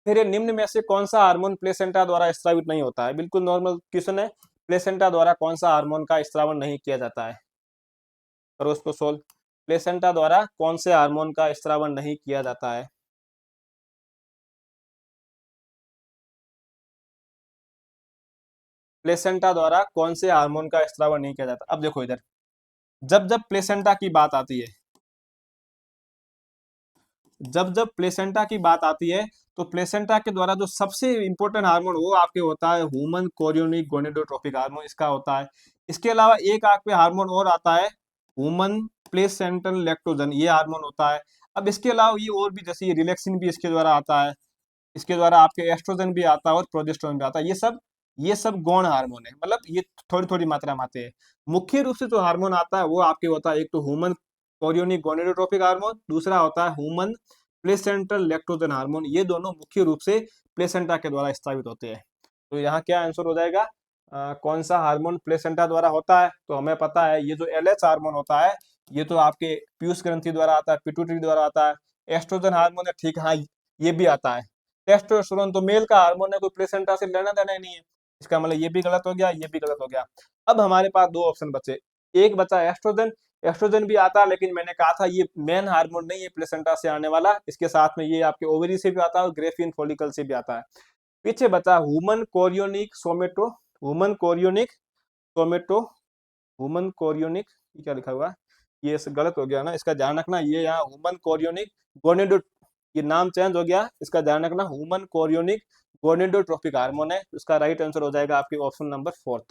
फिर ये निम्न में से कौन सा हार्मोन प्लेसेंटा द्वारा स्रावित नहीं होता है, बिल्कुल नॉर्मल क्वेश्चन है। प्लेसेंटा द्वारा कौन सा हार्मोन का स्रावन नहीं किया जाता है, करो उसको सोल्व। प्लेसेंटा द्वारा कौन से हार्मोन का स्रावन नहीं किया जाता है। प्लेसेंटा द्वारा कौन से हार्मोन का स्रावन नहीं किया जाता। अब देखो इधर, जब जब प्लेसेंटा की बात आती है, जब जब प्लेसेंटा की बात आती है तो प्लेसेंटा के द्वारा जो सबसे इंपॉर्टेंट हार्मोन वो आपके होता है ह्यूमन कोरियोनिक गोनेडोट्रोपिक हार्मोन, इसका होता है। इसके अलावा एक आप पे हार्मोन और आता है ह्यूमन प्लेसेंटल लैक्टोजन, ये हार्मोन होता है। अब इसके अलावा ये और भी, जैसे ये रिलैक्सिन भी इसके द्वारा आता है, इसके द्वारा आपके एस्ट्रोजन भी आता है और प्रोजेस्टेरोन भी आता है। ये सब गौण हार्मोन है, मतलब ये थोड़ी थोड़ी मात्रा में आते हैं। मुख्य रूप से जो हार्मोन आता है वो आपके होता है एक तो ह्यूमन कोरियोनिक गोनेडोट्रोपिक हार्मोन, दूसरा होता है ह्यूमन प्लेसेंटल लैक्टोजन हार्मोन। ये दोनों मुख्य रूप से प्लेसेंटा के द्वारा स्रावित होते हैं। तो यहाँ क्या आंसर हो जाएगा, कौन सा हार्मोन प्लेसेंटा द्वारा होता है, तो हमें पता है ये जो एलएच हार्मोन होता है ये तो आपके पीयूष ग्रंथि द्वारा आता है, पिट्यूटरी द्वारा आता है। एस्ट्रोजन हार्मोन है, ठीक, हाँ ये भी आता है। टेस्टोस्टेरोन तो मेल का हार्मोन है, कोई प्लेसेंटा से लेना देना ही नहीं है। इसका मतलब ये भी गलत हो गया, ये भी गलत हो गया। अब हमारे पास दो ऑप्शन बचे, एक बचा एस्ट्रोजन। एस्ट्रोजन भी आता है, लेकिन मैंने कहा था ये मेन हार्मोन नहीं है प्लेसेंटा से आने वाला, इसके साथ में ये आपके ओवरी से भी आता है और ग्रेफिन फॉलिकल से भी आता है। पीछे बचा human chorionic somato, human chorionic somato, human chorionic, ये क्या लिखा हुआ है, ये गलत हो गया ना, इसका ध्यान रखना। ये यहाँ ह्यूमन कोरियोनिक गोनेडो, ये नाम चेंज हो गया, इसका ध्यान रखना। ह्यूमन कोरियोनिक गोनेडोट्रोपिक हार्मोन है, इसका राइट आंसर हो जाएगा आपके ऑप्शन नंबर 4।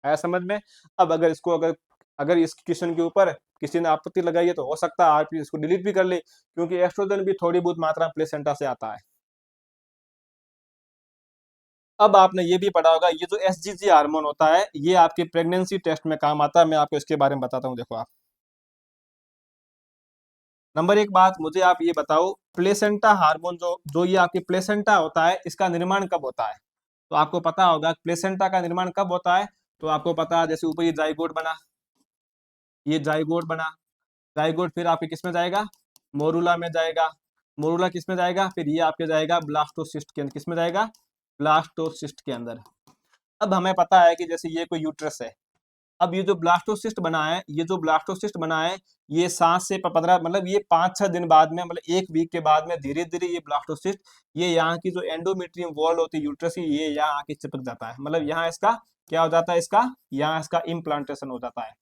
आया समझ में? अब अगर इसको अगर अगर इस क्वेश्चन के ऊपर किसी ने आपत्ति लगाई है तो हो सकता है आप इसको डिलीट भी कर ले, क्योंकि एस्ट्रोजन भी थोड़ी बहुत मात्रा में प्लेसेंटा से आता है। अब आपने ये भी पढ़ा होगा, ये जो एसजीजी हार्मोन होता है ये आपके प्रेगनेंसी टेस्ट में काम आता है। मैं आपको इसके बारे में बताता हूँ। देखो आप, नंबर एक बात मुझे आप ये बताओ, प्लेसेंटा हार्मोन जो जो ये आपके प्लेसेंटा होता है इसका निर्माण कब होता है? तो आपको पता होगा प्लेसेंटा का निर्माण कब होता है। तो आपको पता है, जैसे ऊपर ये जाइगोट बना, ये जाइगोट बना, जाइगोट फिर आपके किस में जाएगा, मोरूला में जाएगा, मोरूला किस में जाएगा, फिर ये आपके जाएगा ब्लास्टोसिस्ट के अंदर, किस में जाएगा, ब्लास्टोसिस्ट के अंदर। अब हमें पता है कि जैसे ये कोई यूट्रस है, अब ये जो ब्लास्टोसिस्ट बना है, ये जो ब्लास्टोसिस्ट बना है, ये 7 से 15 मतलब ये 5-6 दिन बाद में, मतलब 1 वीक के बाद में धीरे धीरे ये ब्लास्टोसिस्ट, ये यहाँ की जो एंडोमेट्रियम वॉल होती है यूट्रस की, ये यहाँ आके चिपक जाता है। मतलब यहाँ इसका क्या हो जाता है, इसका यहाँ इसका इम्प्लांटेशन हो जाता है।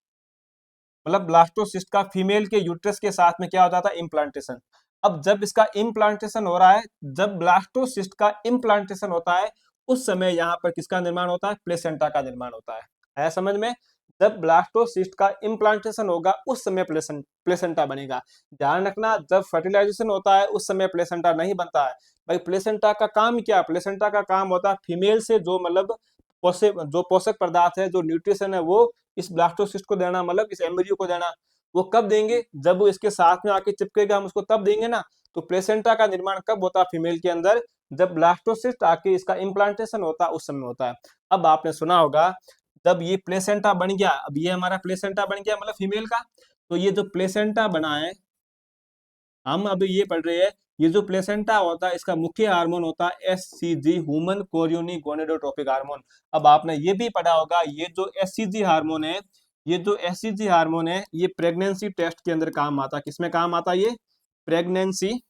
मतलब ब्लास्टोसिस्ट का फीमेल के यूट्रस के साथ में क्या हो जाता है, इम्प्लांटेशन। अब जब इसका इम्प्लांटेशन हो रहा है, जब ब्लास्टोसिस्ट का इम्प्लांटेशन होता है, उस समय यहाँ पर किसका निर्माण होता है, प्लेसेंटा का निर्माण होता है समझ में? जब ब्लास्टोसिस्ट का इम्प्लांटेशन होगा उस समय प्लेसेंटा बनेगा। ध्यान रखना, जब फर्टिलाइजेशन होता है उस समय प्लेसेंटा नहीं बनता है। भाई प्लेसेंटा का काम क्या, प्लेसेंटा का काम होता है फीमेल से जो मतलब जो पोषक पदार्थ है, जो न्यूट्रिशन है, वो इस ब्लास्टोसिस्ट को देना, मतलब इस एम्ब्रियो को देना। वो कब देंगे, जब वो इसके साथ में आके चिपकेगा, हम उसको तब देंगे ना। तो प्लेसेंटा का निर्माण कब होता है फीमेल के अंदर, जब ब्लास्टोसिस्ट आके इसका इम्प्लांटेशन होता है, उस समय होता है। अब आपने सुना होगा, जब ये प्लेसेंटा बन गया, अब ये हमारा प्लेसेंटा बन गया मतलब फीमेल का, तो ये जो प्लेसेंटा बना है, हम अभी ये पढ़ रहे हैं, ये जो प्लेसेंटा होता है इसका मुख्य हार्मोन होता है SCG, human chorionic gonadotropic hormone. अब आपने ये भी पढ़ा होगा, ये जो एससीजी हार्मोन है, ये जो एससीजी हार्मोन है, ये प्रेगनेंसी टेस्ट के अंदर काम आता है। किसमें काम आता है ये, प्रेगनेंसी,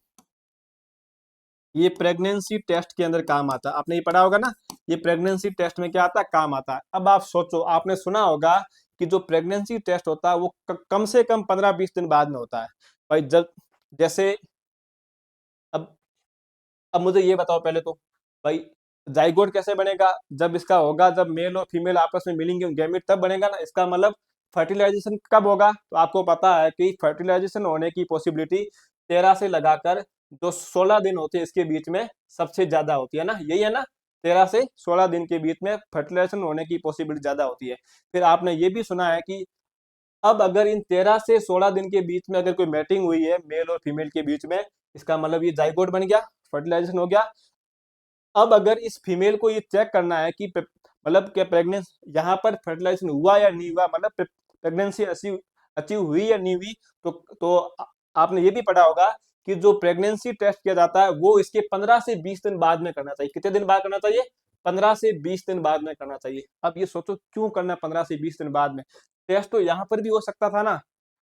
ये प्रेगनेंसी टेस्ट के अंदर काम आता है। आपने ये पढ़ा होगा ना, ये प्रेगनेंसी टेस्ट में क्या आता है, काम आता है। अब आप सोचो, आपने सुना होगा कि जो प्रेगनेंसी टेस्ट होता है वो कम से कम 15-20 दिन बाद में होता है। भाई जब जैसे अब अब मुझे ये बताओ पहले तो, भाई जाइगोट कैसे बनेगा, जब इसका होगा, जब मेल और फीमेल आपस में मिलेंगे गैमेट तब बनेगा ना। इसका मतलब फर्टिलाइजेशन कब होगा, तो आपको पता है कि फर्टिलाइजेशन होने की पॉसिबिलिटी 13 से लगाकर जो 16 दिन होते हैं इसके बीच में सबसे ज्यादा होती है ना, यही है ना, 13 से 16 दिन के बीच में फर्टिलाइजेशन होने की पॉसिबिलिटी ज्यादा होती है। फिर आपने ये भी सुना है कि अब अगर इन 13 से 16 दिन के बीच में अगर कोई मैटिंग हुई है मेल और फीमेल के बीच में, इसका मतलब ये जाइगोट बन गया, फर्टिलाइजेशन हो गया। अब अगर इस फीमेल को ये चेक करना है कि मतलब क्या प्रेगनेंसी यहाँ पर फर्टिलाइजेशन हुआ या नहीं हुआ, मतलब प्रेगनेंसी अचीव हुई या नहीं हुई, तो आपने ये भी पढ़ा होगा कि जो प्रेगनेंसी टेस्ट किया जाता है वो इसके 15 से 20 दिन बाद में करना चाहिए। कितने दिन बाद करना चाहिए, 15 से 20 दिन बाद में करना चाहिए। अब ये सोचो क्यों करना 15 से 20 दिन बाद में, टेस्ट तो यहाँ पर भी हो सकता था ना,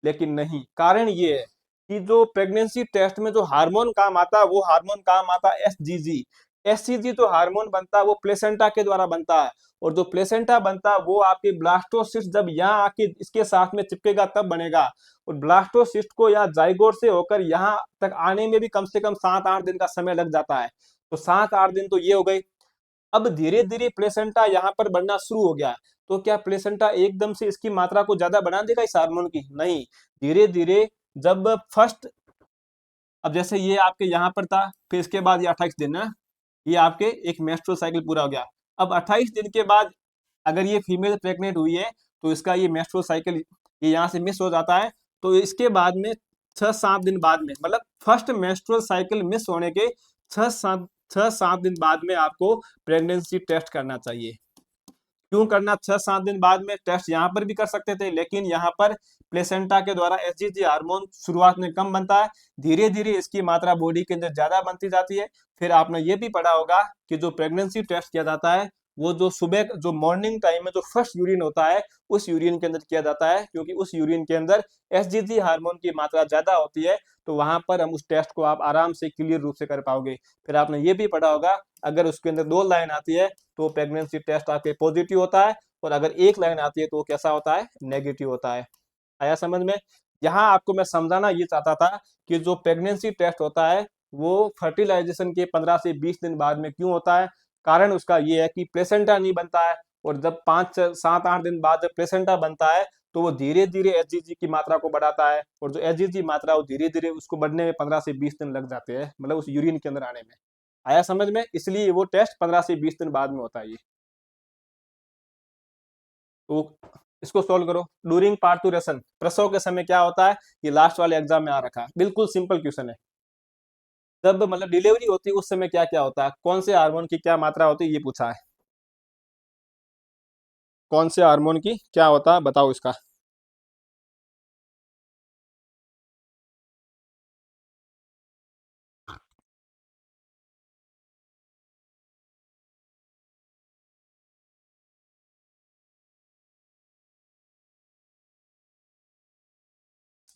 लेकिन नहीं। कारण ये है कि जो प्रेगनेंसी टेस्ट में जो हार्मोन काम आता है वो हार्मोन काम आता है एसजीजी। एसजीजी जो हार्मोन बनता है वो प्लेसेंटा के द्वारा बनता है, और जो प्लेसेंटा बनता है वो आपके ब्लास्टोसिस्ट जब यहाँ आके इसके साथ में चिपकेगा तब बनेगा। और ब्लास्टोसिस्ट को यहाँ जाइगोट से होकर यहाँ तक आने में भी कम से कम 7-8 दिन का समय लग जाता है। तो 7-8 दिन तो ये हो गई। अब धीरे धीरे प्लेसेंटा यहाँ पर बढ़ना शुरू हो गया। तो क्या प्लेसेंटा एकदम से इसकी मात्रा को ज्यादा बढ़ा देगा इस हार्मोन की, नहीं। धीरे धीरे जब फर्स्ट, अब जैसे ये आपके यहाँ पर था, फिर इसके बाद ये 28 दिन है, ये आपके एक मेंस्ट्रुअल साइकिल पूरा हो गया। अब 28 दिन के बाद अगर ये फीमेल प्रेग्नेंट हुई है तो इसका ये मेंस्ट्रुअल साइकिल ये यहाँ से मिस हो जाता है। तो इसके बाद में 6-7 दिन बाद में, मतलब फर्स्ट मेंस्ट्रुअल साइकिल मिस होने के 6-7 दिन बाद में आपको प्रेगनेंसी टेस्ट करना चाहिए। क्यों करना 6-7 दिन बाद में, टेस्ट यहाँ पर भी कर सकते थे, लेकिन यहाँ पर प्लेसेंटा के द्वारा एसजीजी हार्मोन शुरुआत में कम बनता है, धीरे धीरे इसकी मात्रा बॉडी के अंदर ज्यादा बनती जाती है। फिर आपने ये भी पढ़ा होगा कि जो प्रेगनेंसी टेस्ट किया जाता है वो जो सुबह जो मॉर्निंग टाइम में जो फर्स्ट यूरिन होता है उस यूरिन के अंदर किया जाता है, क्योंकि उस यूरिन के अंदर एसजीजी हार्मोन की मात्रा ज्यादा होती है। तो वहां पर हम उस टेस्ट को आप आराम से क्लियर रूप से कर पाओगे। फिर आपने ये भी पढ़ा होगा, अगर उसके अंदर 2 लाइन आती है तो प्रेगनेंसी टेस्ट आपके पॉजिटिव होता है, और अगर 1 लाइन आती है तो वो कैसा होता है, नेगेटिव होता है। आया समझ में? यहाँ आपको मैं समझाना ये चाहता था कि जो प्रेगनेंसी टेस्ट होता है वो फर्टिलाइजेशन के 15 से 20 दिन बाद में क्यों होता है। कारण उसका ये है कि प्लेसेंटा नहीं बनता है, और जब 5 7 8 दिन बाद जब प्लेसेंटा बनता है तो वो धीरे धीरे एसजीजी की मात्रा को बढ़ाता है, और जो एसजीजी मात्रा वो धीरे धीरे उसको बढ़ने में 15 से 20 दिन लग जाते हैं, मतलब उस यूरिन के अंदर आने में। आया समझ में? इसलिए वो टेस्ट 15 से 20 दिन बाद में होता है ये। तो इसको सोल्व करो। ड्यूरिंग पार्टुरेशन, प्रसव के समय क्या होता है, ये लास्ट वाले एग्जाम में आ रखा है, बिल्कुल सिंपल क्वेश्चन है। जब मतलब डिलीवरी होती है उस समय क्या क्या होता है, कौन से हार्मोन की क्या मात्रा होती है, ये पूछा है। कौन से हार्मोन की क्या होता है बताओ इसका।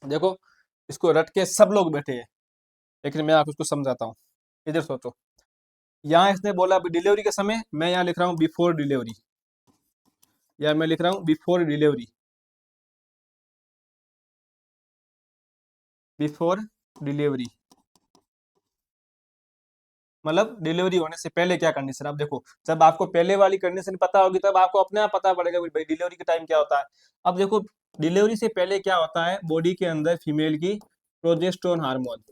देखो, इसको रट के सब लोग बैठे हैं, लेकिन मैं आपको इसको समझाता हूँ। इधर सोचो, यहाँ इसने बोला डिलीवरी के समय, मैं यहाँ लिख रहा हूँ बिफोर डिलीवरी, या मैं लिख रहा हूँ बिफोर डिलीवरी। बिफोर डिलीवरी मतलब डिलीवरी होने से पहले क्या कंडीशन। अब देखो, जब आपको पहले वाली कंडीशन पता होगी तब आपको अपने आप पता पड़ेगा भाई डिलीवरी के टाइम क्या होता है। अब देखो, डिलीवरी से पहले क्या होता है, बॉडी के अंदर फीमेल की प्रोजेस्टेरोन हार्मोन,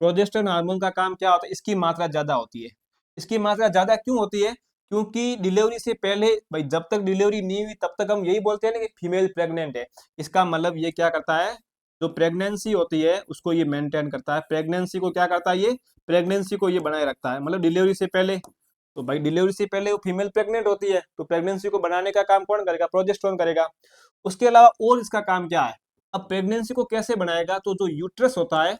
प्रोजेस्टेरोन हार्मोन का काम क्या होता है, इसकी मात्रा ज्यादा होती है। इसकी मात्रा ज्यादा क्यों होती है, क्योंकि डिलीवरी से पहले भाई जब तक डिलीवरी नहीं हुई तब तक हम यही बोलते हैं ना कि फीमेल प्रेग्नेंट है। इसका मतलब ये क्या करता है, जो प्रेगनेंसी होती है उसको ये मेंटेन करता है, प्रेगनेंसी को क्या करता है, ये प्रेगनेंसी को ये बनाए रखता है, मतलब डिलीवरी से पहले। तो भाई डिलीवरी से पहले वो फीमेल प्रेग्नेंट होती है तो प्रेगनेंसी को बनाने का काम कौन करेगा, प्रोजेस्टेरोन करेगा। उसके अलावा और इसका काम क्या है, अब प्रेगनेंसी को कैसे बनाएगा, तो जो यूट्रस होता है,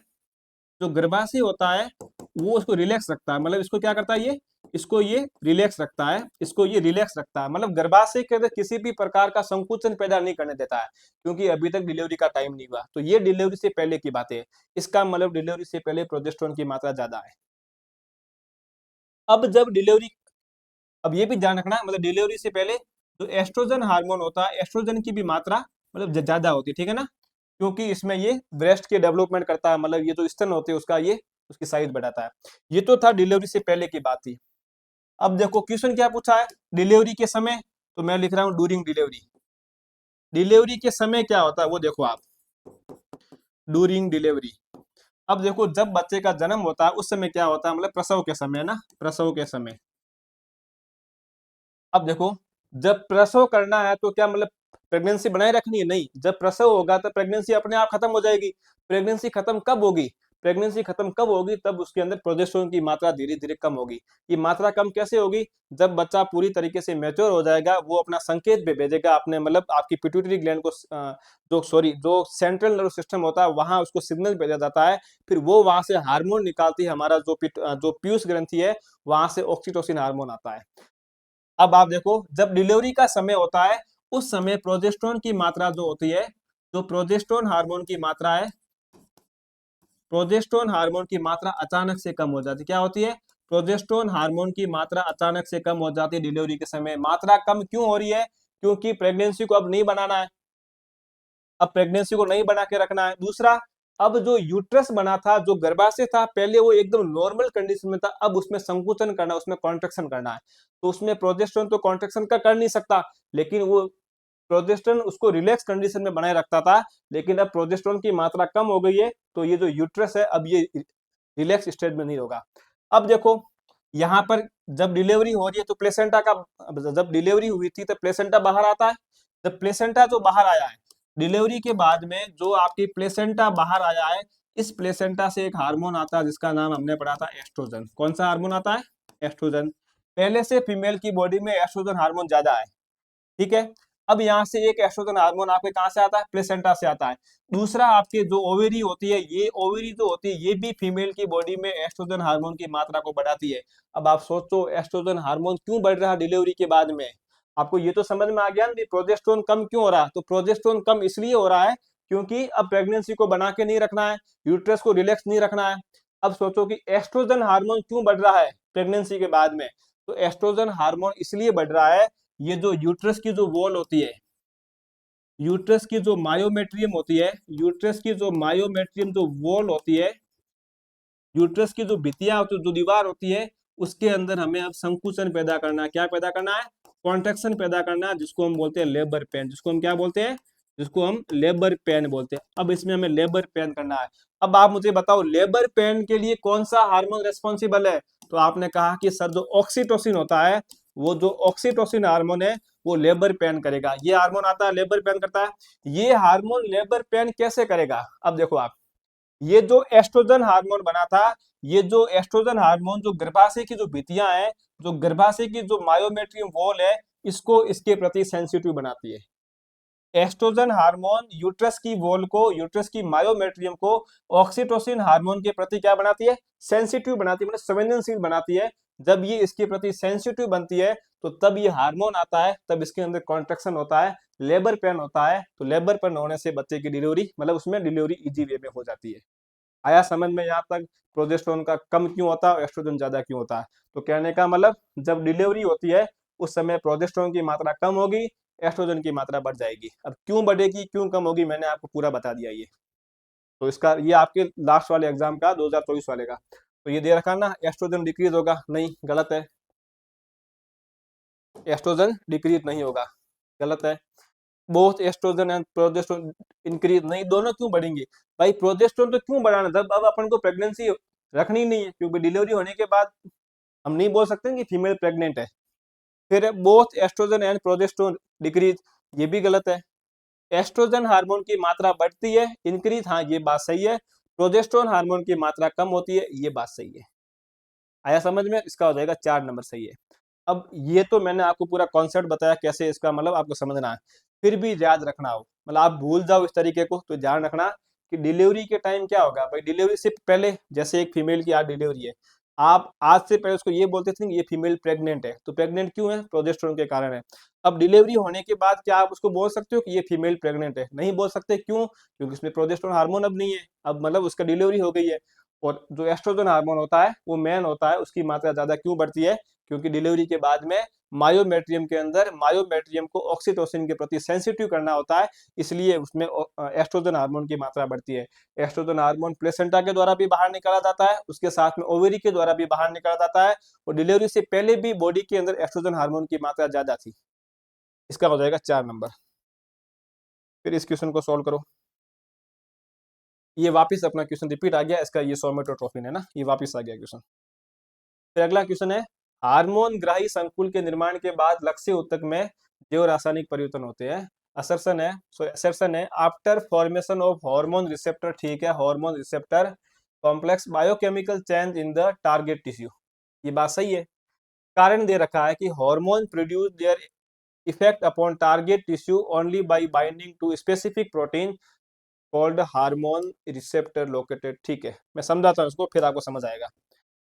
जो गर्भाशय होता है, वो उसको रिलैक्स रखता है, मतलब इसको क्या करता है, ये इसको ये रिलैक्स रखता है, इसको ये रिलैक्स रखता है, मतलब गर्भाशय के अंदर किसी भी प्रकार का संकुचन पैदा नहीं करने देता है, क्योंकि अभी तक डिलीवरी का टाइम नहीं हुआ। तो ये डिलीवरी से पहले की बात है। इसका मतलब डिलीवरी से पहले प्रोजेस्टेरोन की मात्रा ज्यादा है। अब जब डिलीवरी, अब ये भी ध्यान रखना, मतलब डिलीवरी से पहले जो एस्ट्रोजन हार्मोन होता है, एस्ट्रोजन की भी मात्रा मतलब ज्यादा होती है, ठीक है ना, क्योंकि इसमें ये ब्रेस्ट के डेवलपमेंट करता है, मतलब ये जो स्तन होते हैं उसका ये उसकी साइज बढ़ाता है। ये तो था डिलीवरी से पहले की बात थी। अब देखो क्वेश्चन क्या पूछा है, डिलीवरी के समय, तो मैं लिख रहा हूँ ड्यूरिंग डिलीवरी। डिलीवरी के समय क्या होता है वो देखो आप, ड्यूरिंग डिलीवरी। अब देखो, जब बच्चे का जन्म होता है उस समय क्या होता है, मतलब प्रसव के समय ना, प्रसव के समय। अब देखो, जब प्रसव करना है तो क्या मतलब प्रेगनेंसी बनाए रखनी है, नहीं, जब प्रसव होगा तो प्रेगनेंसी अपने आप खत्म हो जाएगी। प्रेगनेंसी खत्म कब होगी, प्रेगनेंसी खत्म कब होगी, तब उसके अंदर प्रोजेस्टेरोन की मात्रा धीरे धीरे कम होगी। ये मात्रा कम कैसे होगी, जब बच्चा पूरी तरीके से मैच्योर हो जाएगा, वो अपना संकेत भी भेजेगा अपने, मतलब आपकी पिट्यूटरी ग्लैंड को, जो सेंट्रल नर्वस सिस्टम होता है वहां उसको सिग्नल भेजा जाता है। फिर वो वहां से हार्मोन निकालती है, हमारा जो पीयूष ग्रंथि है वहां से ऑक्सीटोसिन हार्मोन आता है। अब आप देखो, जब डिलीवरी का समय होता है उस समय प्रोजेस्टेरोन की मात्रा जो होती है, जो प्रोजेस्टेरोन हार्मोन की मात्रा है, प्रोजेस्टेरोन हार्मोन की मात्रा अचानक से कम हो जाती है। क्या होती है, प्रोजेस्टेरोन हार्मोन की मात्रा अचानक से कम हो जाती है डिलीवरी के समय। मात्रा कम क्यों हो रही है, क्योंकि प्रेगनेंसी को अब नहीं बनाना है, अब प्रेगनेंसी को नहीं बना के रखना है। दूसरा, अब जो यूट्रस बना था, जो गर्भाशय था, पहले वो एकदम नॉर्मल कंडीशन में था, अब उसमें संकुचन करना, उसमें कॉन्ट्रेक्शन करना है। तो उसमें प्रोजेस्टेरोन तो कॉन्ट्रेक्शन का कर नहीं सकता, लेकिन वो प्रोजेस्टेरोन उसको रिलैक्स कंडीशन में बनाए रखता था। लेकिन अब प्रोजेस्टेरोन की मात्रा कम हो गई है तो ये जो यूट्रस है अब ये रिलैक्स स्टेज में नहीं होगा। अब देखो, यहाँ पर जब डिलीवरी हो रही है तो प्लेसेंटा का, जब डिलीवरी हुई थी तो प्लेसेंटा बाहर आता है। जब प्लेसेंटा जो बाहर आया है डिलीवरी के बाद में, जो आपकी प्लेसेंटा बाहर आया है, इस प्लेसेंटा से एक हार्मोन आता है जिसका नाम हमने पढ़ा था एस्ट्रोजन। कौन सा हार्मोन आता है, एस्ट्रोजन। पहले से फीमेल की बॉडी में एस्ट्रोजन हार्मोन ज्यादा है, ठीक है। अब यहाँ से एक एस्ट्रोजन हार्मोन आपके कहाँ से आता है, प्लेसेंटा से आता है। दूसरा आपके जो ओवेरी होती है, ये ओवेरी जो होती है ये भी फीमेल की बॉडी में एस्ट्रोजन हार्मोन की मात्रा को बढ़ाती है। अब आप सोचो एस्ट्रोजन हार्मोन क्यों बढ़ रहा है डिलीवरी के बाद में, आपको ये तो समझ में आ गया ना, प्रोजेस्टेरोन कम क्यों हो रहा है, तो प्रोजेस्टेरोन कम इसलिए हो रहा है क्योंकि अब प्रेगनेंसी को बना के नहीं रखना है, यूट्रस को रिलैक्स नहीं रखना है। अब सोचो कि एस्ट्रोजन हार्मोन क्यों बढ़ रहा है प्रेगनेंसी के बाद में, तो एस्ट्रोजन हार्मोन इसलिए बढ़ रहा है, ये जो यूट्रस की जो वॉल होती है, यूट्रस की जो मायोमेट्रियम होती है, यूट्रस की जो मायोमेट्रियम जो वॉल होती है, यूट्रस की जो भित्तियां होती है, जो दीवार होती है, उसके अंदर हमें अब संकुचन पैदा करना है। क्या पैदा करना है, कॉन्ट्रेक्शन पैदा करना है, जिसको हम बोलते हैं लेबर पेन, जिसको हम क्या बोलते हैं, जिसको हम लेबर पेन बोलते हैं। अब इसमें हमें लेबर पेन करना है। अब आप मुझे बताओ लेबर पेन के लिए कौन सा हार्मोन रेस्पॉन्सिबल है, तो आपने कहा कि सर जो ऑक्सीटोसिन होता है, वो जो ऑक्सीटोसिन हार्मोन है वो लेबर पेन करेगा। ये हार्मोन आता है लेबर पेन करता है। ये हार्मोन लेबर पेन कैसे करेगा, अब देखो आप, ये जो एस्ट्रोजन हार्मोन बना था, ये जो एस्ट्रोजन हार्मोन जो गर्भाशय की जो भित्तियां हैं, जो गर्भाशय की जो मायोमेट्रियम वॉल है, इसको इसके प्रति सेंसिटिव बनाती है। एस्ट्रोजन हार्मोन यूट्रस की वॉल को, यूट्रस की मायोमेट्रियम को ऑक्सीटोसिन हार्मोन के प्रति क्या बनाती है, सेंसिटिव बनाती है, मतलब संवेदनशील बनाती है। जब ये इसके प्रति सेंसिटिव बनती है तो तब ये हार्मोन आता है, तब इसके अंदर कॉन्ट्रैक्शन होता है, लेबर पेन होता है। तो लेबर पेन होने से बच्चे की डिलीवरी, मतलब उसमें डिलीवरी इजी वे में हो जाती है। आया समझ में यहाँ तक, प्रोजेस्टेरोन का कम क्यों होता है, एस्ट्रोजन ज्यादा क्यों होता है। तो कहने का मतलब जब डिलीवरी होती है उस समय प्रोजेस्टेरोन की मात्रा कम होगी, एस्ट्रोजन की मात्रा बढ़ जाएगी। अब क्यों बढ़ेगी क्यों कम होगी मैंने आपको पूरा बता दिया ये। तो इसका ये आपके लास्ट वाले एग्जाम का 2024 वाले का, तो ये दे रखा ना एस्ट्रोजन डिक्रीज होगा, नहीं गलत है, एस्ट्रोजन डिक्रीज नहीं होगा, गलत है। Both estrogen and progesterone increase, नहीं, दोनों क्यों बढ़ेंगे भाई, प्रोजेस्टेरोन तो क्यों बढ़ाना, जब अब अपन को प्रेगनेंसी रखनी नहीं है, क्योंकि डिलीवरी होने के बाद हम नहीं बोल सकते कि फीमेल प्रेग्नेंट है। फिर both estrogen and progesterone decrease, ये भी गलत है। एस्ट्रोजन हार्मोन की मात्रा बढ़ती है, इंक्रीज, हाँ ये बात सही है। प्रोजेस्टेरोन हार्मोन की मात्रा कम होती है, ये बात सही है। आया समझ में, इसका हो जाएगा 4 नंबर सही है। अब ये तो मैंने आपको पूरा कॉन्सेप्ट बताया कैसे इसका मतलब आपको समझना है, फिर भी याद रखना हो, मतलब आप भूल जाओ इस तरीके को, तो ध्यान रखना कि डिलीवरी के टाइम क्या होगा भाई, डिलीवरी से पहले जैसे एक फीमेल की आज डिलीवरी है, आप आज से पहले उसको ये बोलते थे कि ये फीमेल प्रेग्नेंट है, तो प्रेग्नेंट क्यों है, प्रोजेस्टेरोन के कारण है। अब डिलीवरी होने के बाद क्या आप उसको बोल सकते हो कि ये फीमेल प्रेग्नेंट है, नहीं बोल सकते, क्यों, क्योंकि उसमें प्रोजेस्टेरोन हार्मोन अब नहीं है, अब मतलब उसका डिलीवरी हो गई है। और जो एस्ट्रोजन हार्मोन होता है वो मैन होता है, उसकी मात्रा ज्यादा क्यों बढ़ती है, क्योंकि डिलीवरी के बाद में मायोमेट्रियम के अंदर मायोमेट्रियम को ऑक्सीटोसिन के प्रति सेंसिटिव करना होता है, इसलिए उसमें एस्ट्रोजन हार्मोन की मात्रा बढ़ती है। एस्ट्रोजन हार्मोन प्लेसेंटा के द्वारा भी बाहर निकाला जाता है, उसके साथ में ओवेरी के द्वारा भी बाहर निकाला जाता है, और डिलीवरी से पहले भी बॉडी के अंदर एस्ट्रोजन हार्मोन की मात्रा ज्यादा थी। इसका हो जाएगा 4 नंबर। फिर इस क्वेश्चन को सोल्व करो, ये वापस अपना क्वेश्चन रिपीट आ गया, इसका ये सोमेटोट्रोपिन है ना, ये वापस आ गया क्वेश्चन। फिर अगला क्वेश्चन है, हार्मोन ग्राही संकुल के निर्माण के बाद लक्ष्य ऊतक में जो रासायनिक परिवर्तन होते हैं, असर्शन है after formation of hormone receptor, ठीक है, hormone receptor complex biochemical change in the target tissue, ये बात सही है। कारण दे रखा है कि hormone produce their effect upon target tissue only by binding to specific protein called hormone receptor located, ठीक है, मैं समझाता हूँ इसको फिर आपको समझ आएगा।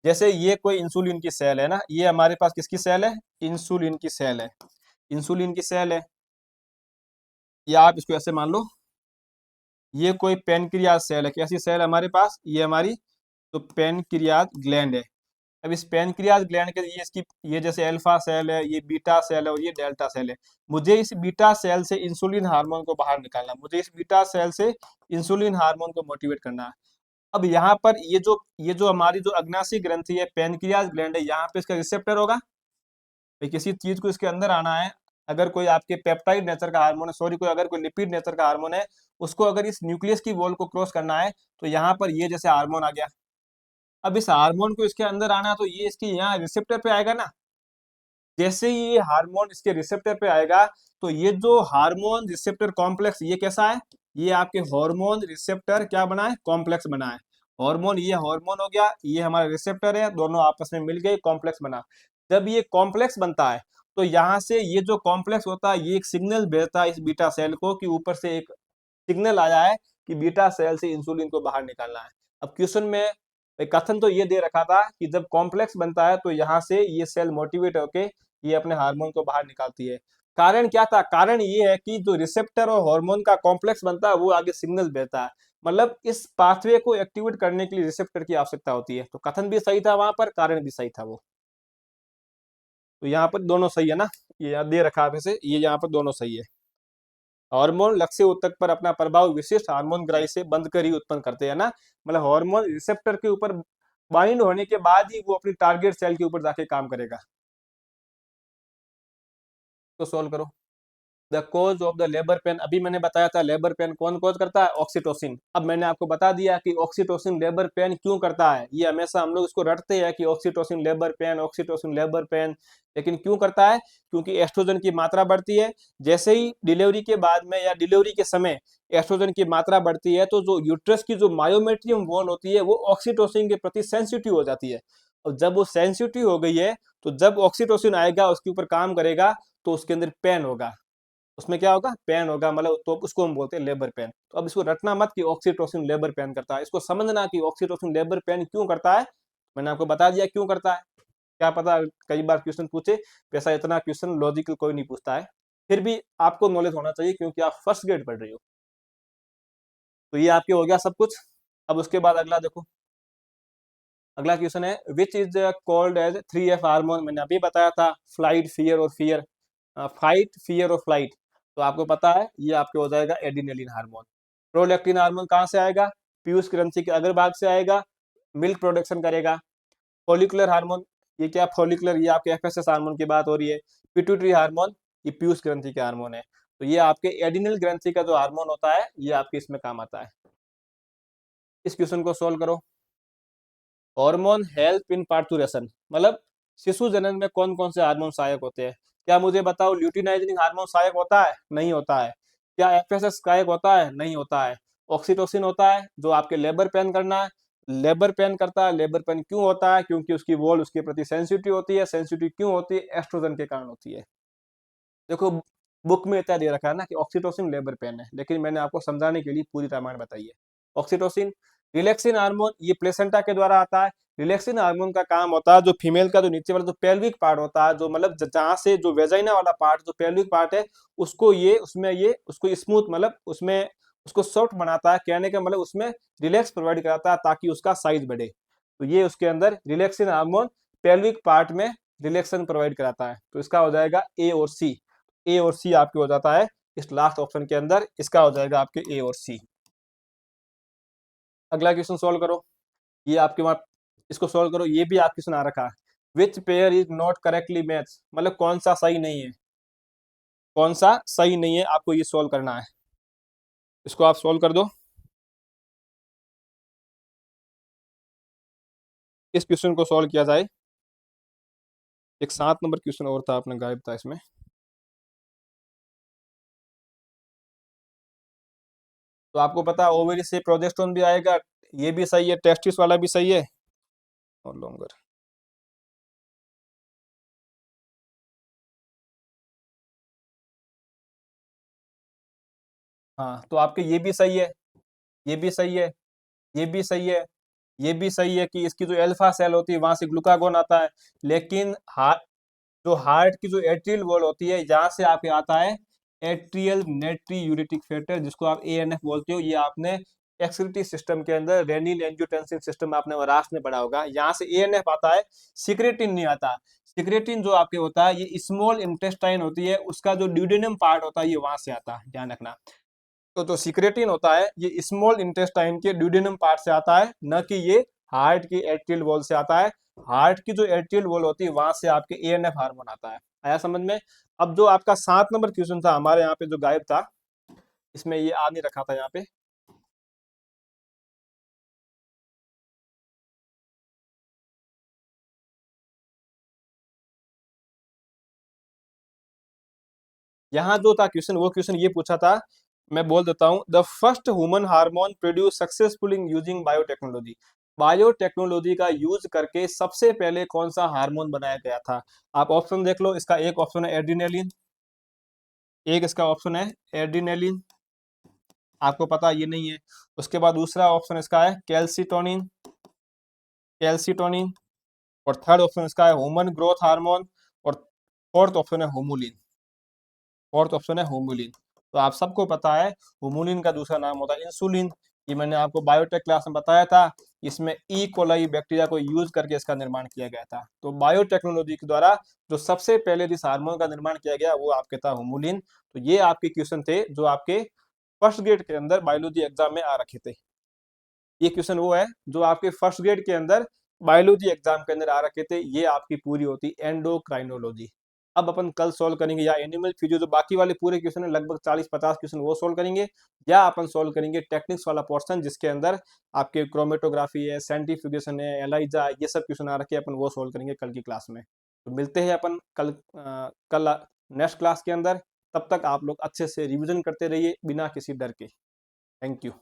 जैसे ये कोई इंसुलिन की सेल है ना, ये हमारे पास किसकी सेल है, इंसुलिन की सेल है, इंसुलिन की सेल है, या आप इसको ऐसे मान लो ये कोई पेनक्रियाज सेल है, कैसी सेल है हमारे पास, ये हमारी तो पेनक्रियाज ग्लैंड है। अब इस पेनक्रियाज ग्लैंड के ये इसकी ये जैसे अल्फा सेल है, ये बीटा सेल है और ये डेल्टा सेल है। मुझे इस बीटा सेल से इंसुलिन हार्मोन को बाहर निकालना, मुझे इस बीटा सेल से इंसुलिन हार्मोन को मोटिवेट करना है। अब यहाँ पर ये जो हमारी जो अग्नाशय ग्रंथि है, पेनक्रियाज ग्लैंड है, यहाँ पे इसका रिसेप्टर होगा, भाई किसी चीज को इसके अंदर आना है, अगर कोई आपके पेप्टाइड नेचर का हार्मोन है, सॉरी कोई अगर कोई लिपिड नेचर का हार्मोन है, उसको अगर इस न्यूक्लियस की वॉल को क्रॉस करना है, तो यहाँ पर ये जैसे हार्मोन आ गया। अब इस हार्मोन को इसके अंदर आना है तो ये इसके यहाँ रिसेप्टर पे आएगा ना, जैसे ही ये हार्मोन इसके रिसेप्टर पे आएगा, तो ये जो हार्मोन रिसेप्टर कॉम्प्लेक्स ये कैसा है, ये आपके हार्मोन रिसेप्टर क्या बना है, कॉम्प्लेक्स बना है। हार्मोन, ये हार्मोन हो गया, ये हमारा रिसेप्टर है, दोनों आपस में मिल गए कॉम्प्लेक्स बना। जब ये कॉम्प्लेक्स बनता है तो यहाँ से ये जो कॉम्प्लेक्स होता है ये एक सिग्नल भेजता है इस बीटा सेल को कि ऊपर से एक सिग्नल आया है कि बीटा सेल से इंसुलिन को बाहर निकालना है। अब क्वेश्चन में एक कथन तो ये दे रखा था कि जब कॉम्प्लेक्स बनता है तो यहाँ से ये सेल मोटिवेट होके ये अपने हार्मोन को बाहर निकालती है। कारण क्या था? कारण ये है कि जो रिसेप्टर और हार्मोन का कॉम्प्लेक्स बनता है वो आगे सिग्नल भेजता है, मतलब इस पाथवे को एक्टिवेट करने के लिए रिसेप्टर की आवश्यकता होती है। तो कथन भी सही था वहां पर, कारण भी सही था वो। तो यहाँ पर दोनों सही है ना, ये यहाँ दे रखा है वैसे, ये यहाँ पर दोनों सही है। हार्मोन लक्ष्य ऊतक पर अपना प्रभाव विशिष्ट हार्मोन ग्राही से बंध कर ही उत्पन्न करते हैं ना, मतलब हार्मोन रिसेप्टर के ऊपर बाइंड होने के बाद ही वो अपनी टारगेट सेल के ऊपर जाके काम करेगा। तो सोल्व करो। The cause of the labour pain, अभी मैंने बताया था लेबर पेन कौन कोज करता है? ऑक्सीटोसिन। अब मैंने आपको बता दिया कि ऑक्सीटोसिन लेबर पेन क्यों करता है। ये हमेशा हम लोग इसको रटते हैं कि oxytocin labour pain, oxytocin labour pain, लेकिन क्यों करता है? क्योंकि एस्ट्रोजन की मात्रा बढ़ती है। जैसे ही डिलीवरी के बाद में या डिलीवरी के समय एस्ट्रोजन की मात्रा बढ़ती है तो जो यूट्रस की जो मायोमेट्रियम वॉल होती है वो ऑक्सीटोसिन के प्रति सेंसिटिव हो जाती है। और जब वो सेंसिटिव हो गई है तो जब ऑक्सीटोसिन आएगा उसके ऊपर काम करेगा तो उसके अंदर पेन होगा, उसमें क्या होगा? पेन होगा, मतलब तो उसको हम बोलते हैं लेबर पेन। तो अब इसको रटना मत कि ऑक्सीटोसिन लेबर पेन करता है, इसको समझना कि ऑक्सीटोसिन लेबर पेन क्यों करता है। मैंने आपको बता दिया क्यों करता है। क्या पता कई बार क्वेश्चन पूछे, वैसा इतना क्वेश्चन लॉजिकल कोई नहीं पूछता है, फिर भी आपको नॉलेज होना चाहिए क्योंकि आप फर्स्ट ग्रेड पढ़ रही हो। तो ये आपके हो गया सब कुछ। अब उसके बाद अगला देखो, अगला क्वेश्चन है which is called as 3F hormone. मैंने अभी बताया था फ्लाइट, फियर और फियर, फाइट, फियर और फ्लाइट। तो आपको पता है ये आपके हो जाएगा एड्रेनलिन हार्मोन। प्रोलैक्टिन हार्मोन कहाँ से आएगा? पीयूष ग्रंथि के अग्रभाग से आएगा, मिल्क प्रोडक्शन करेगा। फॉलिकुलर हार्मोन, ये क्या फॉलिकुलर, ये आपके एफएसएस हार्मोन की बात हो रही है। पिट्यूटरी हार्मोन, ये पीयूष ग्रंथि के हार्मोन है। तो ये आपके एड्रिनल ग्रंथि का जो हार्मोन होता है ये आपके इसमें काम आता है। इस क्वेश्चन को सोल्व करो। हार्मोन हेल्प इन पार्थुरेशन, मतलब शिशु जनन में कौन कौन से हार्मोन सहायक होते हैं? क्या मुझे बताओ, ल्यूटिनाइजिंग हार्मोन सहायक होता है? नहीं होता है। क्या एफएसएस सहायक होता है? नहीं होता है। ऑक्सीटोसिन होता है जो आपके लेबर पेन करना है, लेबर पेन करता है। लेबर पेन क्यों होता है? क्योंकि उसकी वॉल उसके प्रति सेंसिटिव होती है। सेंसिटिव क्यों होती है? एस्ट्रोजन के कारण होती है। देखो बुक में इतना दे रखा है ना कि ऑक्सीटोसिन लेबर पेन है, लेकिन मैंने आपको समझाने के लिए पूरी रामायण बताई है। ऑक्सीटोसिन, रिलैक्सिन हार्मोन, ये प्लेसेंटा के द्वारा आता है। रिलैक्सिन हार्मोन का काम होता है जो फीमेल का जो नीचे वाला जो पेल्विक पार्ट होता है, जो मतलब जहाँ से जो वेजाइना वाला पार्ट जो पेल्विक पार्ट है उसको ये उसमें ये उसको स्मूथ, मतलब उसमें उसको सॉफ्ट बनाता है। कहने का मतलब उसमें रिलैक्स प्रोवाइड कराता है ताकि उसका साइज बढ़े। तो ये उसके अंदर रिलैक्सिन हार्मोन पेल्विक पार्ट में रिलैक्सन प्रोवाइड कराता है। तो इसका हो जाएगा ए और सी। ए और सी आपके हो जाता है इस लास्ट ऑप्शन के अंदर, इसका हो जाएगा आपके ए और सी। अगला क्वेश्चन सोल्व करो। ये आपके वहां, इसको सोल्व करो। ये भी आपके सुना रखा है which pair is not correctly match, मतलब कौन सा सही नहीं है, कौन सा सही नहीं है, आपको ये सोल्व करना है। इसको आप सोल्व कर दो। इस क्वेश्चन को सोल्व किया जाए। एक 7 नंबर क्वेश्चन और था, आपने गायब था इसमें। तो आपको पता है ओवरी से प्रोजेस्टेरोन भी आएगा, ये भी सही है, टेस्टिस वाला भी सही है और लॉन्गर। हाँ तो आपके ये भी सही है, ये भी सही है, ये भी सही है, ये भी सही है कि इसकी जो अल्फा सेल होती है वहां से ग्लूकागोन आता है। लेकिन जो हार्ट की जो एट्रियल वॉल होती है जहां से आपके आता है एट्रियल नेट्री यूरेटिक फैक्टर, जिसको आप एएनएफ बोलते हो। ये आपने एक्सक्रीटरी सिस्टम के अंदर रेनिल एंजियोटेंसिन सिस्टम आपने वरास में पढ़ा होगा, यहाँ से एएनएफ आता है, सिक्रेटिन नहीं आता। सिक्रेटिन जो आपके होता है ये स्मॉल इंटेस्टाइन होती है, उसका जो ड्यूडेनम पार्ट होता है ये वहां से आता है, ध्यान रखना। तो जो सिक्रेटिन होता है ये स्मॉल इंटेस्टाइन के ड्यूडेनम पार्ट से आता है, न कि ये हार्ट की एट्रियल वॉल से आता है। हार्ट की जो एट्रियल वॉल होती है वहां से आपके एएनएफ हार्मोन आता है। आया समझ में? अब जो आपका 7 नंबर क्वेश्चन था हमारे यहाँ पे जो गायब था, इसमें ये आ नहीं रखा था यहाँ पे। यहाँ जो था क्वेश्चन, वो क्वेश्चन ये पूछा था, मैं बोल देता हूँ, the first human hormone produce successful in using biotechnology. Biotechnology का यूज करके सबसे पहले कौन सा हार्मोन बनाया गया था? आप ऑप्शन देख लो, इसका एक ऑप्शन है एड्रिनलिन, एक इसका ऑप्शन है एड्रिनलिन, आपको पता ये नहीं है। उसके बाद दूसरा ऑप्शन इसका है कैल्सिटोनिन, कैल्सिटोनिन, और थर्ड ऑप्शन इसका है ह्यूमन ग्रोथ हार्मोन, और फोर्थ ऑप्शन है होमुलिन, फोर्थ ऑप्शन है होमुलिन। तो आप सबको पता है होमुलिन का दूसरा नाम होता है इंसुलिन। ये मैंने आपको बायोटेक क्लास में बताया था। इसमें ई कोलाई बैक्टीरिया को यूज करके इसका निर्माण किया गया था। तो बायोटेक्नोलॉजी के द्वारा जो सबसे पहले जिस हार्मोन का निर्माण किया गया वो आपके था होमुलिन। तो ये आपके क्वेश्चन थे जो आपके फर्स्ट ग्रेड के अंदर बायोलॉजी एग्जाम में आ रखे थे। ये क्वेश्चन वो है जो आपके फर्स्ट ग्रेड के अंदर बायोलॉजी एग्जाम के अंदर आ रखे थे। ये आपकी पूरी होती एंडोक्राइनोलॉजी। अब अपन कल सॉल्व करेंगे या एनिमल फिजियो, जो बाकी वाले पूरे क्वेश्चन है लगभग 40-50 क्वेश्चन वो सॉल्व करेंगे, या अपन सॉल्व करेंगे टेक्निक्स वाला पोर्शन जिसके अंदर आपके क्रोमेटोग्राफी है, सेंट्रीफ्यूगेशन है, एलाइजा, ये सब क्वेश्चन आ रखे अपन वो सॉल्व करेंगे कल की क्लास में। तो मिलते हैं अपन कल नेक्स्ट क्लास के अंदर। तब तक आप लोग अच्छे से रिविजन करते रहिए बिना किसी डर के। Thank you.